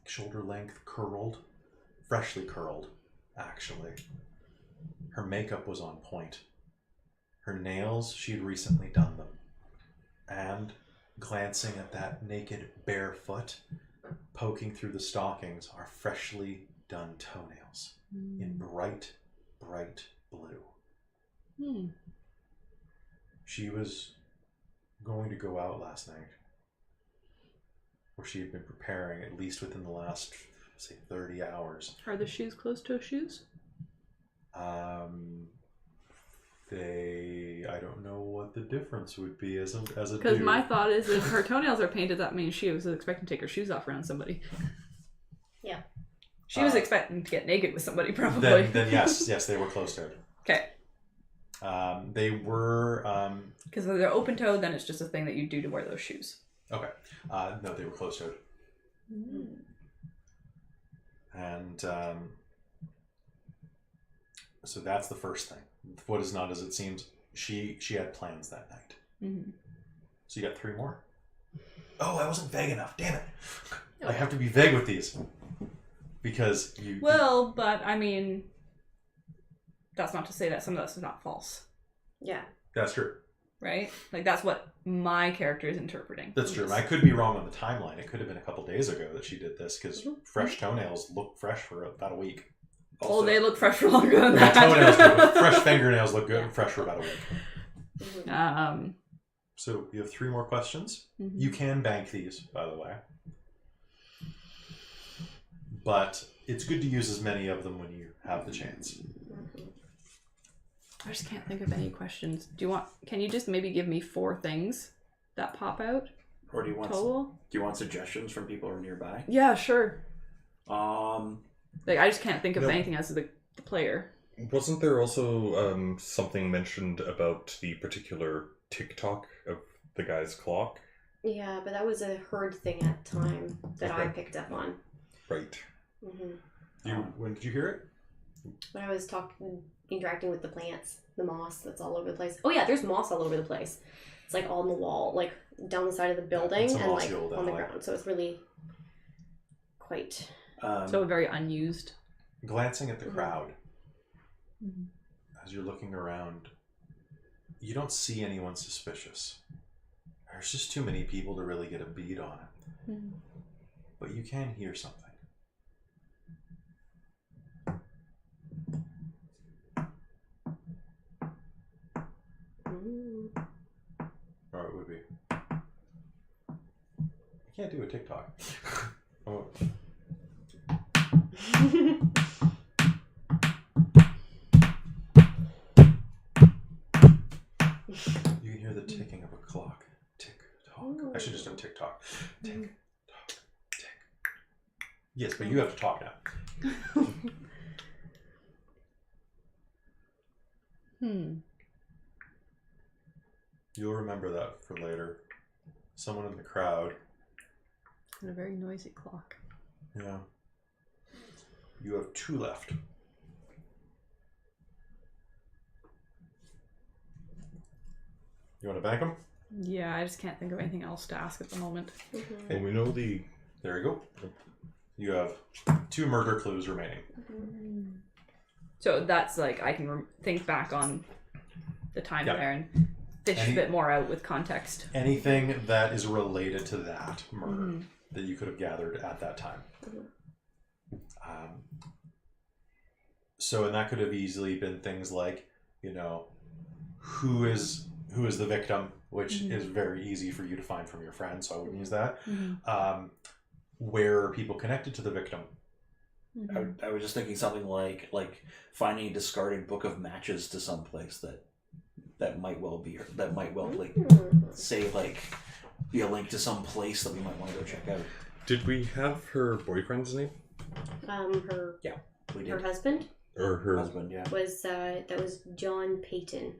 shoulder length, curled, freshly curled, actually. Her makeup was on point. Her nails, she'd recently done them. And glancing at that naked bare foot, poking through the stockings are freshly done toenails in bright, bright blue. She was going to go out last night. Or she had been preparing, at least within the last, say, 30 hours. Are the shoes closed-toe shoes? I don't know what the difference would be as a Because my thought is if her toenails are painted, that means she was expecting to take her shoes off around somebody. Yeah. She was expecting to get naked with somebody, probably. Then yes, they were closed-toed. Okay. They were Because if they're open-toed, then it's just a thing that you do to wear those shoes. okay. No, they were closed-toed, and so that's the first thing. What is not as it seems. She had plans that night. Mm-hmm. So you got 3 more. Oh, I wasn't vague enough. Damn it! I have to be vague with these because you. Well, but I mean, that's not to say that some of this is not false, Yeah. That's true. right? Like that's what my character is interpreting. That's true. I could be wrong on the timeline. It could have been a couple days ago that she did this because fresh toenails look fresh for about a week. Oh, they look fresh for longer than Well, that. toenails do, but fresh fingernails look good, fresh for about a week. So you have 3 more questions. Mm-hmm. You can bank these, by the way, but it's good to use as many of them when you have the chance. I just can't think of any questions. Can you just maybe give me 4 things that pop out? Or do you want total? Do you want suggestions from people who are nearby? Yeah, sure. Like I just can't think of anything as the player. Wasn't there also something mentioned about the particular tick-tock of the guy's clock? Yeah, but that was a herd thing at the time that I picked up on. Right. When did you hear it? When I was interacting with the plants, the moss that's all over the place. Oh yeah, there's moss all over the place. It's like on the wall, like down the side of the building it's a and like mossy old on the alley. ground. So it's really quite. So very unused. Glancing at the crowd, as you're looking around, you don't see anyone suspicious. There's just too many people to really get a bead on it. But you can hear something. Or it would be. I can't do a TikTok. Oh. You can hear the ticking of a clock. Tick tock. I should just have TikTok. Tick tock. Tick. Yes, but you have to talk now. You'll remember that for later. Someone in the crowd. And a very noisy clock. Yeah. You have 2 left. You want to bank them? Yeah, I just can't think of anything else to ask at the moment. And we know the... There you go. You have 2 murder clues remaining. So that's like, I can think back on the time there and fish a bit more out with context. Anything that is related to that murder that you could have gathered at that time. So, and that could have easily been things like, who is the victim, which is very easy for you to find from your friends, so I wouldn't use that. Where are people connected to the victim? I was just thinking something like finding a discarded book of matches to some place that might well be, that might well say be a link to some place that we might want to go check out. Did we have her boyfriend's name? Her We did. her husband Or her Husband, yeah. was that was John Peyton.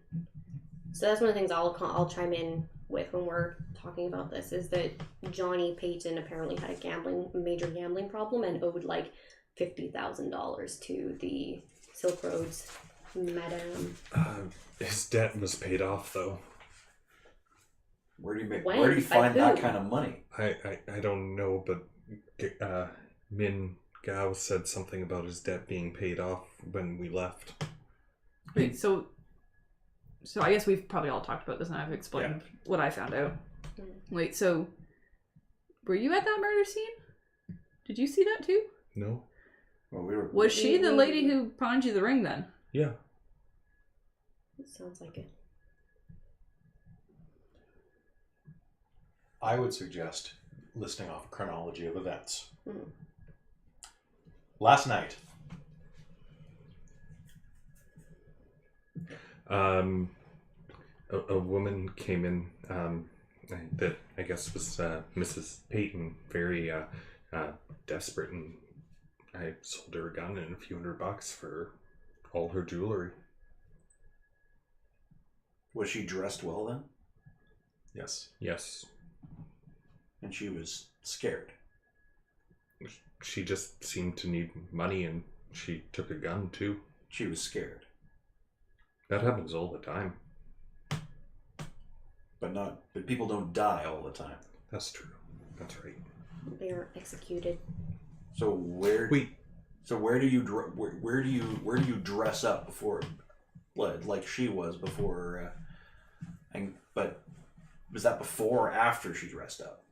So that's one of the things I'll chime in with when we're talking about this, is that Johnny Peyton apparently had a major gambling problem and owed like $50,000 to the Silk Road's madame. his debt was paid off, though. Where do you When? Where do you find By that who? kind of money? I don't know, but Min Gao said something about his debt being paid off when we left. Wait, so I guess we've probably all talked about this and I've explained what I found out. Wait, so were you at that murder scene? Did you see that too? No? Well, we were. Was she the lady who pawned you the ring then? Yeah. It sounds like it. I would suggest listing off a chronology of events. Last night. A woman came in that I guess was Mrs. Peyton, very desperate, and I sold her a gun and a few $100 for all her jewelry. Was she dressed well then? Yes. Yes. And she was scared. She just seemed to need money, and she took a gun too. She was scared. That happens all the time. But people don't die all the time. That's true. That's right. They were executed. So where do you dress up before, like she was before? But was that before or after she dressed up?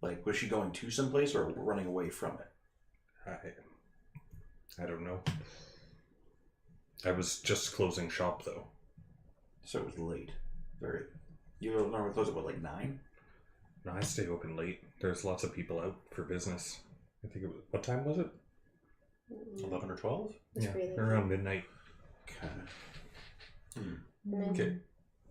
Like, was she going to someplace or running away from it? I don't know. I was just closing shop though. So it was late. Very. You normally close at what, like 9? No, I stay open late. There's lots of people out for business. I think it was. What time was it? 11 or 12? It's Yeah, really around midnight. And then Okay.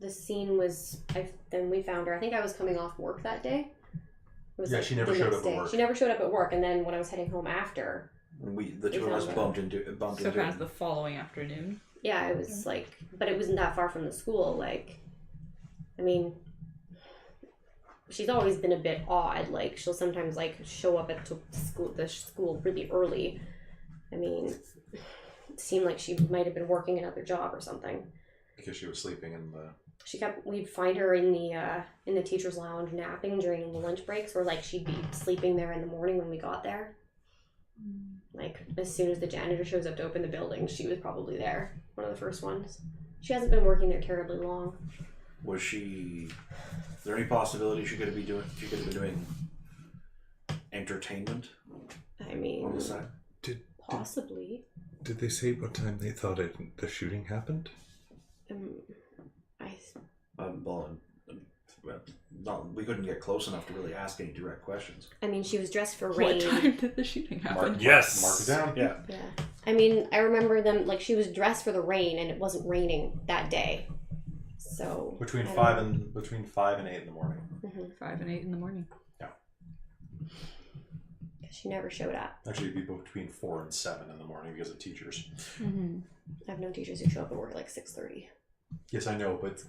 the scene was, then we found her. I think I was coming off work that day. It was Yeah, she never the showed next up at day. work. She never showed up at work, and then when I was heading home after, The two of us bumped into So kind of the following afternoon. yeah, it was like, but it wasn't that far from the school. Like, I mean, she's always been a bit odd. Like, she'll sometimes like show up at the school really early. I mean, it seemed like she might have been working another job or something. Because she was sleeping in the... We'd find her in the teacher's lounge napping during the lunch breaks, or like she'd be sleeping there in the morning when we got there. Like, as soon as the janitor shows up to open the building, she was probably there. One of the first ones. She hasn't been working there terribly long. Was she? Is there any possibility she could have been doing entertainment I mean, on the side? possibly. Did they say what time they thought the shooting happened? We couldn't get close enough to really ask any direct questions. I mean, she was dressed for rain. What time did the shooting happen? Mark Yes! it down. Yeah. Yeah. I mean, I remember them, like, she was dressed for the rain, and it wasn't raining that day. So... Between I 5 don't and 8 in the morning. know. 5 and 8 in the morning. She never showed up. Actually, it'd be between 4 and 7 in the morning because of teachers. Mm-hmm. I have known teachers who show up at work at like 6:30. Yes, I know, but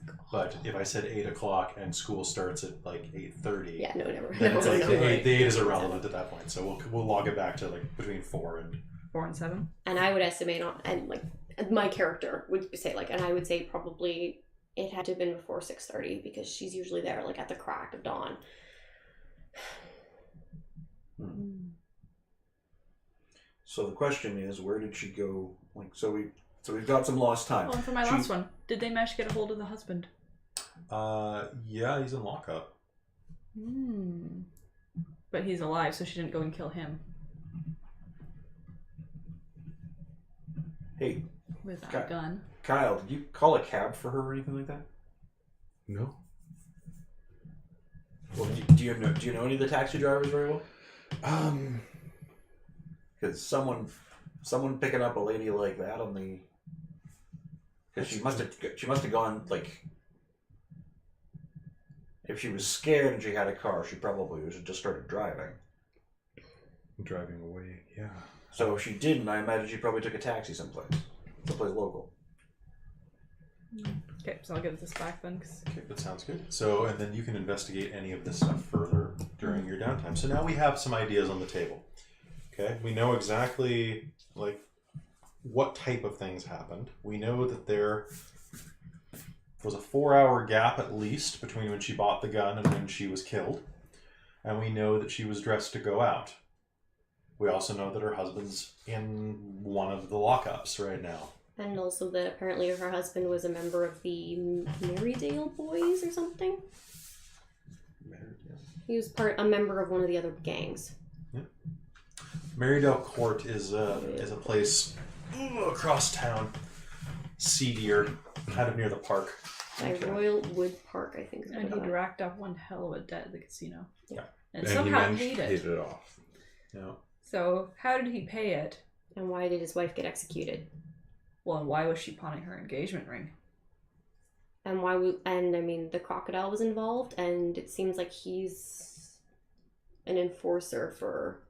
if I said 8 o'clock and school starts at like 8:30, Yeah, no, never. then it's like never. the 8 is irrelevant at that point. So we'll log it back to like between 4 and 4 and 7. And I would estimate on, and like my character would say like, and I would say probably it had to have been before 6:30 because she's usually there like at the crack of dawn. So the question is, where did she go? Like, so we've got some lost time. Oh, and for my last one, did they manage to get a hold of the husband? Yeah, he's in lockup. But he's alive, so she didn't go and kill him Hey, with a Okay. gun. Kyle, did you call a cab for her or anything like that? No. Well, do you know any of the taxi drivers very well? Because someone picking up a lady like that on the, because she must have gone like, if she was scared and she had a car, she probably just started driving. Driving away, yeah. So if she didn't, I imagine she probably took a taxi someplace local. Okay, so I'll give this back then. Okay, that sounds good. So, and then you can investigate any of this stuff further during your downtime. So now we have some ideas on the table. Okay, we know exactly like what type of things happened. We know that there was a 4-hour gap at least between when she bought the gun and when she was killed. And we know that she was dressed to go out. We also know that her husband's in one of the lockups right now. And also that apparently her husband was a member of the Marydale Boys or something. He was a member of one of the other gangs. Yeah. Marydale Court is a place across town, seedier, kind of near the park. By Royal Wood Park, I think. Is what And it he was. racked up one hell of a debt at the casino. Yeah. And he somehow managed paid to it. pay it off. Yeah. So how did he pay it? And why did his wife get executed? Well, and why was she pawning her engagement ring? And I mean, the crocodile was involved, and it seems like he's an enforcer for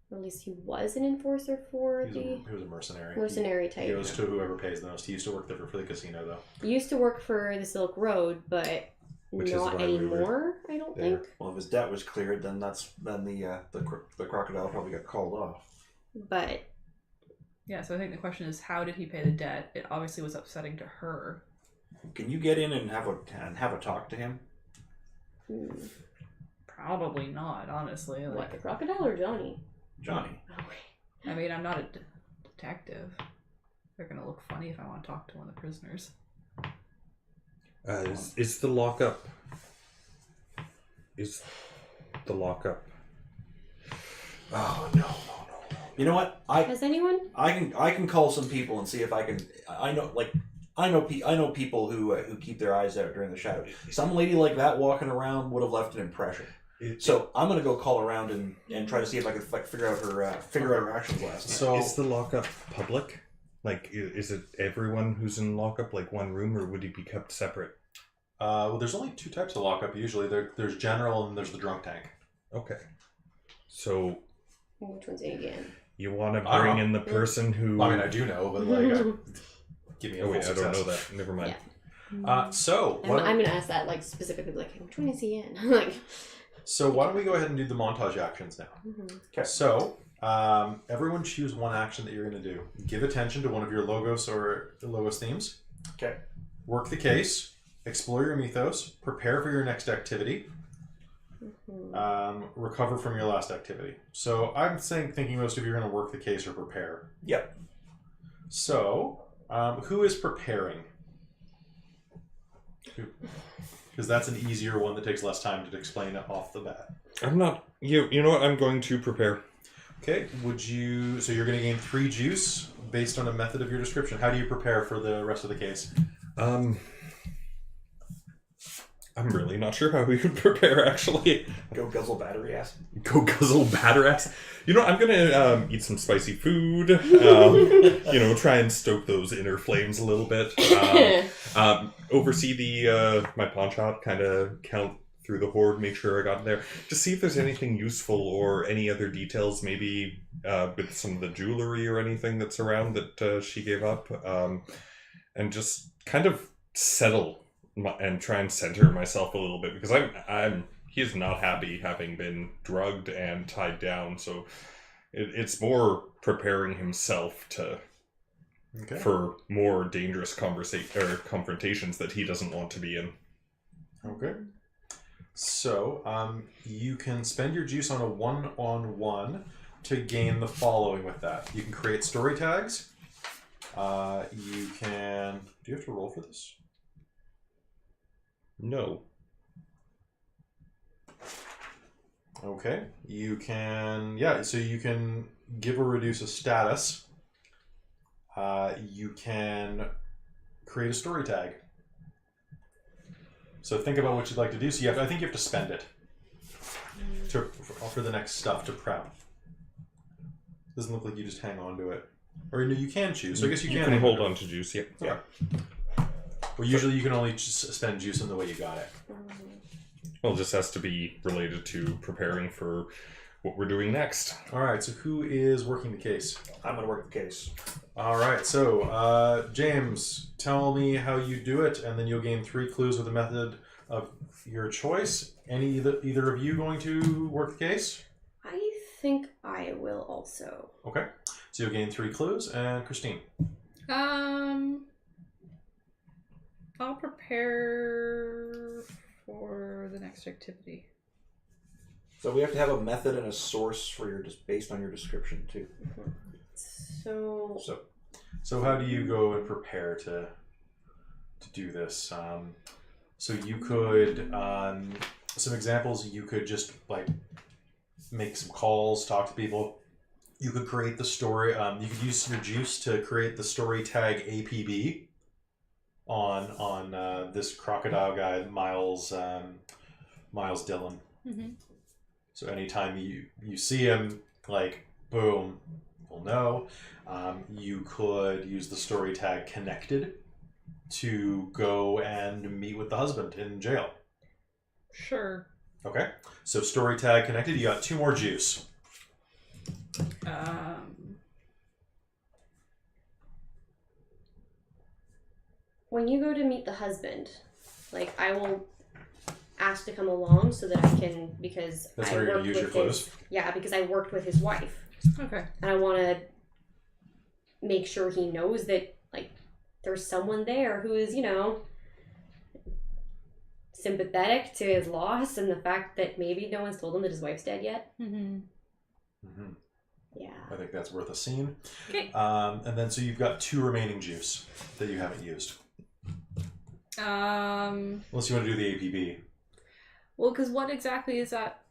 Or at least he was an enforcer for He was a mercenary. mercenary type. He goes to whoever pays the most. He used to work there for the casino, though. He used to work for the Silk Road, but Which is not why we were anymore, I don't there. think. Well, if his debt was cleared, then the crocodile probably got called off. But Yeah, so I think the question is, how did he pay the debt? It obviously was upsetting to her. Can you get in and have a talk to him? Probably not, honestly. what, Like, the crocodile or Johnny? Johnny. Okay. I mean, I'm not a detective. They're gonna look funny if I want to talk to one of the prisoners. Is the lockup? Is the lockup? Oh no. You know what? Has anyone? I can call some people and see if I can. I know people who keep their eyes out during the shadow. Some lady like that walking around would have left an impression. So I'm gonna go call around and try to see if I can figure out her actions last night. So is the lockup public? Like, is it everyone who's in lockup, like one room, or would he be kept separate? well, there's only two types of lockup usually. There's general and there's the drunk tank. Okay. So Which one's it again? you want to I don't bring know. in the person who? I mean, I do know, but like, give me a Oh full wait, I success. don't know that. Never mind. So I'm gonna ask that like specifically, like, which one is he in? Like. So why don't we go ahead and do the montage actions now? Okay. So everyone choose one action that you're going to do. Give attention to one of your logos or logos themes. Okay. Work the case. Explore your mythos. Prepare for your next activity. Recover from your last activity. So I'm thinking most of you are going to work the case or prepare. Yep. So who is preparing? Because that's an easier one that takes less time to explain it off the bat. I'm not. You know what? I'm going to prepare. Okay, so you're going to gain 3 juice based on a method of your description. How do you prepare for the rest of the case? I'm really not sure how we would prepare, actually. Go guzzle battery ass. Go guzzle batter ass. You know, I'm gonna eat some spicy food. Try and stoke those inner flames a little bit. Oversee the my pawn shop, kind of count through the hoard, make sure I got in there, to see if there's anything useful or any other details, maybe with some of the jewelry or anything that's around that she gave up, and just kind of settle and try and center myself a little bit, because he's not happy having been drugged and tied down, so it's more preparing himself for more dangerous confrontations that he doesn't want to be in. Okay. So you can spend your juice on a one-on-one to gain the following with that. You can create story tags. You can... Do you have to roll for this? No. Okay. You can... so you can give or reduce a status. You can create a story tag. So think about what you'd like to do. So I think you have to spend it for the next stuff to prep. Doesn't look like you just hang on to it. Or no, you can choose. So I guess you can hold on to juice. Yep. Yeah. Well, usually you can only just spend juice in the way you got it. Well, this has to be related to preparing for what we're doing next. All right. So who is working the case? I'm going to work the case. All right. So James, tell me how you do it, and then you'll gain 3 clues with a method of your choice. Either of you going to work the case? I think I will also. Okay. So you'll gain 3 clues, and Christine. I'll prepare for the next activity. So we have to have a method and a source for based on your description too. So how do you go and prepare to do this? So you could some examples. You could just like make some calls, talk to people. You could create the story. You could use your juice to create the story tag APB on this crocodile guy, Miles Dillon. Mm-hmm. So anytime you see him, like, boom, we'll know. You could use the story tag connected to go and meet with the husband in jail. Sure. Okay. So story tag connected, you got 2 more juice. When you go to meet the husband, like, I will ask to come along so that I can, because That's I where you're worked gonna use with your clothes? yeah, because I worked with his wife. Okay. And I want to make sure he knows that, like, there's someone there who is, sympathetic to his loss and the fact that maybe no one's told him that his wife's dead yet. Mm-hmm. Mm-hmm. Yeah. I think that's worth a scene. Okay. And then so you've got 2 remaining juice that you haven't used. Unless you want to do the APB. Well, because what exactly is that?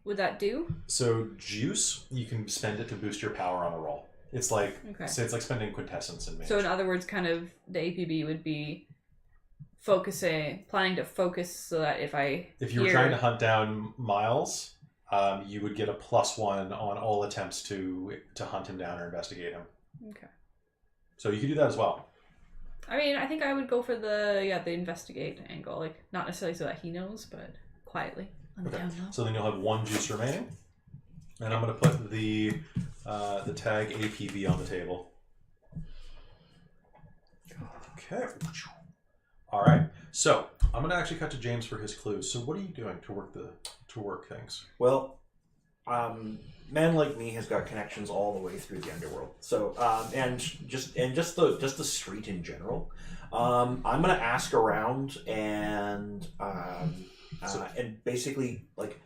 Would that do? So juice, you can spend it to boost your power on a roll. It's like it's like spending quintessence in mage. So in other words, kind of the APB would be planning to focus so that if you were trying to hunt down Miles, you would get a +1 on all attempts to hunt him down or investigate him. Okay. So you could do that as well. I mean, I think I would go for the investigate angle, like not necessarily so that he knows, but quietly on the down low. So then you'll have 1 juice remaining, and I'm going to put the tag APB on the table. Okay. All right. So I'm going to actually cut to James for his clues. So what are you doing to work things? Well, man like me has got connections all the way through the underworld. So and just the street in general. I'm gonna ask around and basically like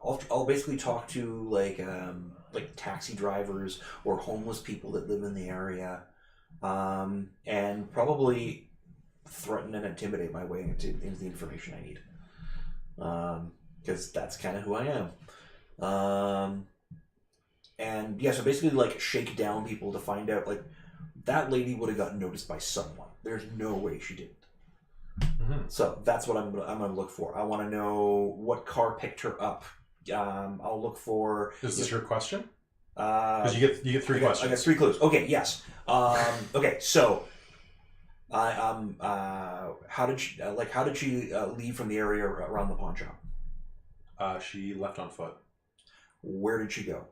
I'll basically talk to like taxi drivers or homeless people that live in the area, and probably threaten and intimidate my way into the information I need. Because that's kind of who I am. And yeah, so basically like shake down people to find out like that lady would have gotten noticed by someone. There's no way she didn't. Mm-hmm. So that's what I'm gonna look for. I want to know what car picked her up. I'll look for. Is this your question? Because you get 3 questions. I got 3 clues. Okay, yes. Okay, so how did she leave from the area around the pawn shop? She left on foot. Where did she go?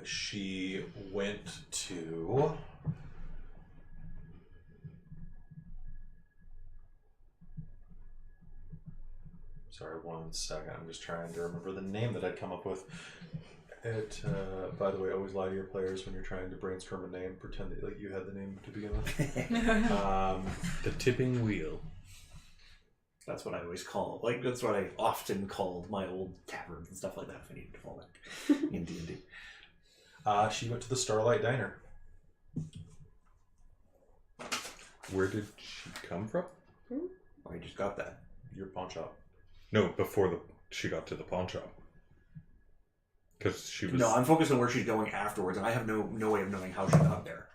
She went to. Sorry, 1 second. I'm just trying to remember the name that I'd come up with. It. By the way, always lie to your players when you're trying to brainstorm a name. Pretend that like you had the name to begin with. The tipping wheel. That's what I always call. Like that's what I often called my old taverns and stuff like that. If I needed to fall back in D&D. She went to the Starlight Diner. Where did she come from? I just got that. Your pawn shop. No, before she got to the pawn shop. Because she was. No, I'm focused on where she's going afterwards, and I have no way of knowing how she got there.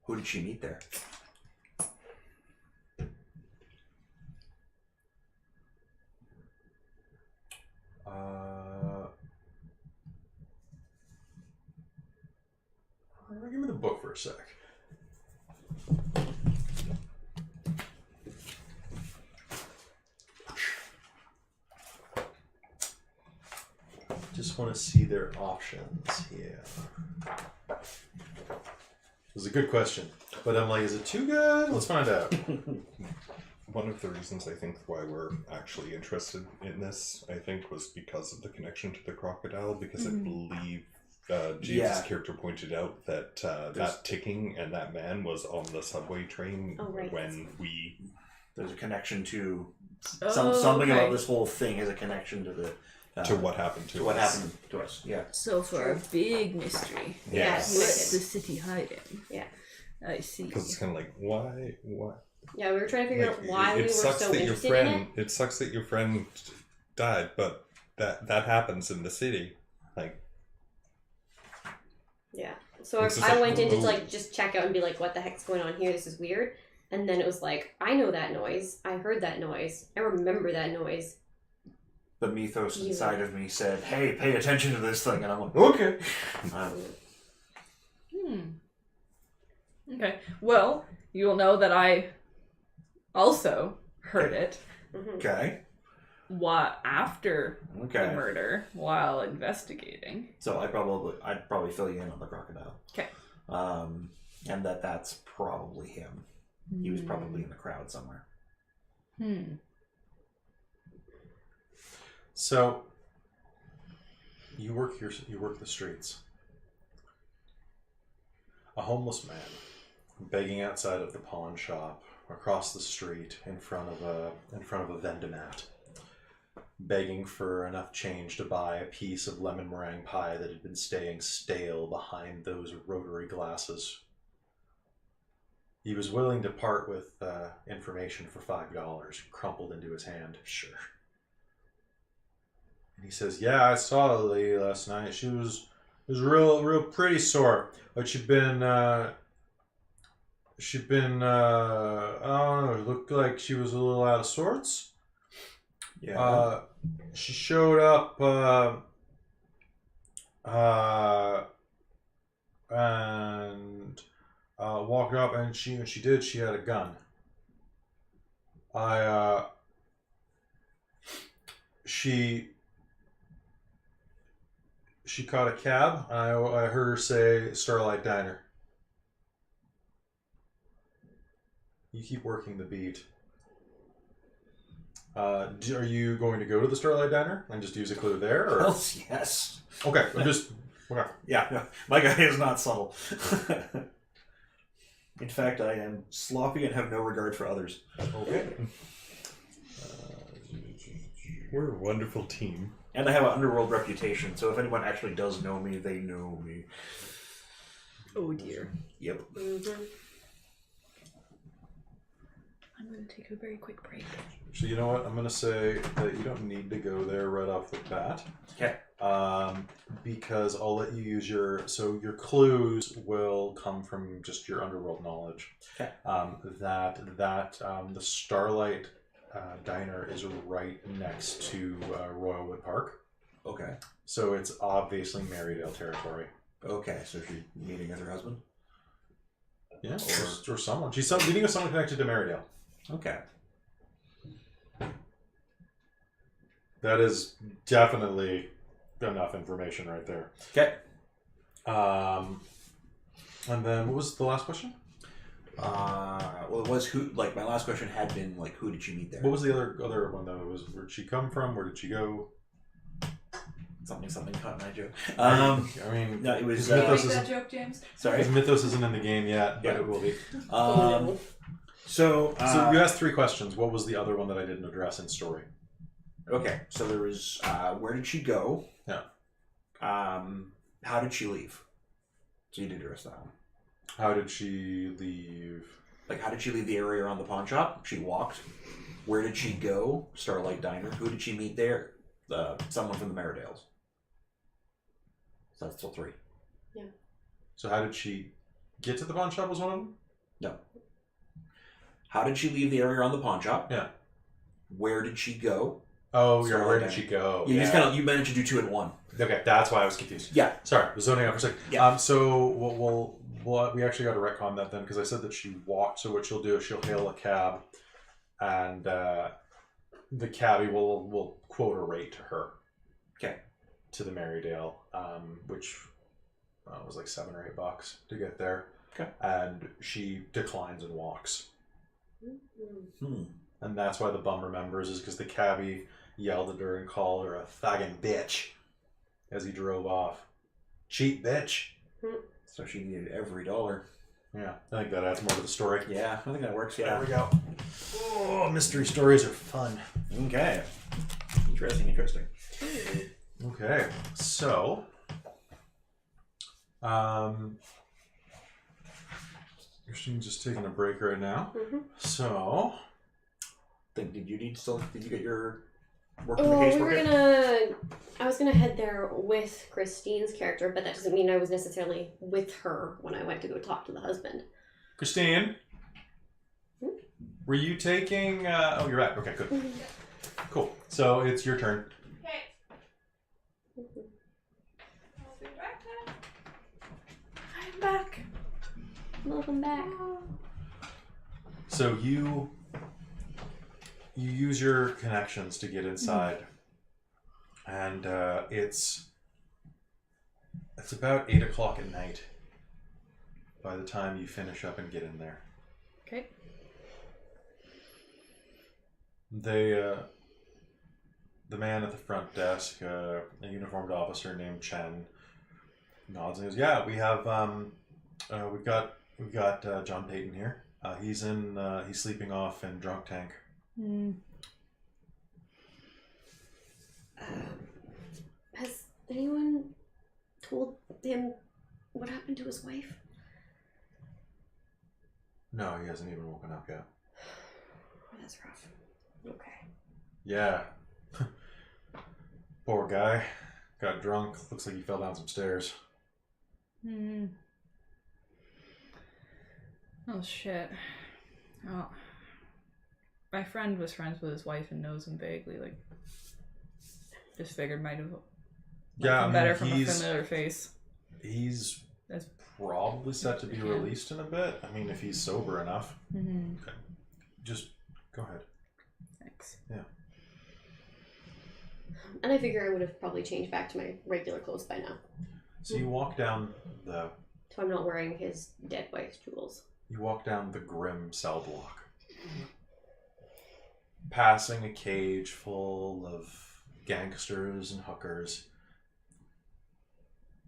Who did she meet there? Give me the book for a sec. Just want to see their options here. It was a good question, but I'm like, is it too good? Let's find out. One of the reasons I think why we're actually interested in this, I think, was because of the connection to the crocodile, because I believe James' character pointed out that that ticking and that man was on the subway train when we... There's a connection to... something about this whole thing is a connection to the... to what happened to us. What happened to us, yeah. So for a big mystery. Yes. What's the city hiding? Yeah. I see. Because it's kind of like, why? Yeah, we were trying to figure out why we were so interested in it. It sucks that your friend died, but that happens in the city. Like, yeah. So I went in to like just check out and be like, what the heck's going on here? This is weird. And then it was like, I know that noise. I heard that noise. I remember that noise. The mythos inside of me said, hey, pay attention to this thing. And I'm like, okay. Okay. Well, you will know that I also heard it. Okay. What after Okay. the murder while investigating. So I'd probably fill you in on the crocodile. Okay. And that's probably him. He was probably in the crowd somewhere. So you work the streets. A homeless man begging outside of the pawn shop across the street in front of a vendomat, begging for enough change to buy a piece of lemon meringue pie that had been staying stale behind those rotary glasses. He was willing to part with information for $5, crumpled into his hand. Sure. And he says, "Yeah, I saw the lady last night. She was real pretty sort, but she'd been I don't know, it looked like she was a little out of sorts. Yeah. She showed up and walked up, and she had a gun. She caught a cab, and I heard her say Starlight Diner." You keep working the beat. Are you going to go to the Starlight Diner and just use a clue there? Or? Well, yes. Okay, okay. Yeah, no, my guy is not subtle. In fact, I am sloppy and have no regard for others. Okay. We're a wonderful team. And I have an underworld reputation, so if anyone actually does know me, they know me. Oh dear. Yep. I'm going to take a very quick break. So you know what? I'm going to say that you don't need to go there right off the bat. Okay. Because I'll let you use your clues will come from just your underworld knowledge. Okay. The Starlight Diner is right next to Royalwood Park. Okay. So it's obviously Marydale territory. Okay, so she's meeting with her husband? Yeah, or someone. She's meeting with someone connected to Marydale. Okay. That is definitely enough information right there. Okay. And then what was the last question? Well, it was who. Like my last question had been like, who did she meet there? What was the other one though? It was where'd she come from? Where did she go? Something caught my joke. I mean, No, it was. Can you Mythos make that isn't- joke, James? Sorry. His Mythos isn't in the game yet, but Yeah. it will be. So You asked 3 questions. What was the other one that I didn't address in story? okay, so there was where did she go? Yeah. How did she leave? So you did address that one. How did she leave? Like, how did she leave the area around the pawn shop? She walked. Where did she go? Starlight Diner. Who did she meet there? Someone from the Marydales. So that's still 3. So how did she get to the pawn shop? Was one of them? No. How did she leave the area around the pawn shop? Yeah. Where did she go? Oh, Starlight where did Diner. she go? You just you managed to do 2 in 1. Okay, that's why I was confused. Yeah. Sorry, I was zoning out for a second. Yeah. So we actually got to retcon that then because I said that she walked. So what she'll do is she'll hail a cab, and the cabbie will quote a rate to her. Okay. To the Marydale, which was like $7 or $8 to get there. Okay. And she declines and walks. Hmm. And that's why the bum remembers is because the cabbie yelled at her and called her a fagging bitch as he drove off. Cheap bitch. So she needed every dollar. Yeah, I think that adds more to the story. Yeah, I think that works. Yeah. There we go. Oh, mystery stories are fun. Okay. Interesting. Okay, so Christine's just taking a break right now. So Did you get your work on the case? I was gonna head there with Christine's character, but that doesn't mean I was necessarily with her when I went to go talk to the husband. Christine, were you taking? Oh, you're back. Okay, good. Cool. So it's your turn. Okay. I'll be back then. I'm back. Welcome back. So you You use your connections to get inside, and it's about 8 o'clock at night by the time you finish up and get in there. Okay. The man at the front desk, a uniformed officer named Chen, nods and goes, "Yeah, we have we've got John Peyton here. He's sleeping off in drunk tank." Has anyone told him what happened to his wife? No, he hasn't even woken up yet. Oh, that's rough. Okay. Yeah. Poor guy. Got drunk. Looks like he fell down some stairs. Oh, shit. Oh. My friend was friends with his wife and knows him vaguely. Like, just figured might have come better from a familiar face. He's That's probably set to be released in a bit. I mean, if he's sober enough. Okay. Just go ahead. Thanks. Yeah. And I figure I would have probably changed back to my regular clothes by now. So you walk down the So I'm not wearing his dead wife's jewels. grim cell block. Passing a cage full of gangsters and hookers.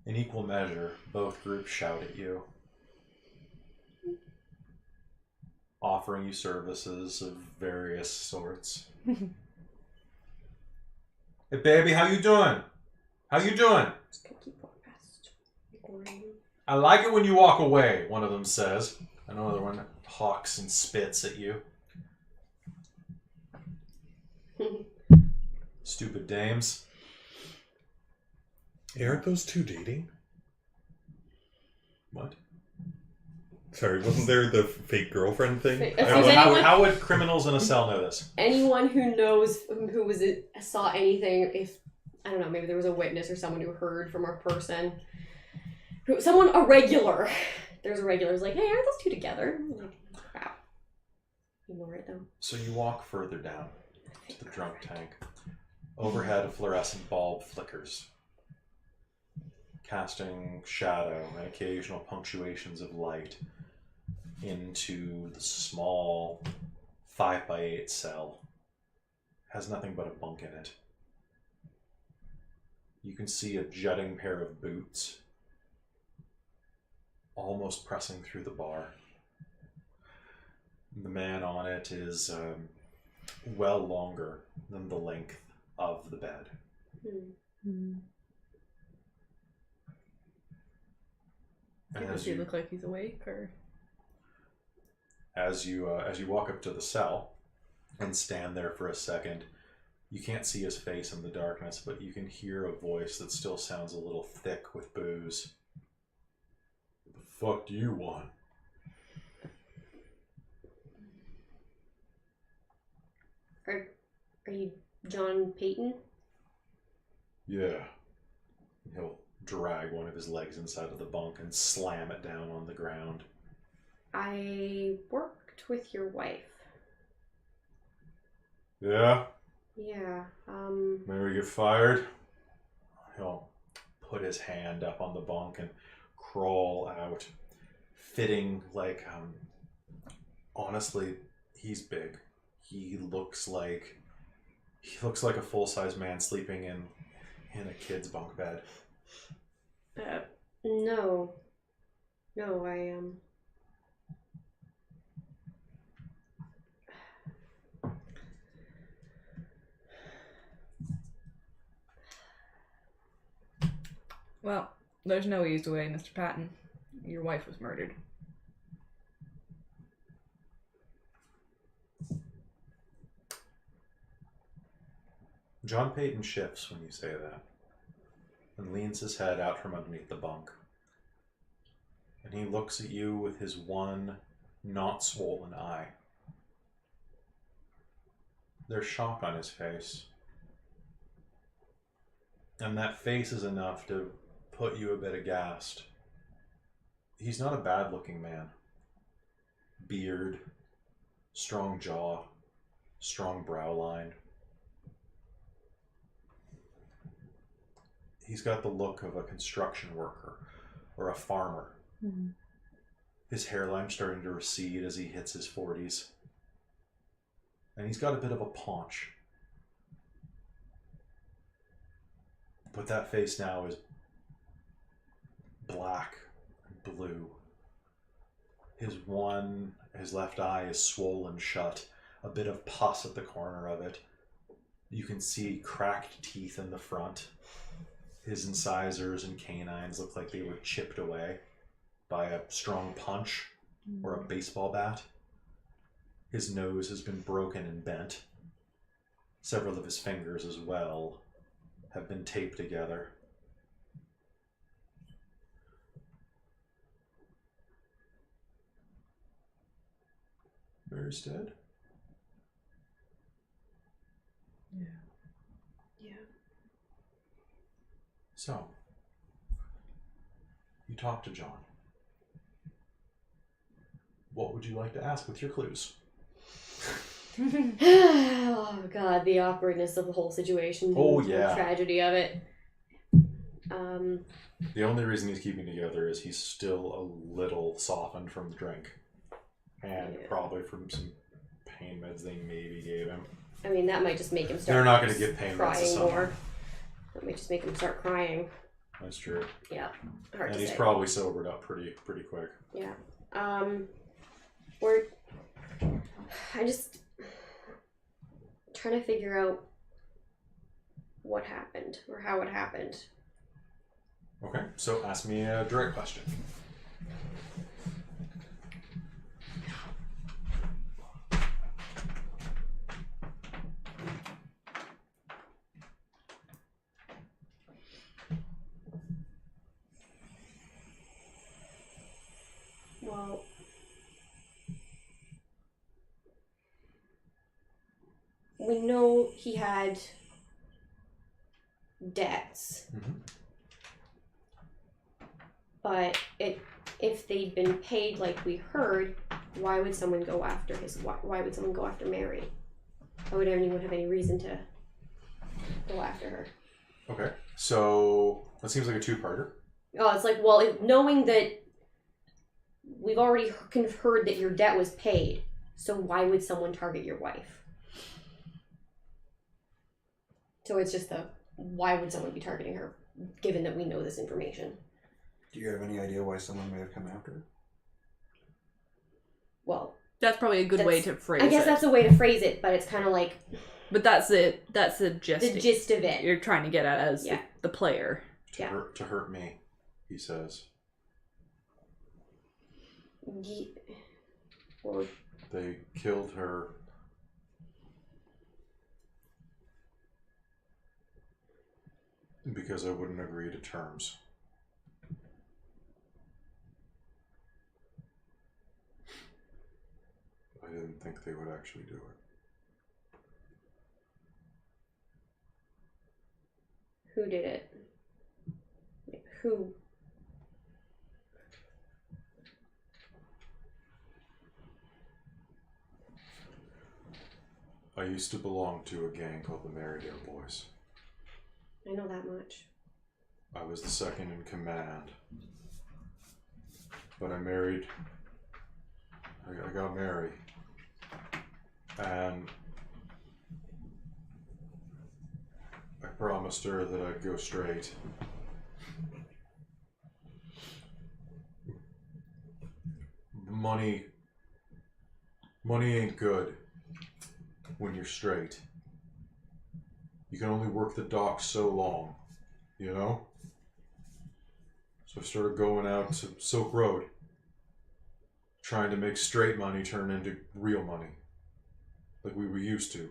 In equal measure, both groups shout at you, offering you services of various sorts. Hey baby, how you doing? How you doing? Just gonna keep walking past. Ignoring you. I like it when you walk away, one of them says. Another one hawks and spits at you. Stupid dames. Hey, aren't those two dating? What? Sorry, wasn't there the fake girlfriend thing? If How, there's anyone- how would criminals in a cell know this? Anyone who knows who was it, saw anything, if I don't know, maybe there was a witness or someone who heard from a person, a regular. There's a regular who's like, hey, aren't those two together? I'm like, crap. Ignore it though. So you walk further down to the drunk tank. Overhead, a fluorescent bulb flickers, casting shadow and occasional punctuations of light into the small 5x8 cell. Has nothing but a bunk in it. You can see a jutting pair of boots almost pressing through the bar. The man on it is well longer than the length of the bed. And Does he look like he's awake, or? As you walk up to the cell and stand there for a second, you can't see his face in the darkness, but you can hear a voice that still sounds a little thick with booze. What the fuck do you want? Are you John Peyton? Yeah. He'll drag one of his legs inside of the bunk and slam it down on the ground. I worked with your wife. Yeah? Yeah, Maybe get fired? He'll put his hand up on the bunk and crawl out, fitting like, honestly, he's big. He looks like a full-size man sleeping in a kid's bunk bed. no, I, Well, there's no easy way, Mr. Patton. Your wife was murdered. John Peyton shifts when you say that and leans his head out from underneath the bunk. And he looks at you with his one not swollen eye. There's shock on his face. And that face is enough to put you a bit aghast. He's not a bad looking man. Beard, strong jaw, strong brow line. He's got the look of a construction worker or a farmer. Mm-hmm. His hairline's starting to recede as he hits his 40s. And he's got a bit of a paunch. But that face now is black and blue. His left eye is swollen shut, a bit of pus at the corner of it. You can see cracked teeth in the front. His incisors and canines look like they were chipped away by a strong punch or a baseball bat. His nose has been broken and bent. Several of his fingers as well have been taped together. Mary's dead? Yeah. So, you talk to John. What would you like to ask with your clues? Oh god, the awkwardness of the whole situation. Oh, the yeah. tragedy of it. The only reason he's keeping together is he's still a little softened from the drink. And Yeah. probably from some pain meds they maybe gave him. I mean, that might just make him start They're not going to give pain meds to crying someone. more. That might just make him start crying. That's true. Yeah. Hard And to he's say. probably sobered up pretty quick. Yeah. I just trying to figure out what happened or how it happened. Okay, so ask me a direct question. Well, we know he had debts, but if they'd been paid like we heard, why would someone go after why would someone go after Mary? Why would anyone have any reason to go after her? Okay, so that seems like a two-parter. Oh, it's like, well, knowing that we've already heard that your debt was paid, so why would someone target your wife? So it's just why would someone be targeting her, given that we know this information? Do you have any idea why someone may have come after her? Well, That's probably a good way to phrase it. I guess that's a way to phrase it, but it's kind of like But that's it. That's the gist. the gist of it. You're trying to get at as Yeah. the player. To hurt me, he says. Or They killed her because I wouldn't agree to terms. I didn't think they would actually do it. who did it? Who? I used to belong to a gang called the Marydale Boys. I know that much. I was the second in command. But I married... I got Mary. And I promised her that I'd go straight. Money ain't good when you're straight. You can only work the docks so long, you know? So I started going out to Silk Road, trying to make straight money turn into real money, like we were used to.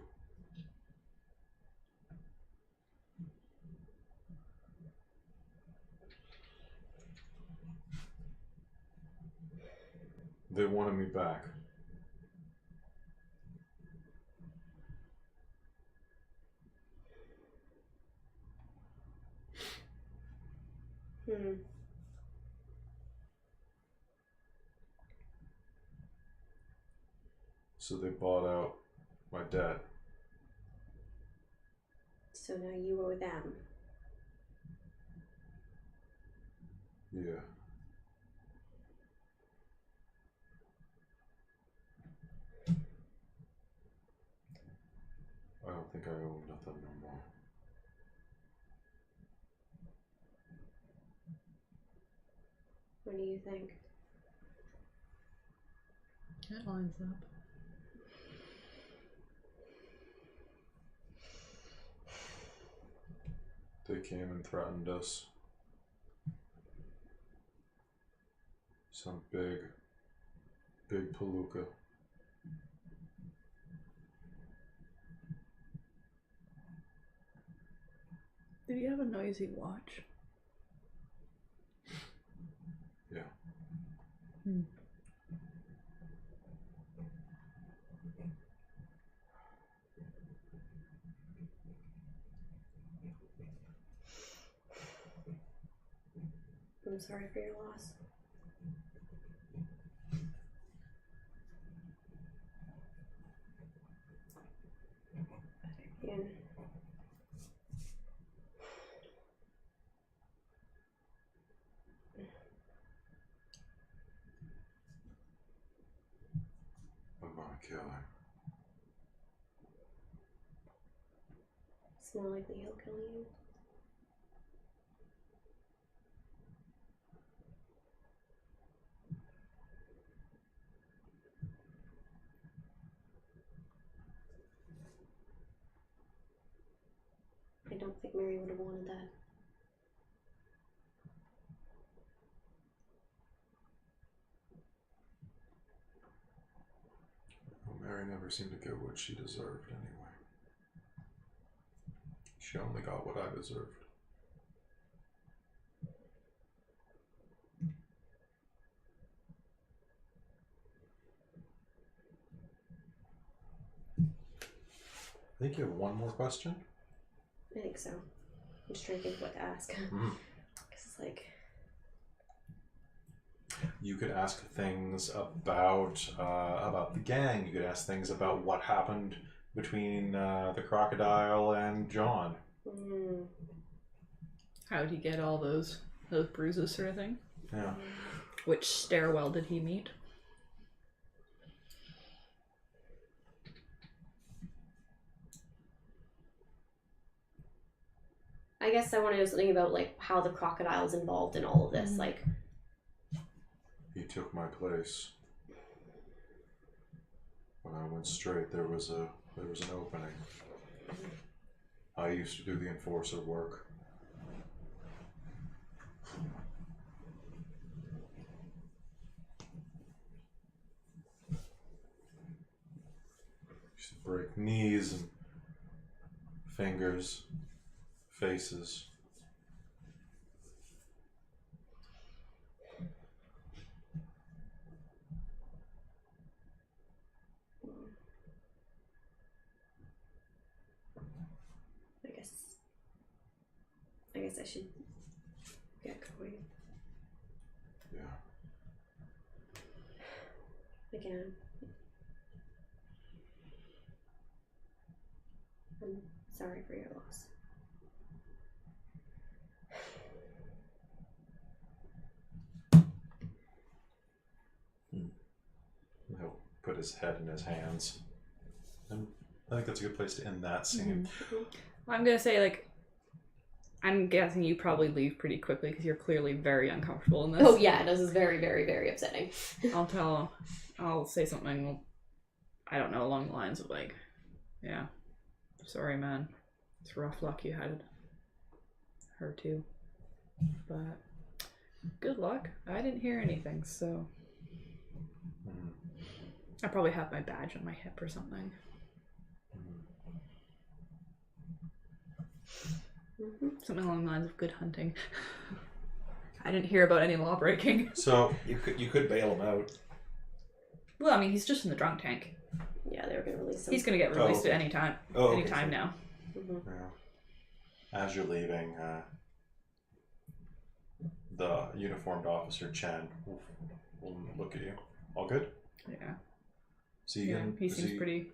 They wanted me back. So they bought out my dad. So now you were them. Yeah. I don't think I owe nothing no more. What do you think? That lines up. They came and threatened us. Some big palooka. Did he have a noisy watch? Yeah. I'm sorry for your loss. And I'm gonna kill him. it's more likely he'll kill you. I don't think Mary would have wanted that. Well, Mary never seemed to get what she deserved anyway. She only got what I deserved. I think you have one more question. I think so. I'm just trying to think of what to ask. Mm. Because it's like, You could ask things about the gang. You could ask things about what happened between the crocodile and John. How did he get all those bruises, sort of thing? Yeah. Which stairwell did he meet? I guess I want to know something about like how the crocodile's involved in all of this. Like, He took my place. When I went straight, there was an opening. I used to do the enforcer work. Used to break knees and fingers, faces. I guess I should get going Yeah. again. I'm sorry for your loss. He'll put his head in his hands. And I think that's a good place to end that scene. I'm gonna say, like, I'm guessing you probably leave pretty quickly because you're clearly very uncomfortable in this. Oh yeah, this is very, very, very upsetting. I'll say something, I don't know, along the lines of like, yeah, sorry man, it's rough luck you had. Her too. But good luck. I didn't hear anything, so I probably have my badge on my hip or something. Something along the lines of good hunting. I didn't hear about any law breaking. So You could bail him out. Well, I mean, he's just in the drunk tank. Yeah, they were gonna release him. He's gonna get released okay. at any time. Oh, Any okay, time so- now. as you're leaving, the uniformed officer Chen will look at you. All good? Yeah. See you Yeah, again? he seems pretty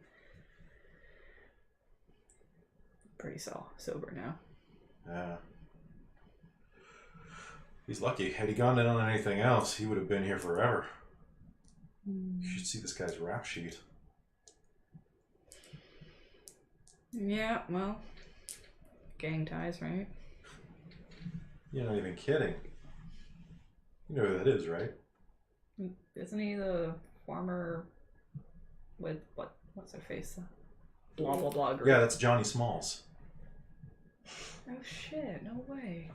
pretty sober now. Yeah. He's lucky. Had he gone in on anything else, he would have been here forever. You should see this guy's rap sheet. Yeah, well, gang ties, right? You're not even kidding. You know who that is, right? Isn't he the farmer with what's her face? Blah blah blah group. Yeah, that's Johnny Smalls. Oh shit! No way.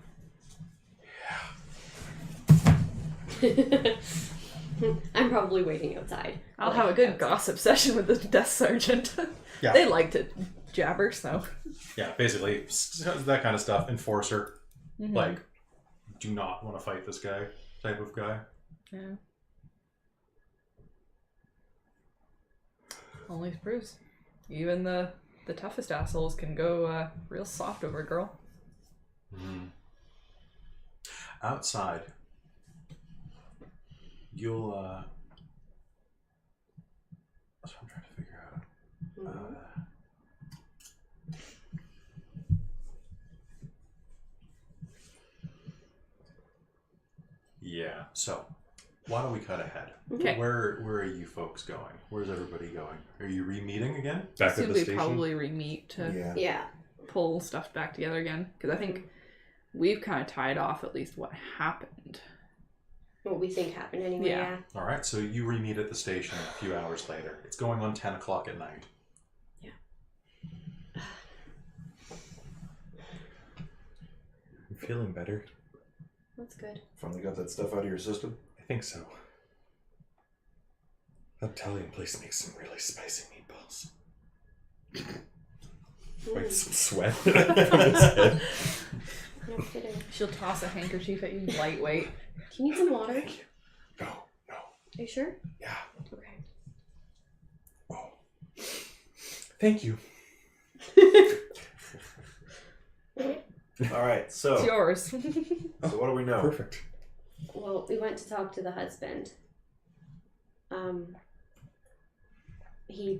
I'm probably waiting outside. I'll have a good gossip session with the desk sergeant. Yeah. They like to jabber, so. Yeah, basically that kind of stuff. Enforcer, Mhm. like, do not want to fight this guy type of guy. Yeah. Only proves. Even the toughest assholes can go real soft over a girl. Mm-hmm. Outside, you'll that's what I'm trying to figure out. Yeah, so why don't we cut ahead? Okay. Where are you folks going? Where's everybody going? Are you re-meeting again? Back at Assume the we station. probably re-meet to Yeah. Yeah. pull stuff back together again. Because I think we've kind of tied off at least what happened. What we think happened anyway, Yeah. yeah. All right, so you re-meet at the station a few hours later. It's going on 10 o'clock at night. I'm feeling better. That's good. Finally got that stuff out of your system? I think so. That Italian place makes some really spicy meatballs. Quite some sweat from his head. No kidding. She'll toss a handkerchief at you lightweight. Do you need some water? Thank you. No. Are you sure? Yeah. Okay. Oh. Thank you. All right, so It's yours. so what do we know? Perfect. Well, we went to talk to the husband. He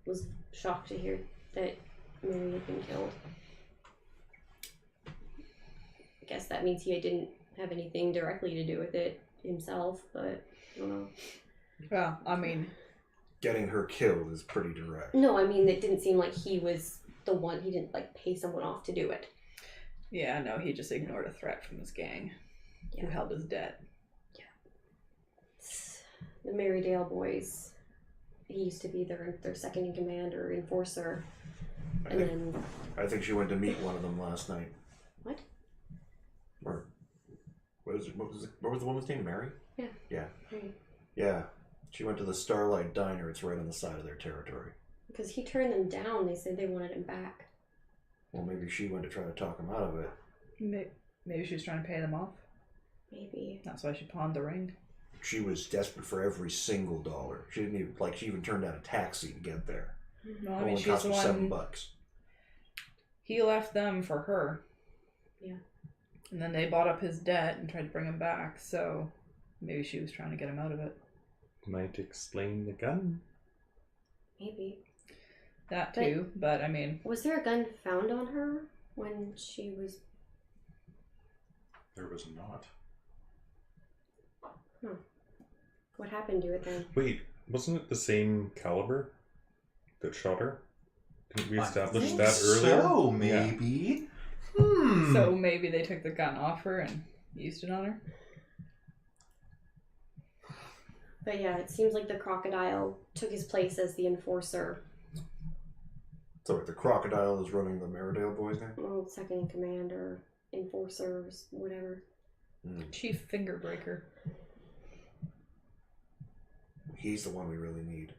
was shocked to hear that Mary had been killed. I guess that means he didn't have anything directly to do with it himself, but I don't know. Well, I mean, Getting her killed is pretty direct. No, I mean, it didn't seem like he was the one. He didn't, like, pay someone off to do it. yeah, no, he just ignored a threat from his gang who Yeah. held his debt. The Marydale boys, he used to be their second in command or enforcer. And I think she went to meet one of them last night. What? Or what was the woman's name? Mary? Yeah. Yeah. Right. Yeah. She went to the Starlight Diner. It's right on the side of their territory. Because he turned them down, they said they wanted him back. Well, maybe she went to try to talk him out of it. Maybe she was trying to pay them off. Maybe. That's why she pawned the ring. She was desperate for every single dollar. She didn't even she even turned down a taxi to get there. No, I It mean, only she's cost the her one. $7. He left them for her. Yeah. And then they bought up his debt and tried to bring him back, so maybe she was trying to get him out of it. Might explain the gun. Maybe. That too, but I mean, Was there a gun found on her when she was... There was not. What happened to it then? Wait, wasn't it the same caliber that shot her? Didn't we I establish think that earlier? So, Yeah. maybe. so maybe they took the gun off her and used it on her? But yeah, it seems like the crocodile took his place as the enforcer. So the crocodile is running the Marydale boys now? Well, second in command or enforcer or whatever. Chief Fingerbreaker. He's the one we really need.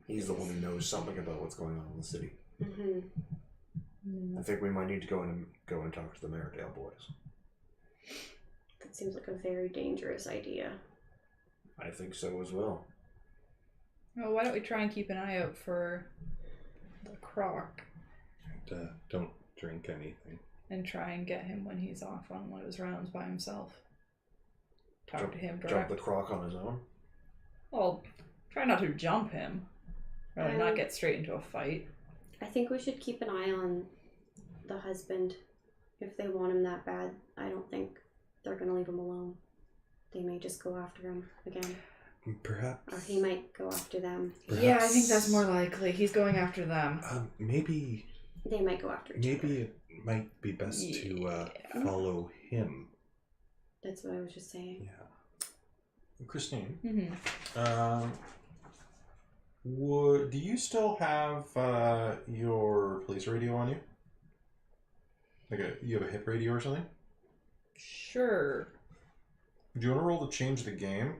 He's the one who knows something about what's going on in the city. Mm-hmm. I think we might need to go and talk to the Marydale boys. That seems like a very dangerous idea. I think so as well. Well, why don't we try and keep an eye out for the croc And, don't drink anything. and try and get him when he's off on one of his rounds by himself. Talk to him Jump direct. the croc on his own? Well, try not to jump him. Rather not get straight into a fight. I think we should keep an eye on the husband. If they want him that bad, I don't think they're going to leave him alone. They may just go after him again. Perhaps. Or he might go after them. Yeah, I think that's more likely. He's going after them. Maybe They might go after each other. it might be best to follow him. That's what I was just saying. Yeah. Christine, Mm-hmm. do you still have your police radio on you? You have a hip radio or something? Sure. Do you want to roll to change the game?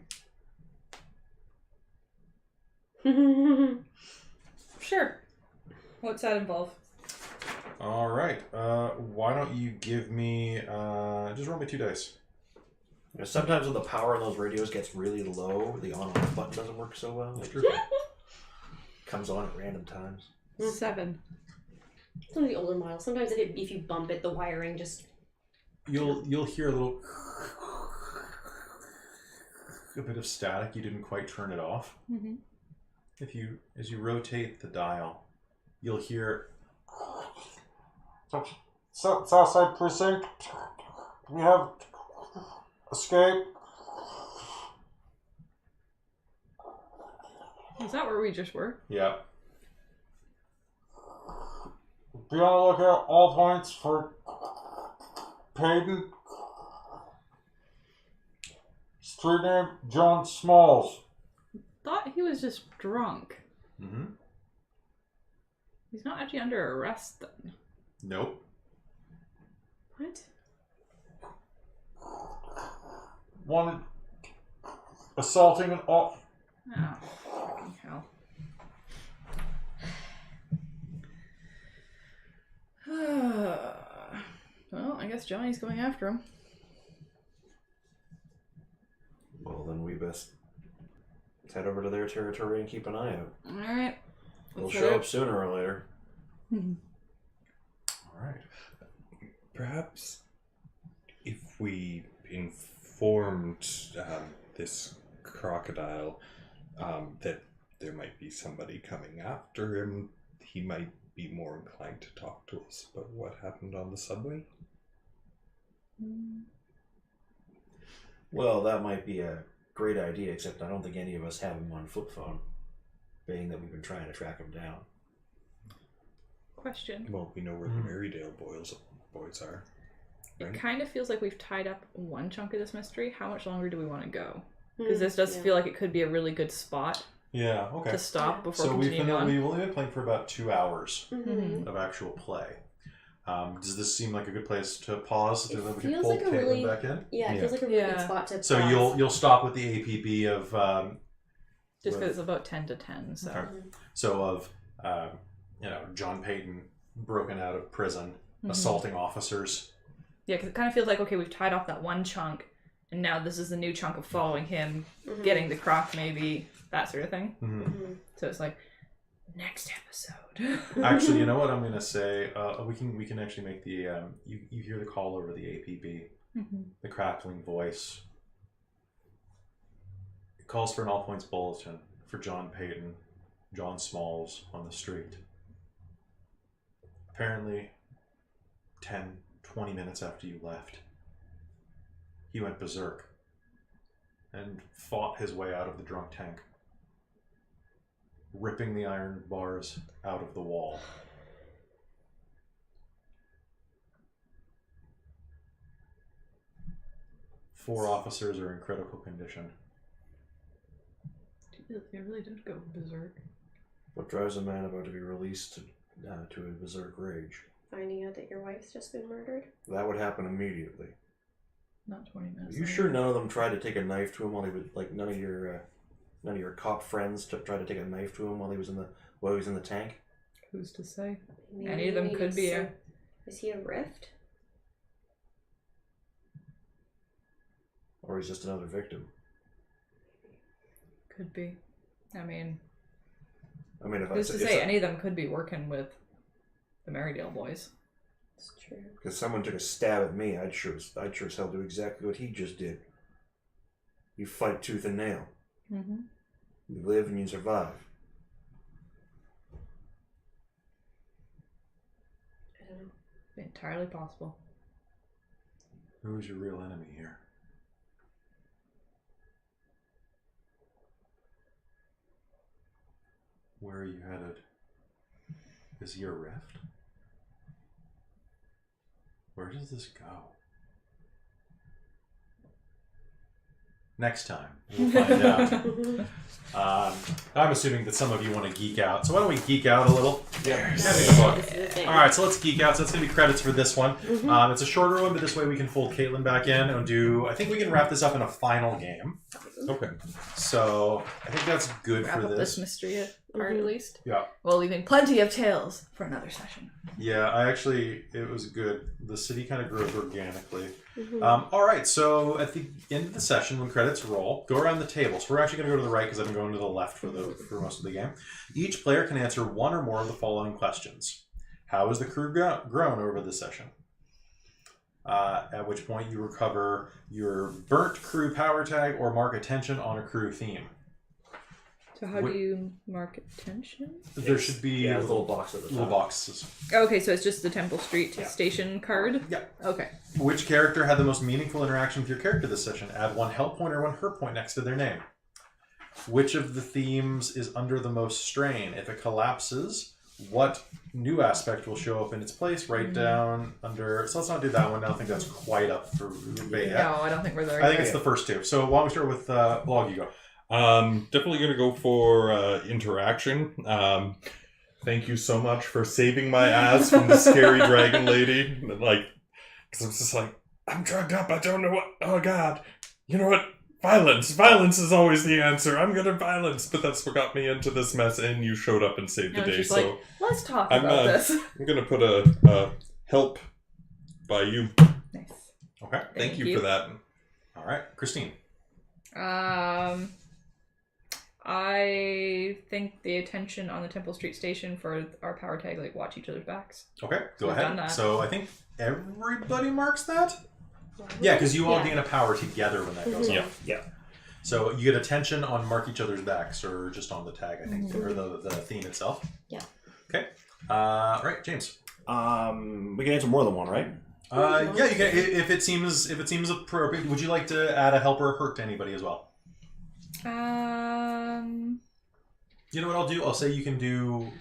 Sure. What's that involve? All right. Why don't you give me just roll me 2 dice? You know, sometimes when the power on those radios gets really low, the on-off button doesn't work so well. It comes on at random times. 7. Some of the older models. Sometimes if you bump it, the wiring just... You'll hear a bit of static. You didn't quite turn it off. Mm-hmm. As you rotate the dial, you'll hear Southside Precinct. We have escape. Is that where we just were? Yeah. Be on the lookout all points for Peyton. Street name John Smalls. Thought he was just drunk. Mm-hmm. He's not actually under arrest then. Nope. What? Wanted assaulting an off. Oh, fucking hell. Well, I guess Johnny's going after him. Well, then we best head over to their territory and keep an eye out. Alright. They'll show up sooner or later. All right. Perhaps if we informed this crocodile that there might be somebody coming after him, he might be more inclined to talk to us about what happened on the subway. Well, that might be a great idea, except I don't think any of us have him on flip phone, being that we've been trying to track him down. Question. Well, we know where the Marydale boys are. It Right? kind of feels like we've tied up one chunk of this mystery. How much longer do we want to go? Because this does feel like it could be a really good spot Yeah. Okay. to stop before So we've continuing on. only been playing for about 2 hours Mm-hmm. of actual play. Does this seem like a good place to pause so It that we can feels pull like a Caitlin really- back in? Yeah, it Yeah. feels like a really good Yeah. spot to So pause. you'll stop with the APB of Just because it's about 10 to 10, so. Okay. John Peyton broken out of prison, assaulting officers. Yeah, because it kind of feels like, okay, we've tied off that one chunk, and now this is the new chunk of following him, getting the croc maybe, that sort of thing. Mm-hmm. So it's like, next episode. Actually, you know what I'm going to say? We can actually make the you hear the call over the APB, the crackling voice. It calls for an all points bulletin for John Peyton, John Smalls on the street. Apparently, 10-20 minutes after you left, he went berserk and fought his way out of the drunk tank, ripping the iron bars out of the wall. Four officers are in critical condition. They really did go berserk. What drives a man about to be released to a berserk rage? Finding out that your wife's just been murdered. That would happen immediately. Not 20 minutes. Are you sure none of them tried to take a knife to him while he was none of your cop friends tried to take a knife to him while he was in the tank? Who's to say? Maybe Any of them could be a... Is he a rift? Or he's just another victim? Could be. I mean, If who's to say any of them could be working with the Marydale boys? It's true. Because someone took a stab at me, I'd sure as hell do exactly what he just did. You fight tooth and nail. Mm-hmm. You live and you survive. don't know. Entirely possible. Who's your real enemy here? Where are you headed? Is he a rift? Where does this go? Next time, we'll find out. I'm assuming that some of you want to geek out. So why don't we geek out a little? Yeah. This is the thing. All right, so let's geek out. So it's going to be credits for this one. It's a shorter one, but this way we can fold Caitlin back in and do... I think we can wrap this up in a final game. Okay. So I think that's good Wrap for up this. this mystery part at least. Yeah. While leaving plenty of tales for another session. Yeah, it was good. The city kind of grows organically. All right, so at the end of the session, when credits roll, go around the table. So we're actually going to go to the right because I've been going to the left for most of the game. Each player can answer one or more of the following questions. How has the crew grown over this session? At which point you recover your burnt crew power tag or mark attention on a crew theme. So how do you mark attention? There should be a little box at the top. little boxes. Okay, so it's just the Temple Street Yeah. station card? Yeah. Okay. Which character had the most meaningful interaction with your character this session? Add one help point or one hurt point next to their name. Which of the themes is under the most strain? If it collapses, what new aspect will show up in its place? Write down under... So let's not do that one. I don't think that's quite up for debate yet. No, I don't think we're there I think yet. it's the first two. So why don't we start with Blog, you go. Definitely gonna go for interaction. Thank you so much for saving my ass from the scary dragon lady. Like, because I'm just like, I'm drugged up. I don't know what. Oh God, you know what? Violence. Violence is always the answer. I'm gonna violence, but that's what got me into this mess. And you showed up and saved the No, day. she's So like, let's talk I'm, about this. I'm gonna put a help by you. Nice. Okay. Thank you you. for that. All right. Christine. I think the attention on the Temple Street station for our power tag, like, watch each other's backs. Okay. Go We've done ahead. that. So I think everybody marks that? Yeah, because you all Yeah. gain a power together when that goes Yeah. off. Yeah. So you get attention on mark each other's backs, or just on the tag, I think, or the theme itself. Yeah. Okay. All right, James. We can answer more than one, right? Yeah, you can. If it seems appropriate, would you like to add a help or a hurt to anybody as well? You know what I'll do? I'll say you can do.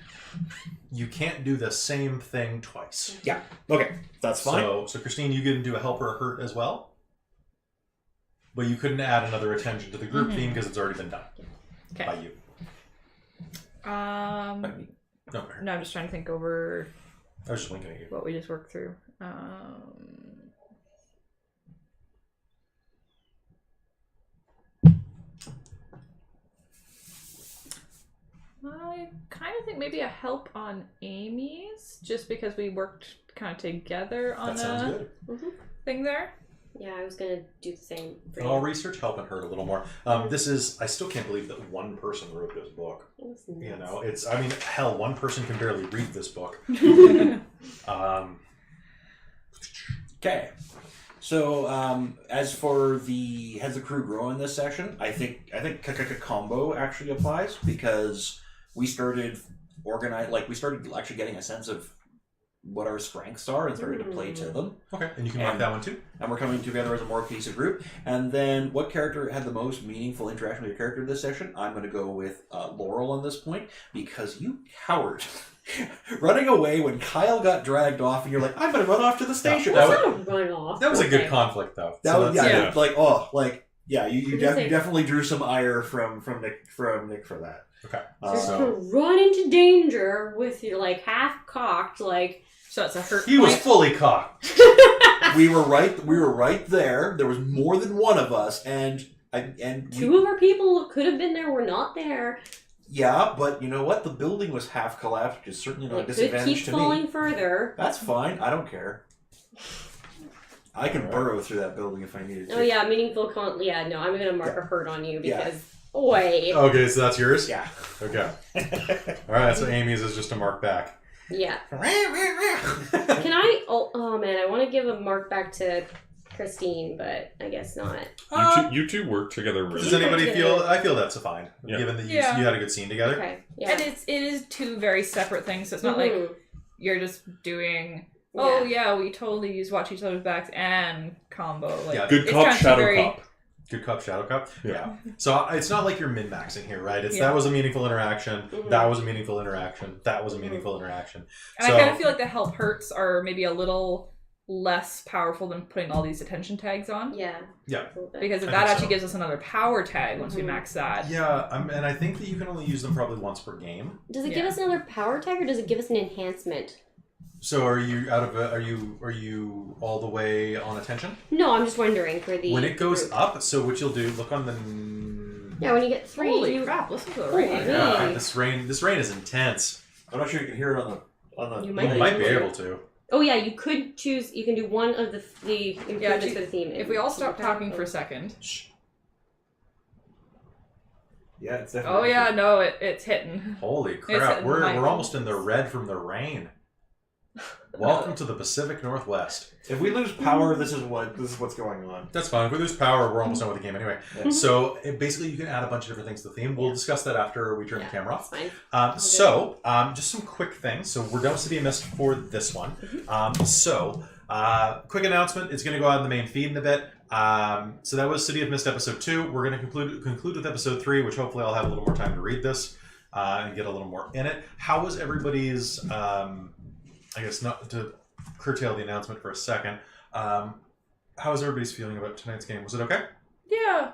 You can't do the same thing twice. Yeah. Okay, that's fine. So Christine, you can do a help or a hurt as well. But you couldn't add another attention to the group theme because it's already been done Okay. by you. No, No, I'm just trying to think over I was just winking at you. what we just worked through. I kind of think maybe a help on Amy's, just because we worked kind of together on That sounds a good. thing there. Yeah, I was gonna do the same. For I'll you. research help and hurt a little more. This is. I still can't believe that one person wrote this book. It was You nuts. know, it's. I mean, hell, one person can barely read this book. Okay. So, as for the has the crew grow in this session, I think combo actually applies because we started we started actually getting a sense of what our strengths are and started to play to them. Okay, and you can mark that one too. And we're coming together as a more cohesive group. And then what character had the most meaningful interaction with your character this session? I'm going to go with Laurel on this point because you coward. Running away when Kyle got dragged off and you're like, I'm going to run off to the station. That That's was- not a run off. That was a good Okay. conflict, though. That So was, that's- you definitely drew some ire from Nick for that. Okay. To run into danger with your like half cocked, like So it's a hurt He was point. fully cocked. We were right there. There was more than one of us, and two of our people could have been there. Were not there. yeah, but you know what? The building was half collapsed, which is certainly not a It could disadvantage keep to falling me. further. That's fine. I don't care. I can burrow through that building if I needed to. Oh yeah, meaningful Yeah, no, I'm gonna mark Yeah. a hurt on you Yeah. because wait. Okay, so that's yours? Yeah. Okay. All right, so Amy's is just a mark back. Yeah. Can I? Oh man, I want to give a mark back to Christine, but I guess not. You two work together really Does well. anybody feel... I feel that's fine, Yeah. given that you Yeah. had a good scene together. Okay. Yeah. And it is two very separate things, so it's not like Mhm. you're just doing oh yeah, we totally use watch each other's backs and combo. Like, Yeah. Good it's cop, kind of shadow very- cop. Good cop, shadow cop. Yeah. So it's not like you're min-maxing here, right? It's Yeah. that was a meaningful interaction. Mhm. That was a meaningful interaction. That was a meaningful interaction. And So- I kind of feel like the help hurts are maybe a little less powerful than putting all these attention tags on. Yeah. Yeah. A little bit. Because I that think actually so. gives us another power tag once we Mhm. max that. Yeah, and I think that you can only use them probably once per game. Does it give Yeah. us another power tag or does it give us an enhancement? So are you out of are you all the way on attention? No, I'm just wondering for the When it goes group. up, so what you'll do, look on the Yeah, when you get 3, Holy you crap! Listen to the Holy rain. crap. yeah, this rain is intense. I'm not sure you can hear it on the. You You might be able able to. Oh yeah, you could choose. You can do one of the improvements if for the theme. If we all stop talking for a second. Yeah, it's definitely. Oh yeah, no, it's hitting. Holy It's crap, at we're my- almost in the red from the rain. Welcome to the Pacific Northwest. If we lose power, this is what's going on. That's fine. If we lose power, we're almost done with the game anyway. Yeah. So basically, you can add a bunch of different things to the theme. We'll discuss that after we turn the camera off. That's fine. Just some quick things. So we're done with City of Mist for this one. Quick announcement. It's going to go out in the main feed in a bit. So that was City of Mist episode 2. We're going to conclude with episode 3, which hopefully I'll have a little more time to read this and get a little more in it. How was everybody's? I guess not to curtail the announcement for a second. How was everybody's feeling about tonight's game? Was it okay? Yeah,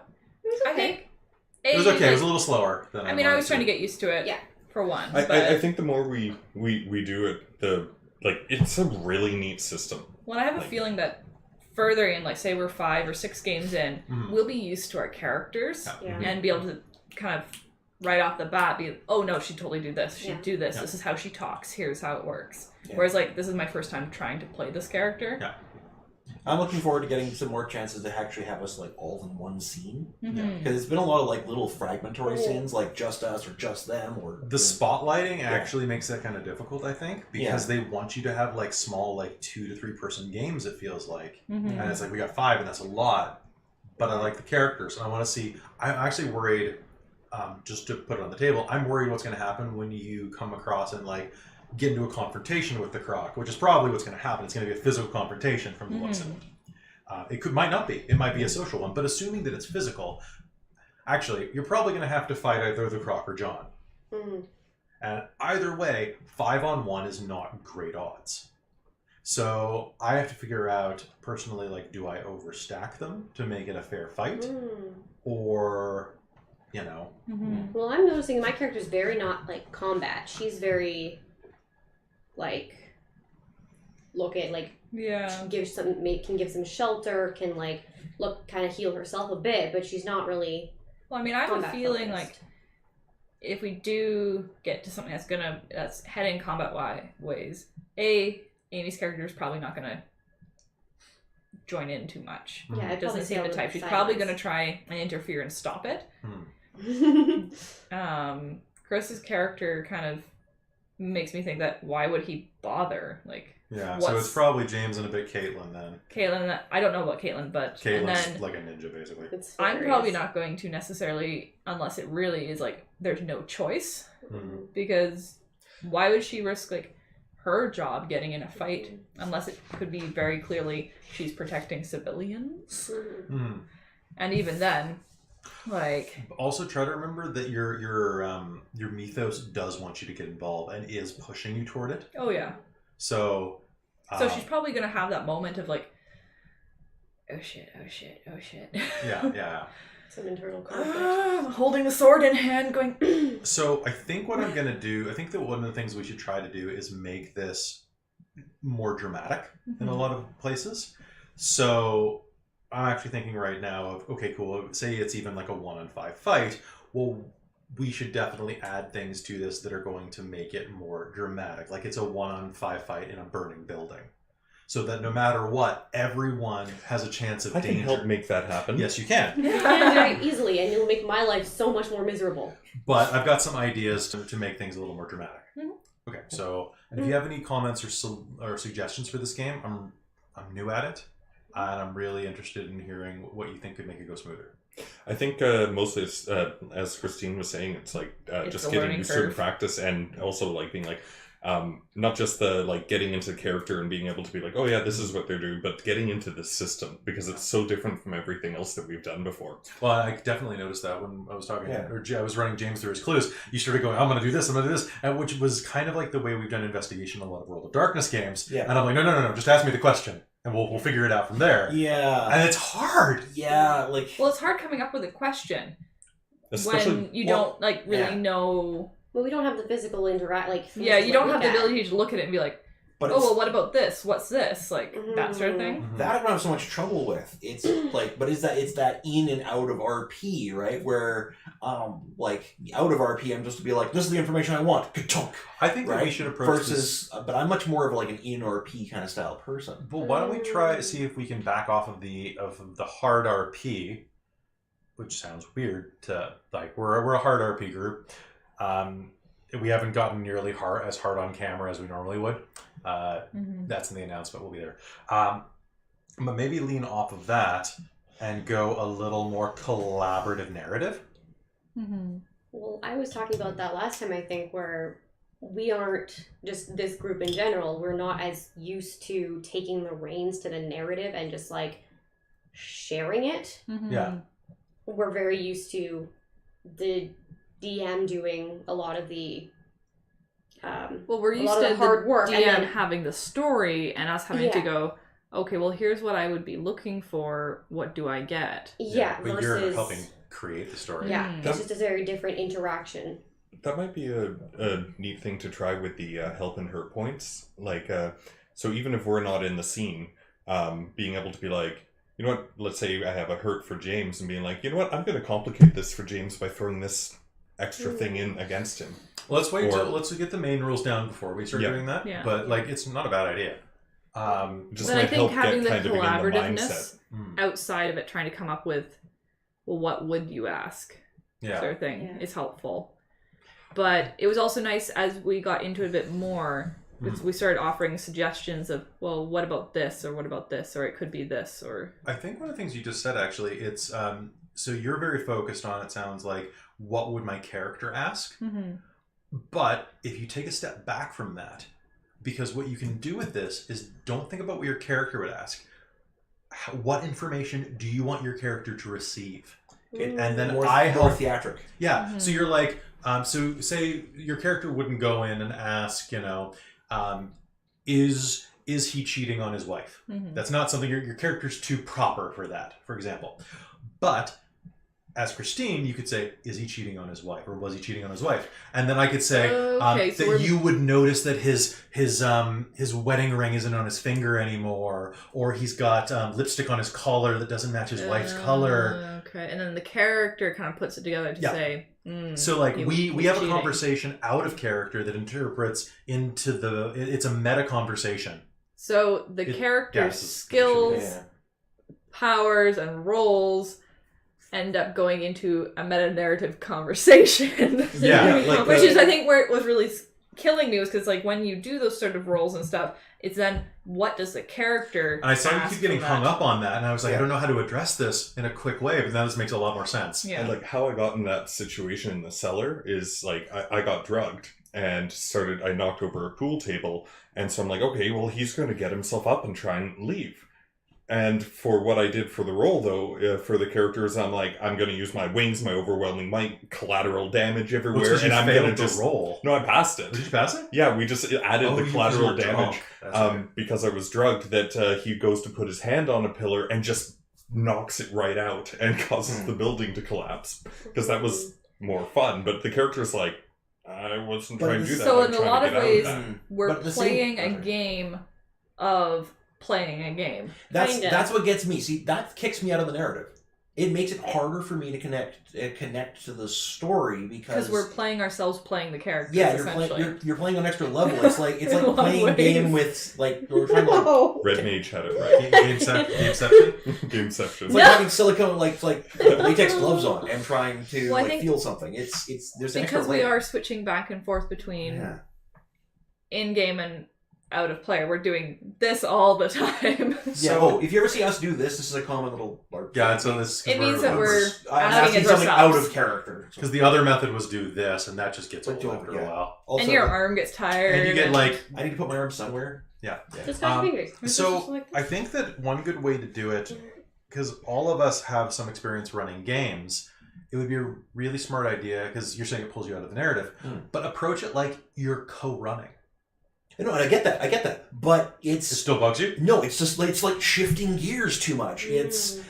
I think. It was okay. It was a little slower than I mean, I was trying to get used to it. Yeah. For one, I think the more we do it, it's a really neat system. Well, I have a Like- feeling that further in, like, say we're 5 or 6 games in, Mhm. we'll be used to our characters Yeah. and be able to kind of right off the bat be, oh no, she'd totally do this. She'd Yeah. do this. Yeah. This is how she talks. Here's how it works. Yeah. Whereas, like, this is my first time trying to play this character. Yeah. I'm looking forward to getting some more chances to actually have us like all in one scene, Mhm. because it's been a lot of like little fragmentary scenes, like just us or just them, or The spotlighting actually makes that kind of difficult, I think, because they want you to have like small, like 2 to 3 person games. It feels like, Mhm. and it's like we got 5, and that's a lot. But I like the characters, and I want to see. I'm actually worried. Just to put it on the table, I'm worried what's going to happen when you come across and like get into a confrontation with the Croc, which is probably what's going to happen. It's going to be a physical confrontation from the looks of it. It might not be. It might be a social one. But assuming that it's physical, actually, you're probably going to have to fight either the Croc or John. Mhm. And either way, 5-on-1 is not great odds. So I have to figure out personally, like, do I overstack them to make it a fair fight, Mm. or, you know, Mhm. Well, I'm noticing my character's very not like combat. She's very like look at like Yeah. can give some shelter, can like look kind of heal herself a bit, but she's not really Well, I mean, I have a combat feeling focused. like if we do get to something that's heading combat ways, Amy's character is probably not gonna join in too much. Yeah, Mhm. I'd It doesn't probably seem say the I'll type. She's silence. probably gonna try and interfere and stop it. Chris's character kind of makes me think that why would he bother? Like, yeah. So What's- it's probably James and a bit Caitlin then. Caitlin, I don't know about Caitlin, but and Caitlin's then like a ninja, basically. It's I'm hilarious. probably not going to necessarily, unless it really is like there's no choice, Mhm. because why would she risk like her job getting in a fight unless it could be very clearly she's protecting civilians? Mhm. Mhm. And even then, like, Also, try to remember that your mythos does want you to get involved and is pushing you toward it. oh yeah. So, So she's probably gonna have that moment of like, oh shit. yeah. Some internal conflict. I'm holding the sword in hand, going. So I think what I'm gonna do, I think that one of the things we should try to do is make this more dramatic in a lot of places. So I'm actually thinking right now of, okay, cool, say it's even like a 1-on-5 fight. Well, we should definitely add things to this that are going to make it more dramatic. Like it's a 1-on-5 fight in a burning building. So that no matter what, everyone has a chance of I can danger. help make that happen. Yes, you can. You can very easily, and it'll make my life so much more miserable. But I've got some ideas to make things a little more dramatic. Mhm. Okay, so and if you have any comments or suggestions for this game, I'm new at it, and I'm really interested in hearing what you think could make it go smoother. I think mostly it's, as Christine was saying, it's like It's just the getting learning used to the curve. practice, and also like being like, Not just the like getting into the character and being able to be like, oh yeah, this is what they're doing, but getting into the system because it's so different from everything else that we've done before. Well, I definitely noticed that when I was talking, Yeah. or I was running James through his clues. You started going, I'm going to do this, I'm going to do this, and which was kind of like the way we've done investigation in a lot of World of Darkness games. Yeah. And I'm like, no, just ask me the question, and we'll figure it out from there. Yeah. And it's hard. Yeah, like... Well, it's hard coming up with a question Especially when you don't like really know. Well, we don't have the physical interact. Yeah, you don't have the look at. ability to look at it and be like, But oh, it's, well, what about this? What's this? Like, that sort of thing. Mhm. that I don't have so much trouble with. It's like, but it's that in and out of RP, right? Where, like, out of RP, I'm just to be like, this is the information I want. Ka-chunk, I think that right? we should approach this. Versus, but I'm much more of like an in RP kind of style person. Well, why don't we try see if we can back off of the hard RP, which sounds weird to like we're a hard RP group. We haven't gotten nearly as hard on camera as we normally would. That's in the announcement. We'll be there. But maybe lean off of that and go a little more collaborative narrative. Well, I was talking about that last time, I think, where we aren't, just this group in general, we're not as used to taking the reins to the narrative and just like sharing it. Yeah. We're very used to the DM doing a lot of the Well, we're a used lot to of the hard work, DM and then having the story and us having to Yeah. go, okay, well, here's what I would be looking for. What do I get? But you're versus helping create the story. yeah, Mm. it's just a very different interaction. That might be a neat thing to try with the help and hurt points. Like, so even if we're not in the scene, being able to be like, you know what, let's say I have a hurt for James and being like, you know what, I'm going to complicate this for James by throwing this extra thing in against him. Well, let's wait Or- till let's get the main rules down before we start Yeah. doing that. Yeah. But like, it's not a bad idea. Just But might I think help having get the kind of in the mindset. collaborativeness Mm. outside of it, trying to come up with, well, what would you ask? Yeah. Sort of thing Yeah. is helpful. But it was also nice as we got into it a bit more, because we started offering suggestions of, well, what about this, or what about this, or it could be this, or... I think one of the things you just said, actually, it's so you're very focused on, it sounds like, what would my character ask? But if you take a step back from that, because what you can do with this is don't think about what your character would ask. What information do you want your character to receive? And then More, I more help. theatric. Yeah. So you're like, so say your character wouldn't go in and ask, is he cheating on his wife? That's not something your character's too proper for that, for example. But as Christine, you could say, is he cheating on his wife, or was he cheating on his wife? And then I could say Okay, so that we're- you would notice that his wedding ring isn't on his finger anymore, or he's got lipstick on his collar that doesn't match his wife's color. Okay, and then the character kind of puts it together to Yeah. say, So like he- we he's have a cheating. conversation out of character that interprets into it's a meta conversation. So the It character's gasses, skills, Yeah. powers, and roles end up going into a meta-narrative conversation. Yeah, like Which is, I think, where it was really killing me, was because, like, when you do those sort of roles and stuff, it's then, what does the character And I saw you ask keep getting from hung that? up on that, and I was like, I Yeah. don't know how to address this in a quick way, but now this makes a lot more sense. Yeah. And like how I got in that situation in the cellar is like I got drugged and I knocked over a pool table, and so I'm like, okay, well, he's going to get himself up and try and leave. And for what I did for the role, though, for the characters, I'm like, I'm going to use my wings, my overwhelming might, collateral damage Well, everywhere, it's 'cause you and I'm failed going to to just roll. No, I passed it. Did you pass it? Yeah, we just added the you collateral were damage. drunk. That's right. Because I was drugged, that he goes to put his hand on a pillar and just knocks it right out and causes the building to collapse. Because that was more fun. But the character's like, I wasn't But trying to do that. So I'm in a trying lot to of get out ways, that. we're But at the playing same- a game of playing a game. Kinda. That's what gets me. See, that kicks me out of the narrative. It makes it harder for me to connect to the story Because because we're playing ourselves playing the characters, yeah, you're essentially. playing you're playing on an extra level. It's like In a lot of playing a game ways. with like we're trying to like, No. Red Mage had it right. Gameception? Gameception. it's like having silicone like latex gloves on and trying to Well, I like think feel something. It's there's an because extra we layer. are switching back and forth between Yeah. in-game and out of player. We're doing this all the time. So, if you ever see us do this, this is a common little LARP. Yeah, so this It means that we're I'm asking asking it something out ourselves. of character. because the other method was do this, and that just gets But old after a while. Also, And your arm gets tired. And you get like I need to put my arm somewhere. Just got your fingers. So Just like I think that one good way to do it, because all of us have some experience running games, it would be a really smart idea, because you're saying it pulls you out of the narrative, but approach it like you're co-running. No, and I get that, but It still bugs you? no, it's just it's like shifting gears too much. It's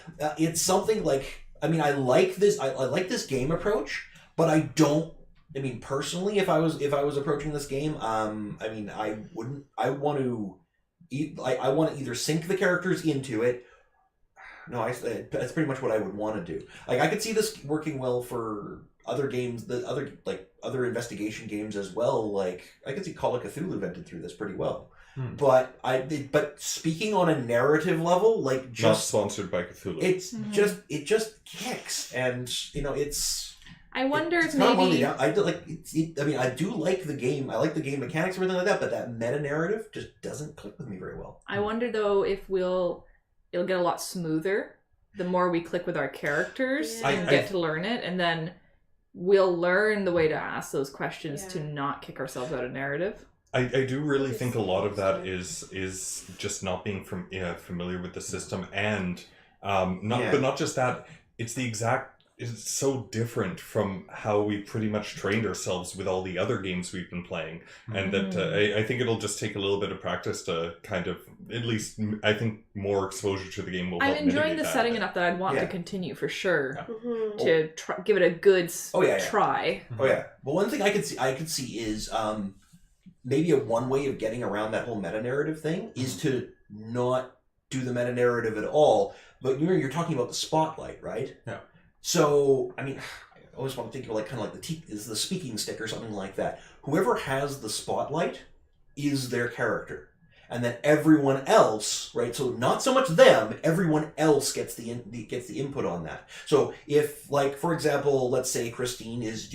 something like, I mean, I like this. I like this game approach, but I don't. I mean, personally, if I was approaching this game, I mean, I wouldn't. I want to either sink the characters into it. No, that's pretty much what I would want to do. Like, I could see this working well for other games, other investigation games as well. Like, I could see Call of Cthulhu vented through this pretty well. But but speaking on a narrative level, like, Not just sponsored by Cthulhu. it's it just kicks, and it's. I wonder It's if not one of maybe... the- I do like. I mean, I do like the game. I like the game mechanics and everything like that. But that meta narrative just doesn't click with me very well. I wonder, though, if it'll get a lot smoother the more we click with our characters Yeah. and get to learn it, and then we'll learn the way to ask those questions to Yeah. not kick ourselves out of narrative. I do really think a lot of that is just not being familiar with the system, and not just that. It's so different from how we pretty much trained ourselves with all the other games we've been playing, and that I think it'll just take a little bit of practice to kind of, at least I think, more exposure to the game will help I'm enjoying mitigate the that. setting enough that I'd want Yeah. to continue for sure Mhm. to give it a good Yeah. try. Oh yeah. But one thing I could see is maybe one way of getting around that whole meta narrative thing is to not do the meta narrative at all. But you're talking about the spotlight, right? Yeah. So I mean, I always want to think of like kind of like the speaking stick or something like that. Whoever has the spotlight is their character, and then everyone else, right? So not so much them. Everyone else gets the input on that. So if, like, for example, let's say Christine is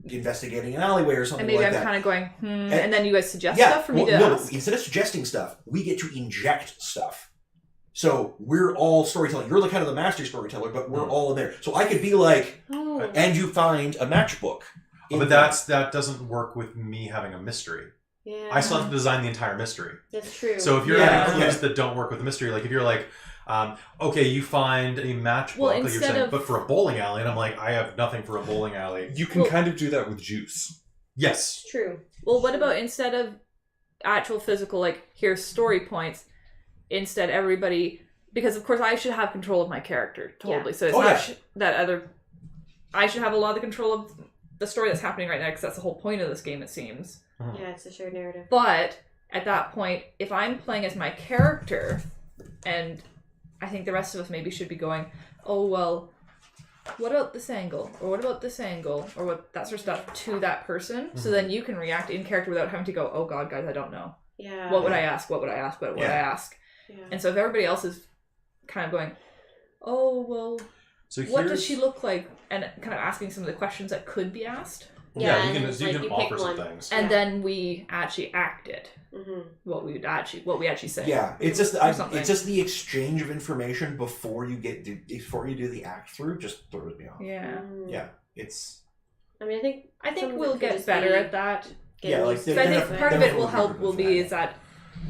investigating an alleyway or something And maybe like I'm that. kind of going, and then you guys suggest stuff for me to no, ask. instead of suggesting stuff, we get to inject stuff. So we're all storytelling. You're the kind of the master storyteller, but we're all in there. So I could be like, Oh. and you find a matchbook. But that doesn't work with me having a mystery. Yeah. I still have to design the entire mystery. That's true. So if you're Yeah, having clues okay. that don't work with the mystery, like if you're like, okay, you find a matchbook, Well, like you're instead saying, of- but for a bowling alley, and I'm like, I have nothing for a bowling alley. You can Well- kind of do that with juice. Yes. True. Well, what about instead of actual physical, like, here's story points, instead everybody... Because, of course, I should have control of my character, totally. Yeah. So it's Oh, not yeah. that other... I should have a lot of the control of the story that's happening right now, because that's the whole point of this game, it seems. Yeah, it's a shared narrative. But, at that point, if I'm playing as my character, and I think the rest of us maybe should be going, oh, well, what about this angle? Or what about this angle? Or what that sort of stuff to that person, so then you can react in character without having to go, oh god, guys, I don't know. Yeah. What would I ask? What would I ask? What would I ask? Yeah. And so if everybody else is kind of going, oh, well, So what does here's- she look like? And kind of asking some of the questions that could be asked. Yeah, and you can, it's you like can you offer pick some one. things. And Yeah. then we actually act it. Mm-hmm. What we actually say. Yeah, it's just Or something. it's just the exchange of information before you do the act through just throws me off. Yeah. Yeah, it's I mean, I think Some of we'll it could get just better be at that. getting Yeah, like used the- to But I They're think not- part of they're it will not help really will good be for is that,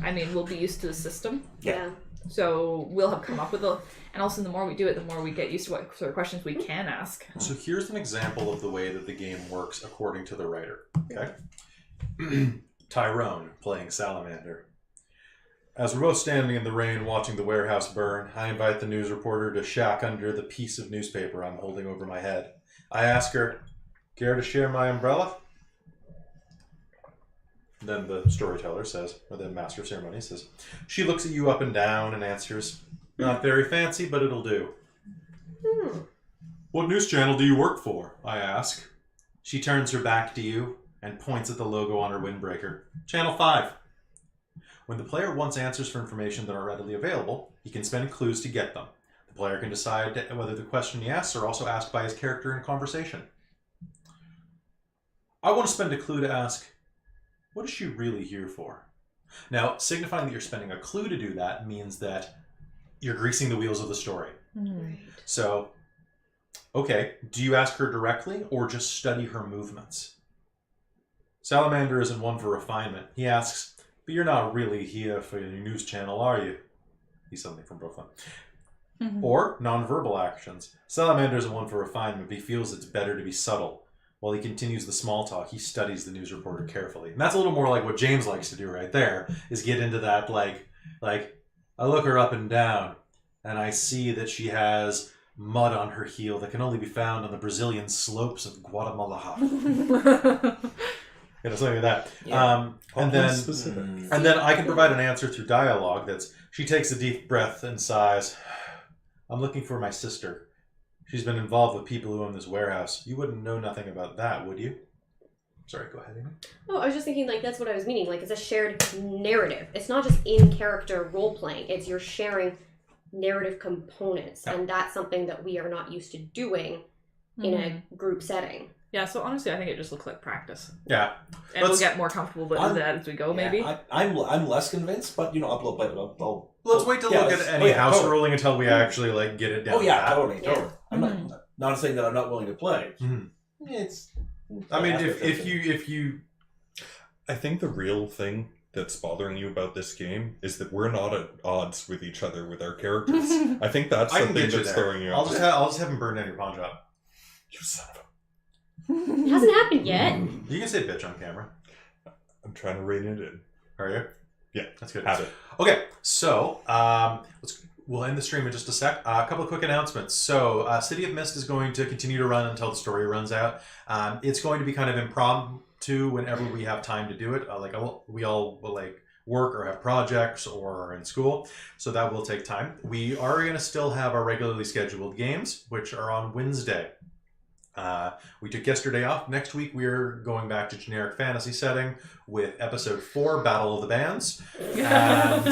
I mean, we'll be used to the system. Yeah. So we'll have come up with and also the more we do it, the more we get used to what sort of questions we can ask. So here's an example of the way that the game works according to the writer. Okay. Tyrone playing Salamander. As we're both standing in the rain watching the warehouse burn, I invite the news reporter to shack under the piece of newspaper I'm holding over my head. I ask her, care to share my umbrella? Then the storyteller says, or the master of ceremony says, she looks at you up and down and answers, not very fancy, but it'll do. What news channel do you work for? I ask. She turns her back to you and points at the logo on her windbreaker. Channel 5. When the player wants answers for information that are readily available, he can spend clues to get them. The player can decide whether the question he asks are also asked by his character in conversation. I want to spend a clue to ask, what is she really here for? Now, signifying that you're spending a clue to do that means that you're greasing the wheels of the story. So, okay, do you ask her directly or just study her movements? Salamander isn't one for refinement. He asks, but you're not really here for your news channel, are you? He's something from Brooklyn. Or nonverbal actions. Salamander isn't one for refinement, but he feels it's better to be subtle. While he continues the small talk, he studies the news reporter carefully. And that's a little more like what James likes to do right there, is get into that, like, I look her up and down, and I see that she has mud on her heel that can only be found on the Brazilian slopes of Guatemala. Something like that. Yeah. And then I can provide an answer through dialogue. That's, she takes a deep breath and sighs. I'm looking for my sister. She's been involved with people who own this warehouse. You wouldn't know nothing about that, would you? Sorry, go ahead, Amy. Oh, I was just thinking, like, that's what I was meaning. Like, it's a shared narrative. It's not just in-character role-playing. It's you're sharing narrative components. Yeah. And that's something that we are not used to doing in a group setting. Yeah, so honestly, I think it just looks like practice. Yeah. And we'll get more comfortable with that as we go, maybe. I'm less convinced, but I'll Let's wait to look at any house ruling until we actually like get it down. Totally. I'm not saying that I'm not willing to play. It's. I mean, if you, I think the real thing that's bothering you about this game is that we're not at odds with each other with our characters. I think that's I the can thing get you that's there. throwing you I'll off. just have him burn down your pawn shop. You son of a... It hasn't happened yet. You can say bitch on camera. I'm trying to rein it in. Are you? Yeah, that's good. Have it. Okay, so we'll end the stream in just a sec. A couple of quick announcements. So, City of Mist is going to continue to run until the story runs out. It's going to be kind of impromptu whenever we have time to do it. We all will like work or have projects or are in school, so that will take time. We are going to still have our regularly scheduled games, which are on Wednesday. We took yesterday off. Next week we're going back to generic fantasy setting with episode 4, Battle of the Bands, and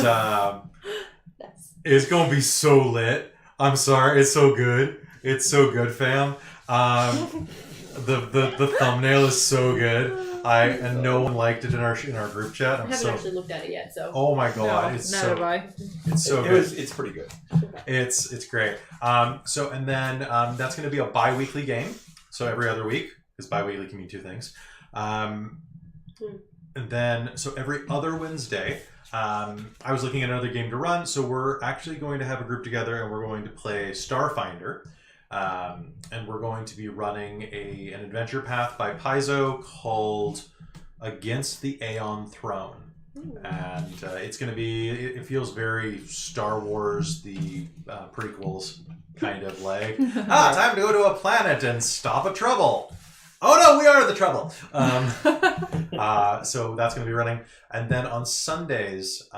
it's gonna be so lit. I'm sorry, it's so good. It's so good, fam. The thumbnail is so good. And no one liked it in our group chat. I haven't actually looked at it yet, so. Oh my god, Neither have I. It's so good. It's pretty good. It's great. And then that's going to be a bi-weekly game. So every other week, because bi-weekly can mean two things. And then, so every other Wednesday, I was looking at another game to run. So we're actually going to have a group together and we're going to play Starfinder. And we're going to be running an adventure path by Paizo called Against the Aeon Throne. And it's going to be, it feels very Star Wars, the prequels, kind of like, time to go to a planet and stop a trouble. Oh no, we are the trouble. So that's going to be running. And then on Sundays,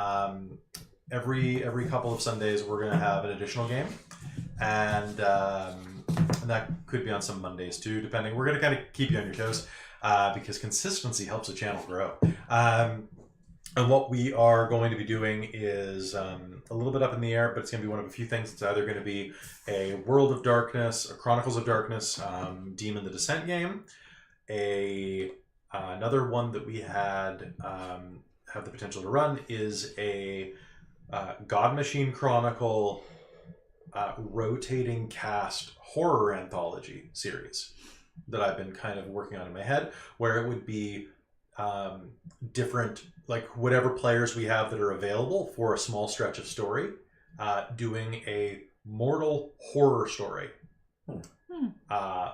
every couple of Sundays, we're going to have an additional game. And that could be on some Mondays too, depending. We're going to kind of keep you on your toes because consistency helps a channel grow. And what we are going to be doing is a little bit up in the air, but it's going to be one of a few things. It's either going to be a World of Darkness, a Chronicles of Darkness, Demon the Descent game. Another one that we had have the potential to run is a God Machine Chronicle rotating cast horror anthology series that I've been kind of working on in my head, where it would be different, like whatever players we have that are available for a small stretch of story, doing a mortal horror story,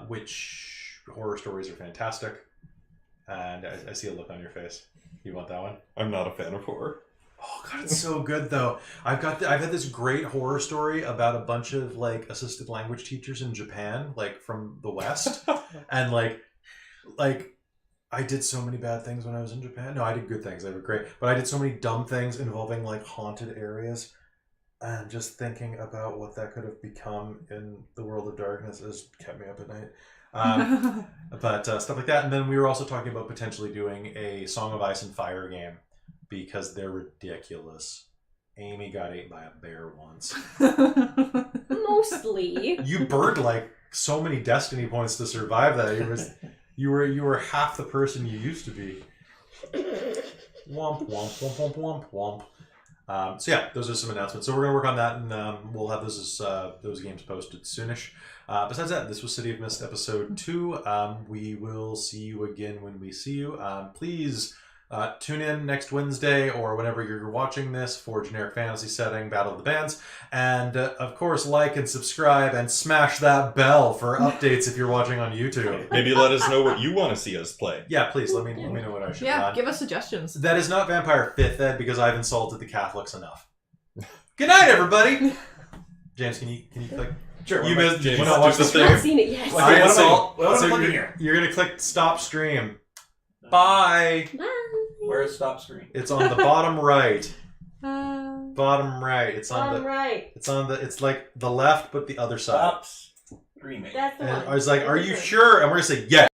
which horror stories are fantastic. And I see a look on your face. You want that one? I'm not a fan of horror. Oh god, it's so good though. I've had this great horror story about a bunch of like assisted language teachers in Japan, like from the West, and like I did so many bad things when I was in Japan. No, I did good things. They were great, but I did so many dumb things involving like haunted areas, and just thinking about what that could have become in the World of Darkness has kept me up at night. But stuff like that, and then we were also talking about potentially doing a Song of Ice and Fire game. Because they're ridiculous. Amy got ate by a bear once. Mostly. You burned like so many destiny points to survive that. You were half the person you used to be. Womp, womp, womp, womp, womp, womp. So yeah, those are some announcements. So we're going to work on that, and we'll have those games posted soonish. Besides that, this was City of Mist episode 2. We will see you again when we see you. Please tune in next Wednesday or whenever you're watching this for Generic Fantasy Setting Battle of the Bands. And of course, like and subscribe and smash that bell for updates if you're watching on YouTube. Maybe let us know what you want to see us play. Yeah, please let me know what I should Yeah, run. give us suggestions. That is not Vampire 5th Ed because I've insulted the Catholics enough. Good night, everybody. James, can you click? Sure. You missed. Did you James, not watch do the the I've not thing? seen it yet. What All right, am I- so what am I clicking you're, here? you're gonna click stop stream. Bye. Bye. Where's stop screen? It's on the bottom right. Uh, Bottom right. It's on Bottom the. right. It's on the. It's like the left, but the other side. Stop screaming. That's the And one. I was like, "Are you sure?" And we're gonna say yes.